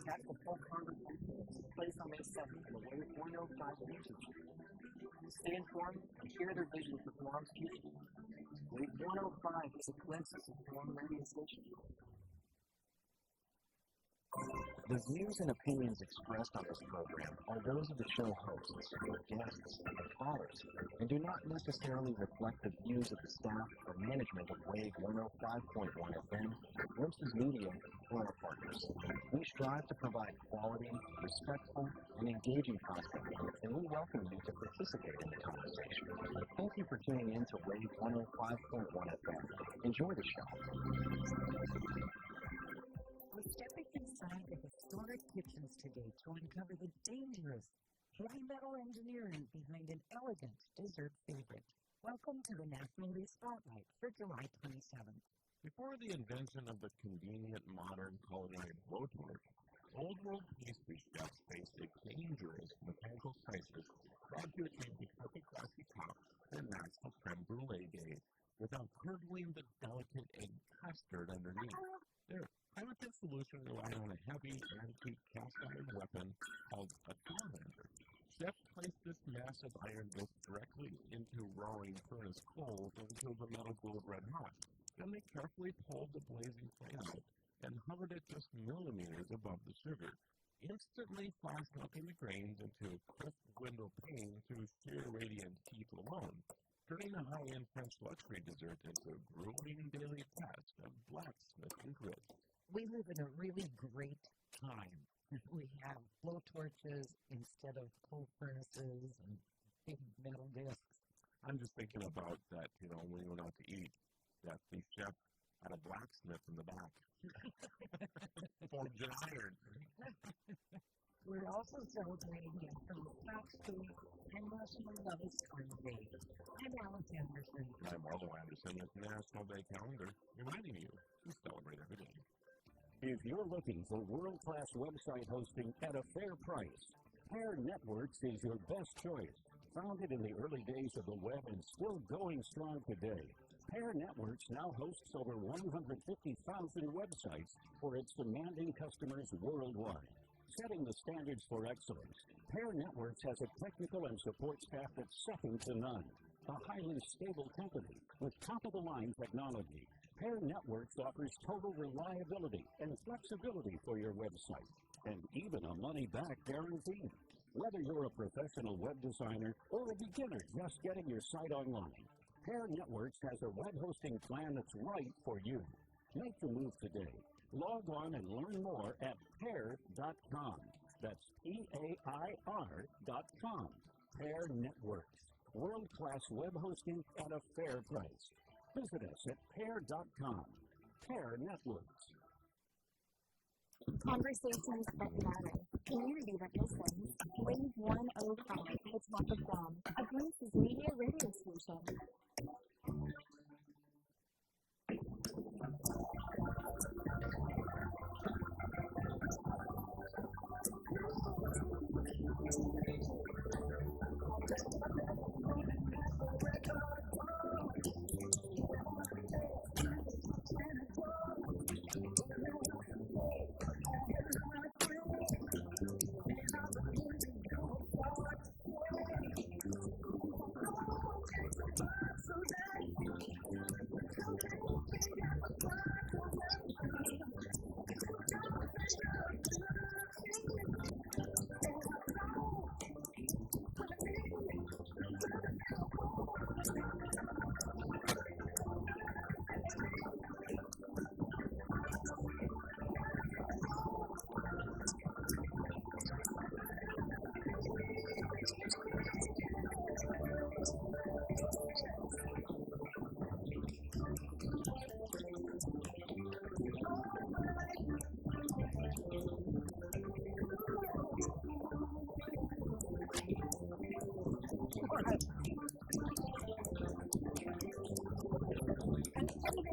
Catch the full conversation place on May 7th at the Wave 105 YouTube. Stay informed and share their vision for Guam's future. Wave 105 is a glimpse of Guam radio station. The views and opinions expressed on this program are those of the show hosts, guests, and callers, and do not necessarily reflect the views of the staff or management of Wave 105.1 FM, Glimpses Media, or our partners. We strive to provide quality, respectful, and engaging content, and we welcome you to participate in the conversation. Thank you for tuning in to Wave 105.1 FM. Enjoy the show. We're stepping inside the historic kitchens today to uncover the dangerous heavy metal engineering behind an elegant dessert favorite. Welcome to the National Day Spotlight for July 27th. Before the invention of the convenient modern culinary blowtorch, old world pastry chefs faced a dangerous mechanical crisis tried to achieve the perfect glassy top and match the creme brulee gauge without curdling the delicate egg custard underneath. Their primitive solution relied on a heavy, antique cast-iron weapon called a salamander. Chefs placed this massive iron disc directly into roaring furnace coals until the metal glowed red hot. Then they carefully pulled the blazing flame out and hovered it just millimeters above the sugar, instantly flash-melting the grains into a crisp window pane through sheer radiant heat alone, turning a high-end French luxury dessert into a grueling daily task of blacksmithing grit. We live in a really great time. We have blow torches instead of coal furnaces and big metal discs. I'm just thinking about that, when we went out to eat, that the chef had a blacksmith in the back. Forged in iron. We're also celebrating National Factory and National Love Story Day. I'm Alice Anderson. I'm Arlo Anderson with National Day Calendar, reminding you to celebrate every day. If you're looking for world-class website hosting at a fair price, Pair Networks is your best choice. Founded in the early days of the web and still going strong today, Pair Networks now hosts over 150,000 websites for its demanding customers worldwide. Setting the standards for excellence, Pair Networks has a technical and support staff that's second to none. A highly stable company with top-of-the-line technology, Pair Networks offers total reliability and flexibility for your website, and even a money-back guarantee. Whether you're a professional web designer or a beginner just getting your site online, Pair Networks has a web hosting plan that's right for you. Make the move today. Log on and learn more at pair.com. That's PAIR.com. Pair Networks. World-class web hosting at a fair price. Visit us at pair.com. Pair Networks. Conversations that matter. Community that listens. Wave 105. The Top of Them. A Grace's media radio station.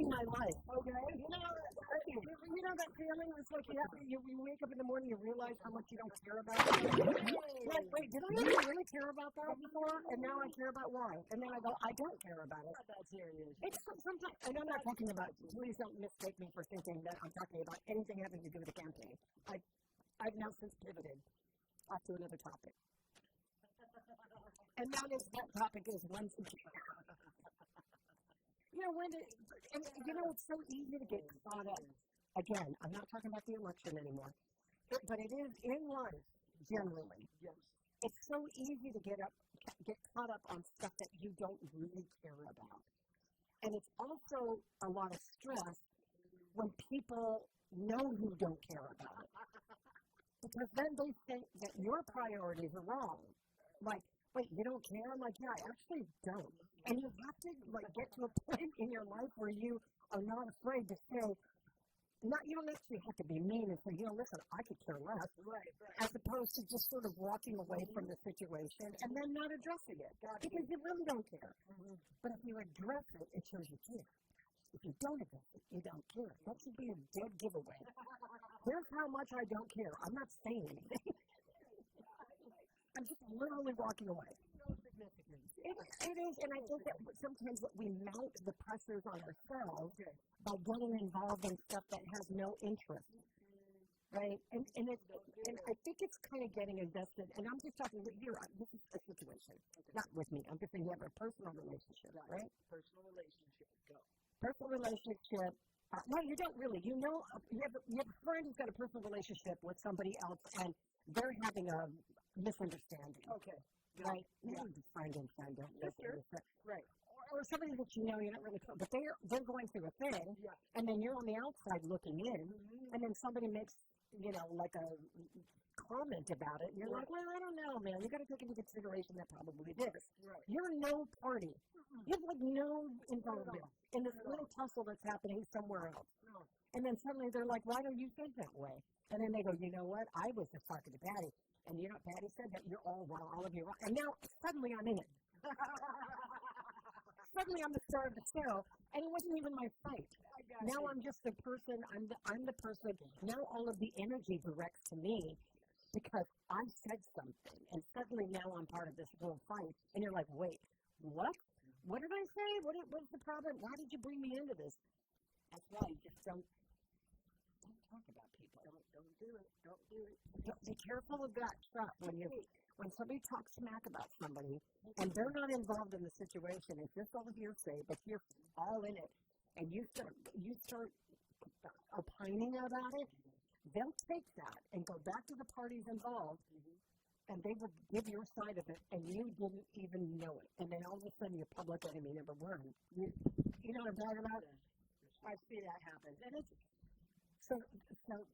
My life, okay? You know that feeling? It's like you wake up in the morning, you realize how much you don't care about it. Like, wait, did I ever really care about that before? And now I care about why? And then I go, I don't care about it. Not that serious. It's sometimes, and I'm not talking about, please don't mistake me for thinking that I'm talking about anything having to do with the campaign. I've now since pivoted off to another topic. And that topic is one it's so easy to get caught up. Again, I'm not talking about the election anymore, but it is in life, generally. Yes. It's so easy to get caught up on stuff that you don't really care about. And it's also a lot of stress when people know you don't care about it. Because then they think that your priorities are wrong. Like, wait, you don't care? I'm like, yeah, I actually don't. And you have to get to a point in your life where you are not afraid to say, you don't actually have to be mean and say, listen, I could care less. Right. As opposed to just sort of walking away from the situation and then not addressing it. Because you really don't care. Mm-hmm. But if you address it, it shows you care. If you don't address it, you don't care. That should be a dead giveaway. Here's how much I don't care. I'm not saying anything. I'm just literally walking away. No significance. It is, and I think that sometimes that we mount the pressures on ourselves by getting involved in stuff that has no interest. Right? And I think it's kind of getting invested, and I'm just talking with you, this is a situation, not with me. I'm just saying you have a personal relationship, right? Personal relationship, go. Personal relationship. No, you don't really. You know, you have a friend who's got a personal relationship with somebody else, and they're having a misunderstanding. Okay. Right? Yeah. Friend and friend. Right. Or somebody that you know you're not really close, but they're going through a thing, and then you're on the outside looking in, and then somebody makes, you know, like a comment about it, and you're like, well, I don't know, man. You got to take into consideration that probably is. Right. You're no party. You have like no involvement in this little tussle that's happening somewhere else. No. And then suddenly they're like, why don't you think that way? And then they go, you know what? I was just talking to Patty, and you know what Patty said? That you're all wrong, all of you wrong. And now suddenly I'm in it. Suddenly I'm the star of the show, and it wasn't even my fight. Now I'm just the person, I'm the person, now all of the energy directs to me because I said something, and suddenly now I'm part of this whole fight, and you're like, wait, what? What did I say? What's the problem? Why did you bring me into this? That's why you just don't talk about people. Don't do it. Don't do it. Be careful of that stuff when somebody talks smack about somebody and they're not involved in the situation. It's just all hearsay, but you're all in it, and you start opining about it. They'll take that and go back to the parties involved, and they will give your side of it, and you didn't even know it. And then all of a sudden, you're public enemy number one. You know what I'm talking about? I see that happen. And it's so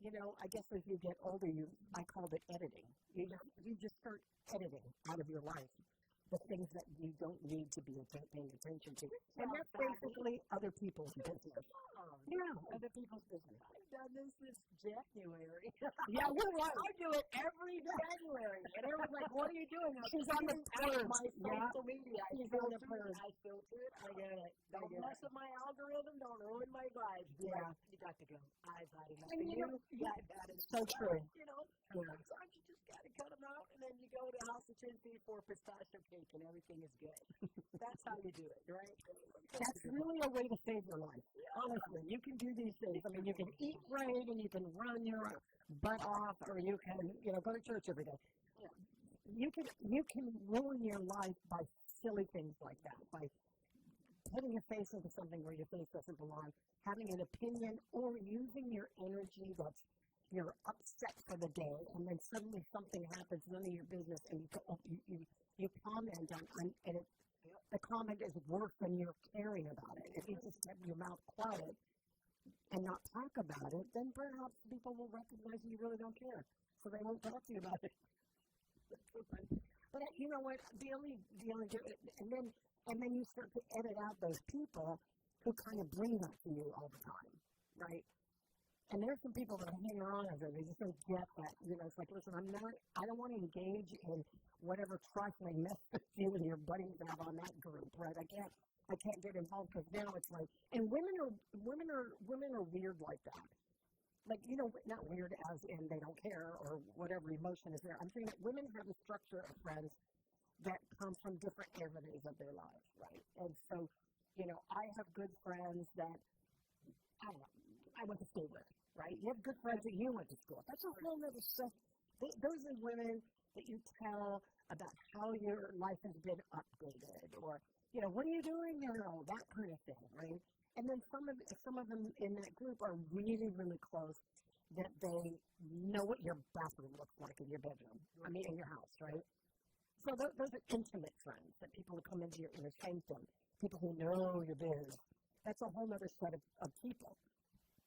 you know, I guess as you get older, I called it editing. You just start editing out of your life the things that you don't need to be paying attention to. And that's basically other people's business. Yeah, other people's business. I've done this January. Yeah, you're right. I do it every January. And everyone's like, what are you doing? She's on the purge. My social media. She's on the purge. I filter it. I get it. Don't mess with my algorithm. Don't ruin my vibes. Yeah. You got to go. I've had enough. And you know, I've had it. So true. You know, sometimes you just got to cut them out, and then you go to House of Chinsey for pistachio cake, and everything is good. That's how you do it, right? That's really a way to save your life. Honestly, you can do these things. I mean, you can eat right, and you can run your butt off, or you can, you know, go to church every day. You can ruin your life by silly things like that, by putting your face into something where your face doesn't belong, having an opinion, or using your energy that's you're upset for the day, and then suddenly something happens, none of your business, and you comment on and the comment is worse than you're caring about it. If you just have your mouth quiet and not talk about it, then perhaps people will recognize you really don't care, so they won't talk to you about it. But you know what? The only and then you start to edit out those people who kind of bring that to you all the time, right? And there's some people that hang around and they just don't get that. You know, it's like, listen, I don't want to engage in whatever trifling mess you and your buddies have on that group, right? I can't get involved because now it's like, and women are weird like that. Like, you know, not weird as in they don't care or whatever emotion is there. I'm saying that women have a structure of friends that come from different areas of their lives, right? And so, you know, I have good friends that, I don't know, I went to school with, right? You have good friends that you went to school. That's a whole other stuff. Those are women that you tell about how your life has been updated, or, you know, what are you doing now? That kind of thing, right? And then some of them in that group are really, really close, that they know what your bathroom looks like in your bedroom. I mean, in your house, right? So those are intimate friends, that people who come into your inner sanctum, people who know your biz. That's a whole other set of people.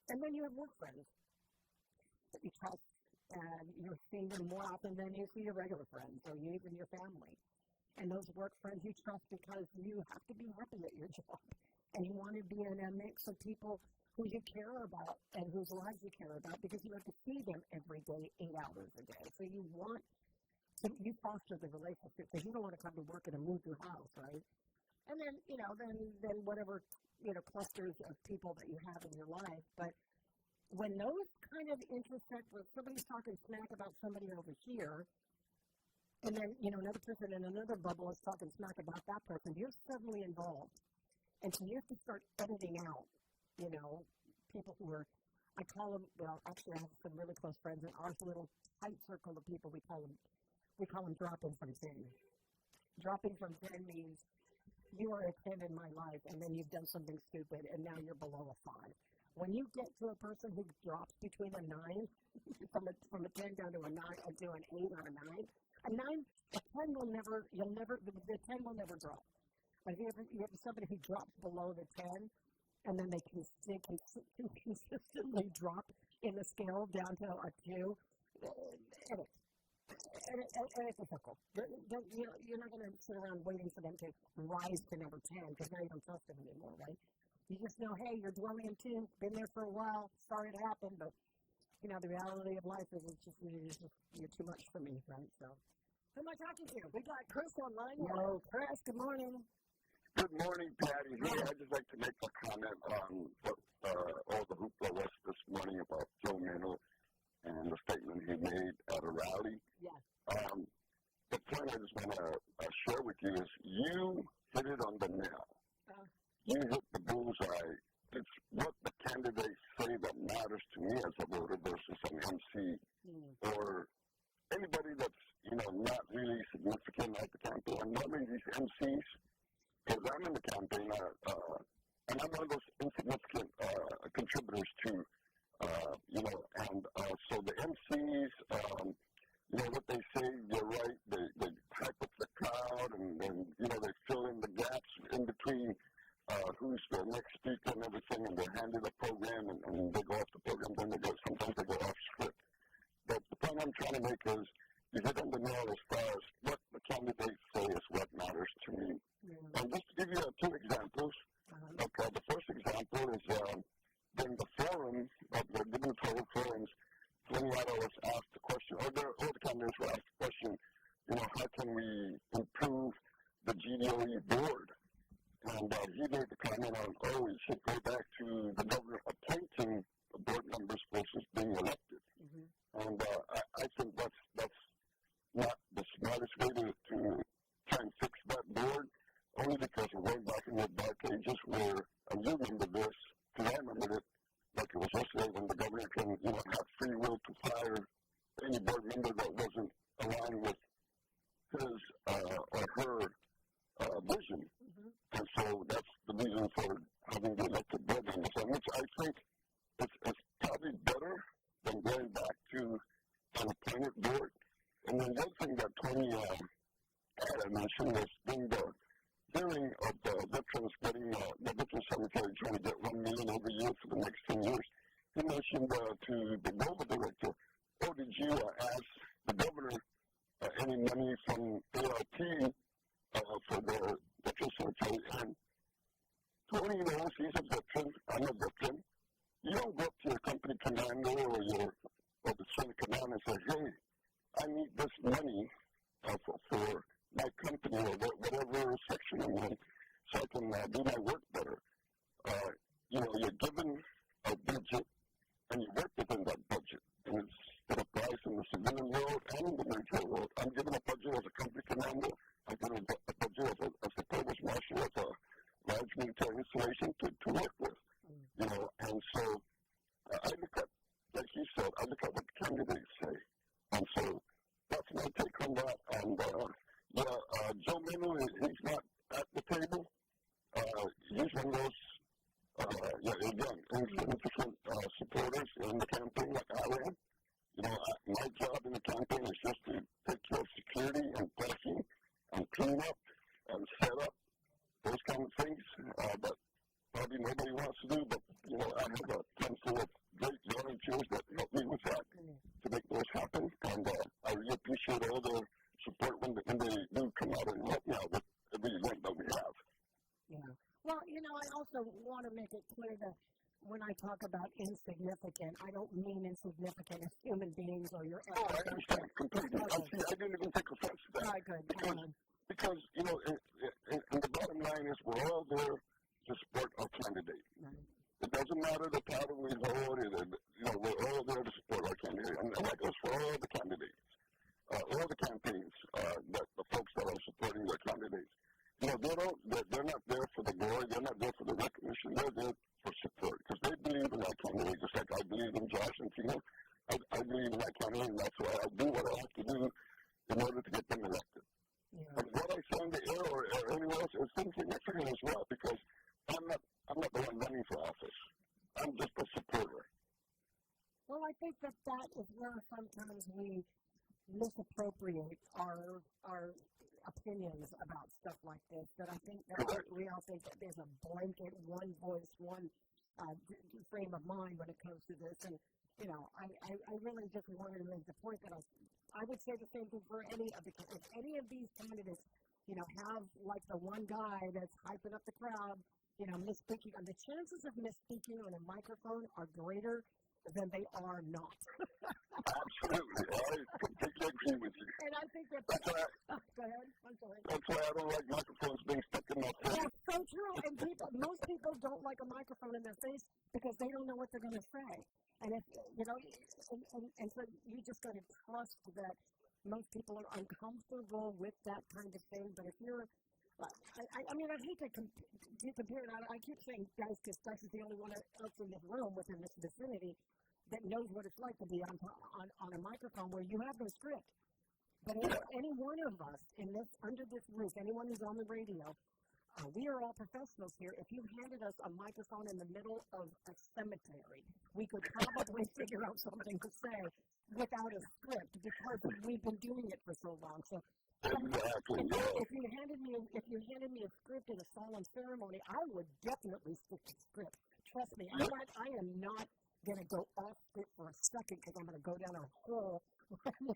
And then you have work friends that you trust, and you're seeing them more often than you see your regular friends, or even your family. And those work friends you trust because you have to be happy at your job, and you want to be in a mix of people who you care about and whose lives you care about, because you have to see them every day, 8 hours a day. So you foster the relationship, because you don't want to come to work and move your house, right? And then, you know, then whatever clusters of people that you have in your life. But when those kind of intersect, where somebody's talking smack about somebody over here, and then, another person in another bubble is talking smack about that person, you're suddenly involved. And so you have to start editing out, people who are, I call them, actually I have some really close friends in our little tight circle of people, we call them dropping from 10. Dropping from 10 means you are a 10 in my life, and then you've done something stupid, and now you're below a 5. When you get to a person who drops between a 9, from a 10 down to a 9, to an 8 or a 9, a 10 will never, the 10 will never drop. Like you have somebody who drops below the 10, and then they can consistently drop in the scale down to a 2, and it's a circle. You're not going to sit around waiting for them to rise to number 10, because now you don't trust them anymore, right? You just know, hey, you're dwelling in 2, been there for a while, sorry it happened, but, the reality of life is you're too much for me, right? So, who am I talking to? We got Chris online. Hello, Chris, good morning. Good morning, Patty. Hey, I'd just like to make a comment on what all the hoopla was this morning about Joe Mano and the statement he made at a rally. Yes. The point I just want to share with you is you hit it on the nail. You hit the bullseye. It's what the candidates say that matters to me as a voter versus an MC or anybody that's, not really significant at the campaign. I'm loving these MCs because I'm in the campaign and I'm one of those insignificant contributors to, so the MCs, what they say, you're right, they hype up the crowd and they fill in the gaps in between who's the next speaker and everything, and they're handed a program and they go off the program, then sometimes they go off script. But the point I'm trying to make is you hit on the nail as far as what the candidates say is what matters to me. And just to give you 2 examples, okay, the first example is during the forum, the gubernatorial forums, Tony Otto was asked the question, or the candidates were asked the question, how can we improve the GDOE board? And he made the comment on, we should go back to the governor appointing board members versus being elected. And I think that's not the smartest way to try and fix that board, only because we're way back in the dark ages where, and you remember this, because I remembered it like it was yesterday, when the governor can, have free will to fire any board member that wasn't aligned with his or her vision. And so that's the reason for having the elected board members, which I think it's probably better than going back to an appointed board. And then the other thing that Tony had mentioned was during the hearing of the veterans getting the veterans secretary trying to get $1 million every year for the next 10 years. He mentioned to the global director, did you ask the governor any money from ARP for the veterans secretary? And Tony knows he's a veteran, I'm a veteran. You don't go up to your company commander or the center command and say, hey, I need this money for my company or whatever section I'm in so I can do my work better. You're given a budget and you work within that budget. And it applies in the civilian world and in the military world. I'm given a budget as a company commander. I'm given a budget as a provost marshal, as a large military installation to work with. And so I look at, like you said, I look at what the candidates say. And so that's my take on that. And Joe Mano, he's not at the table. He's one of those, insignificant supporters in the campaign like I am. My job in the campaign is just to take care of security and parking and clean up and set up, those kind of things that probably nobody wants to do, but, I have a handful of great volunteers that help me with that to make those happen, and I really appreciate all their support when they do come out and help me out with every event that we have. Yeah. Well, I also want to make it clear that when I talk about insignificant, I don't mean insignificant as human beings or your I understand completely. I didn't even take offense to that. Right, good. Because and the bottom line is we're all there to support our candidates. know the campaigns, that the folks that are supporting their candidates. They're not there for the glory. They're not there for the recognition. They're there for support because they believe in that candidate, just like I believe in Josh and Tina. I believe in that candidate, and that's why I do what I have to do in order to get them elected. Yeah. And what I say in the air or anywhere else is insignificant as well because I'm not the one running for office. I'm just a supporter. Well, I think that is where sometimes we misappropriate our opinions about stuff like this. That I think that we all think that there's a blanket, one voice, one frame of mind when it comes to this. And I really just wanted to make the point that I would say the same thing for any of these candidates, have like the one guy that's hyping up the crowd, misspeaking. And the chances of misspeaking on a microphone are greater than they are not. Absolutely. I completely agree with you. And I think that's why, go ahead. I'm sorry. That's why I don't like microphones being stuck in my face. That's so true. And most people don't like a microphone in their face because they don't know what they're going to say. And if and so you just got to trust that most people are uncomfortable with that kind of thing. But if you're I mean, I hate to compare it. I keep saying guys because Dice is the only one else in this room within this vicinity that knows what it's like to be on a microphone where you have no script. But any one of us under this roof, anyone who's on the radio, we are all professionals here. If you handed us a microphone in the middle of a cemetery, we could probably figure out something to say without a script because we've been doing it for so long. So. Exactly. If you handed me a script in a solemn ceremony, I would definitely stick to script. Trust me, I am not going to go off script for a second because I'm going to go down a hole.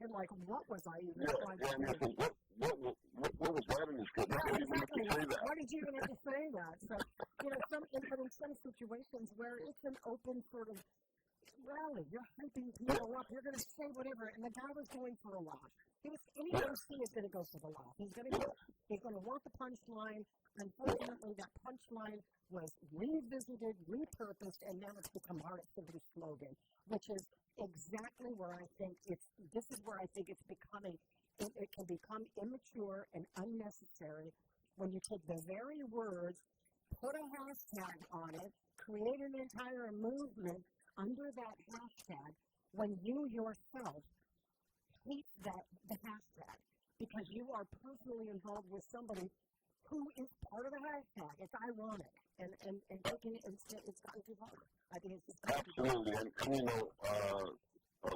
Like, what was I even trying to do? What was that in the script? Exactly. Why did you even have to say that? So, but in some situations where it's an open sort of rally, you're hyping people up, you're going to say whatever, and the guy was going for a laugh. Any MC is going to go for the laugh. He's going to want the punchline. Unfortunately, that punchline was revisited, repurposed, and now it's become our activity slogan, which is exactly where I think this is where I think it's becoming, it can become immature and unnecessary when you take the very words, put a hashtag on it, create an entire movement under that hashtag when you yourself hate the hashtag because you are personally involved with somebody who is part of the hashtag. It's ironic and taking it it's gotten too far. I think it's just absolutely. And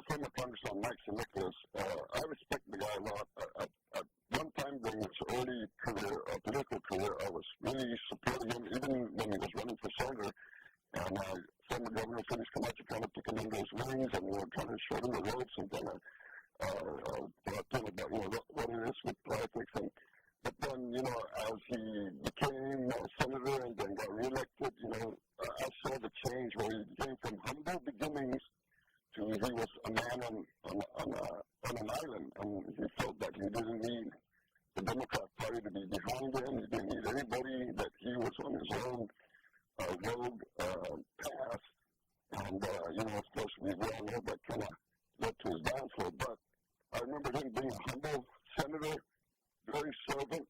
former Congressman Mike Nicholas, I respect the guy a lot. At one time during his early political career, I was really supporting him, even when he was running for senator. And former Governor Felix Camacho kind of took him under his wings, and we were trying to show him the ropes and kind of tell him about what it is with politics. But then, as he became a senator and then got reelected, I saw the change where he came from humble beginnings to he was a man on an island, and he felt that he didn't need the Democrat Party to be behind him. He didn't need anybody, that he was on his own rogue path. And, of course, we all know that kind of led to his downfall. But I remember him being a humble senator, very servant.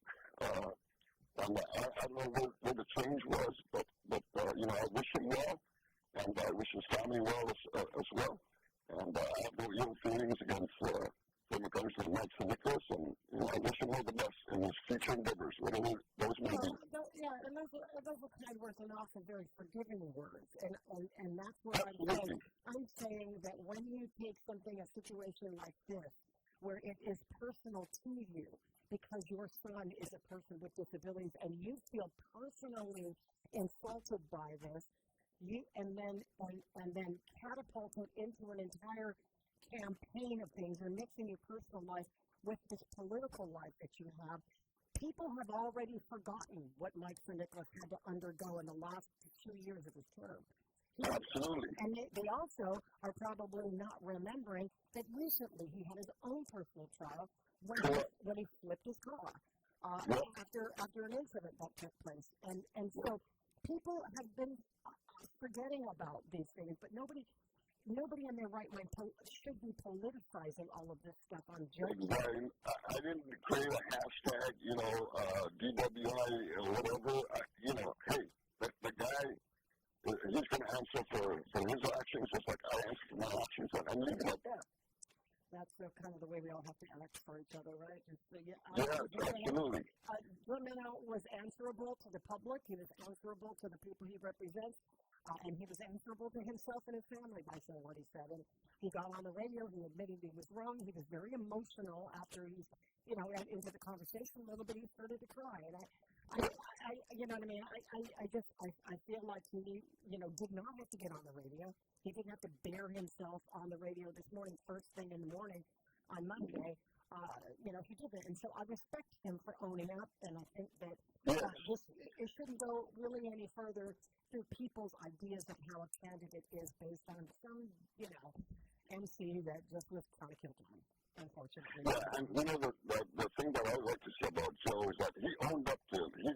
And I don't know where the change was, but I wish him well, and I wish his family well as well. And I have no ill feelings against former Congressman Mike Nicholas, and I wish him all the best in his future endeavors, whatever those may be. And those are kind words and often very forgiving words, and that's what I'm saying. I'm saying that when you take a situation like this, where it is personal to you, because your son is a person with disabilities, and you feel personally insulted by this, and then catapulted into an entire campaign of things, and mixing your personal life with this political life that you have. People have already forgotten what Mike Nicholas had to undergo in the last 2 years of his term. Absolutely. And they also are probably not remembering that recently he had his own personal trial when he flipped his car after an incident that took place. And so people have been forgetting about these things, but nobody nobody in their right mind should be politicizing all of this stuff on jokes. Exactly. I didn't create a hashtag, DWI or whatever. Hey, the guy, he's going to answer for his actions just like I answer for my actions, and leave it at that. That's kind of the way we all have to act for each other, right? Absolutely. Domino was answerable to the public. He was answerable to the people he represents. And he was answerable to himself and his family by saying what he said. And he got on the radio. He admitted he was wrong. He was very emotional after he, got into the conversation a little bit. He started to cry. And I you know what I mean? I feel like he, did not have to get on the radio. He didn't have to bear himself on the radio this morning, first thing in the morning on Monday. He did that. And so I respect him for owning up. And I think that it shouldn't go really any further through people's ideas of how a candidate is based on some, MC that just was trying to kill time, unfortunately. Yeah, and the thing that I like to say about Joe is that he owned up to it. He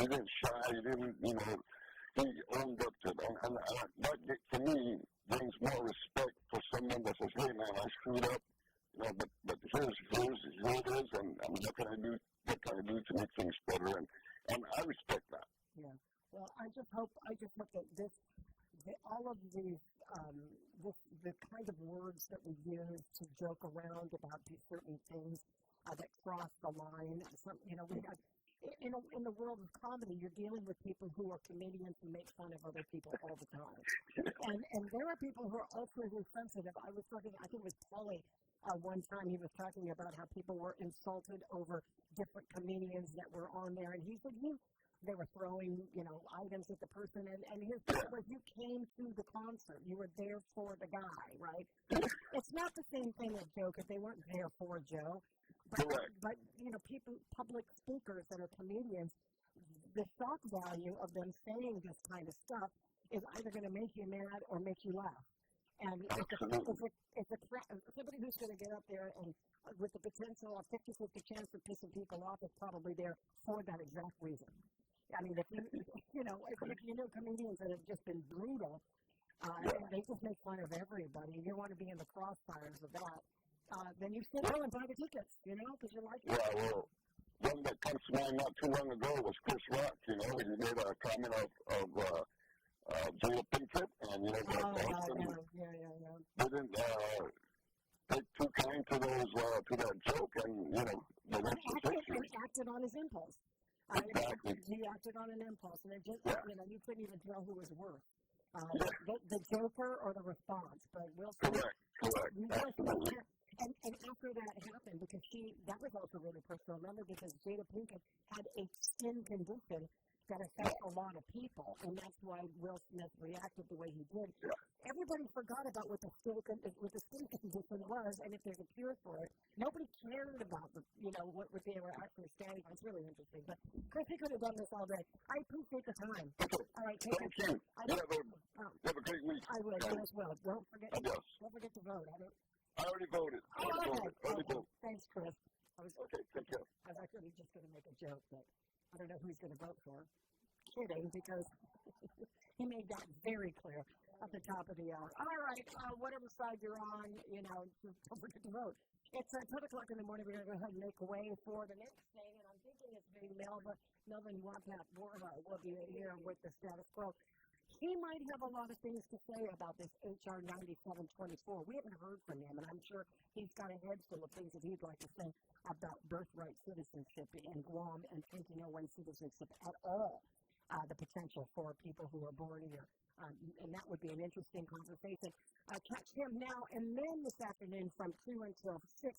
didn't shy. He didn't, he owned up to it. And that, for me, brings more respect for someone that says, hey, man, I screwed up. But here it is, and what can I do to make things better? And I respect that. Yeah. Well, I just hope that all of these, the kind of words that we use to joke around about certain things that cross the line. We have, in the world of comedy, you're dealing with people who are comedians who make fun of other people all the time, and there are people who are ultra sensitive. I was talking, I think it was Paulie. One time he was talking about how people were insulted over different comedians that were on there, and he said they were throwing, items at the person, and his point was you came to the concert, you were there for the guy, right? It's not the same thing as Joe, because they weren't there for Joe, but people, public speakers that are comedians, the shock value of them saying this kind of stuff is either going to make you mad or make you laugh. And it's somebody who's going to get up there and with the potential of 50-50 chance of pissing people off is probably there for that exact reason. I mean, if you know comedians that have just been brutal, they just make fun of everybody, and you want to be in the crossfires of that, then you sit down and buy the tickets, because you like it. Yeah, well, one that comes to mind not too long ago was Chris Rock, he made a comment of Jada Pinkett, and they didn't take too kind to that joke, and the rest is history. He acted on his impulse. Exactly. He acted on an impulse, and it just you couldn't even tell who was worse, the joker or the response. But Will Smith, Correct. And after that happened, because that was also really personal. Remember, because Jada Pinkett had a skin condition that affects a lot of people, and that's why Will Smith reacted the way he did. Yeah. Everybody forgot about what the skin condition was, and if there's a cure for it. Nobody cared about what they were actually standing on. It's really interesting. But Chris, we could have done this all day. I appreciate the time. Okay. All right, thank you. Have a great week. I will as well. Don't forget to vote. I already voted. Thanks, Chris. Okay, take care. I was actually just going to make a joke, but I don't know who he's going to vote for. Kidding, because he made that very clear at the top of the hour. All right, whatever side you're on, don't forget to vote. It's 10 o'clock in the morning. We're going to go ahead and make way for the next thing, and I'm thinking it's being Melvin Wapat will be here with the status quo. He might have a lot of things to say about this H.R. 9724. We haven't heard from him, and I'm sure he's got a head full of things that he'd like to say about birthright citizenship in Guam and 2001 citizenship at all, the potential for people who are born here. And that would be an interesting conversation. Catch him now, and then this afternoon from 2 until 6,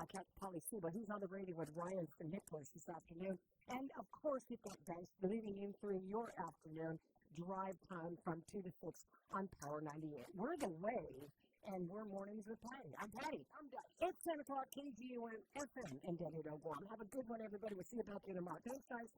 catch Polly Suba. He's on the radio with Ryan from Nicholas this afternoon. And, of course, we've got Dice leading you through your afternoon drive time from 2 to 6 on Power 98. We're the Wave, and we're Mornings with Patti. I'm Patti. I'm Dice. It's 10 o'clock, KGUM FM in Denver, Guam. Have a good one, everybody. We'll see you back here tomorrow. Thanks, guys.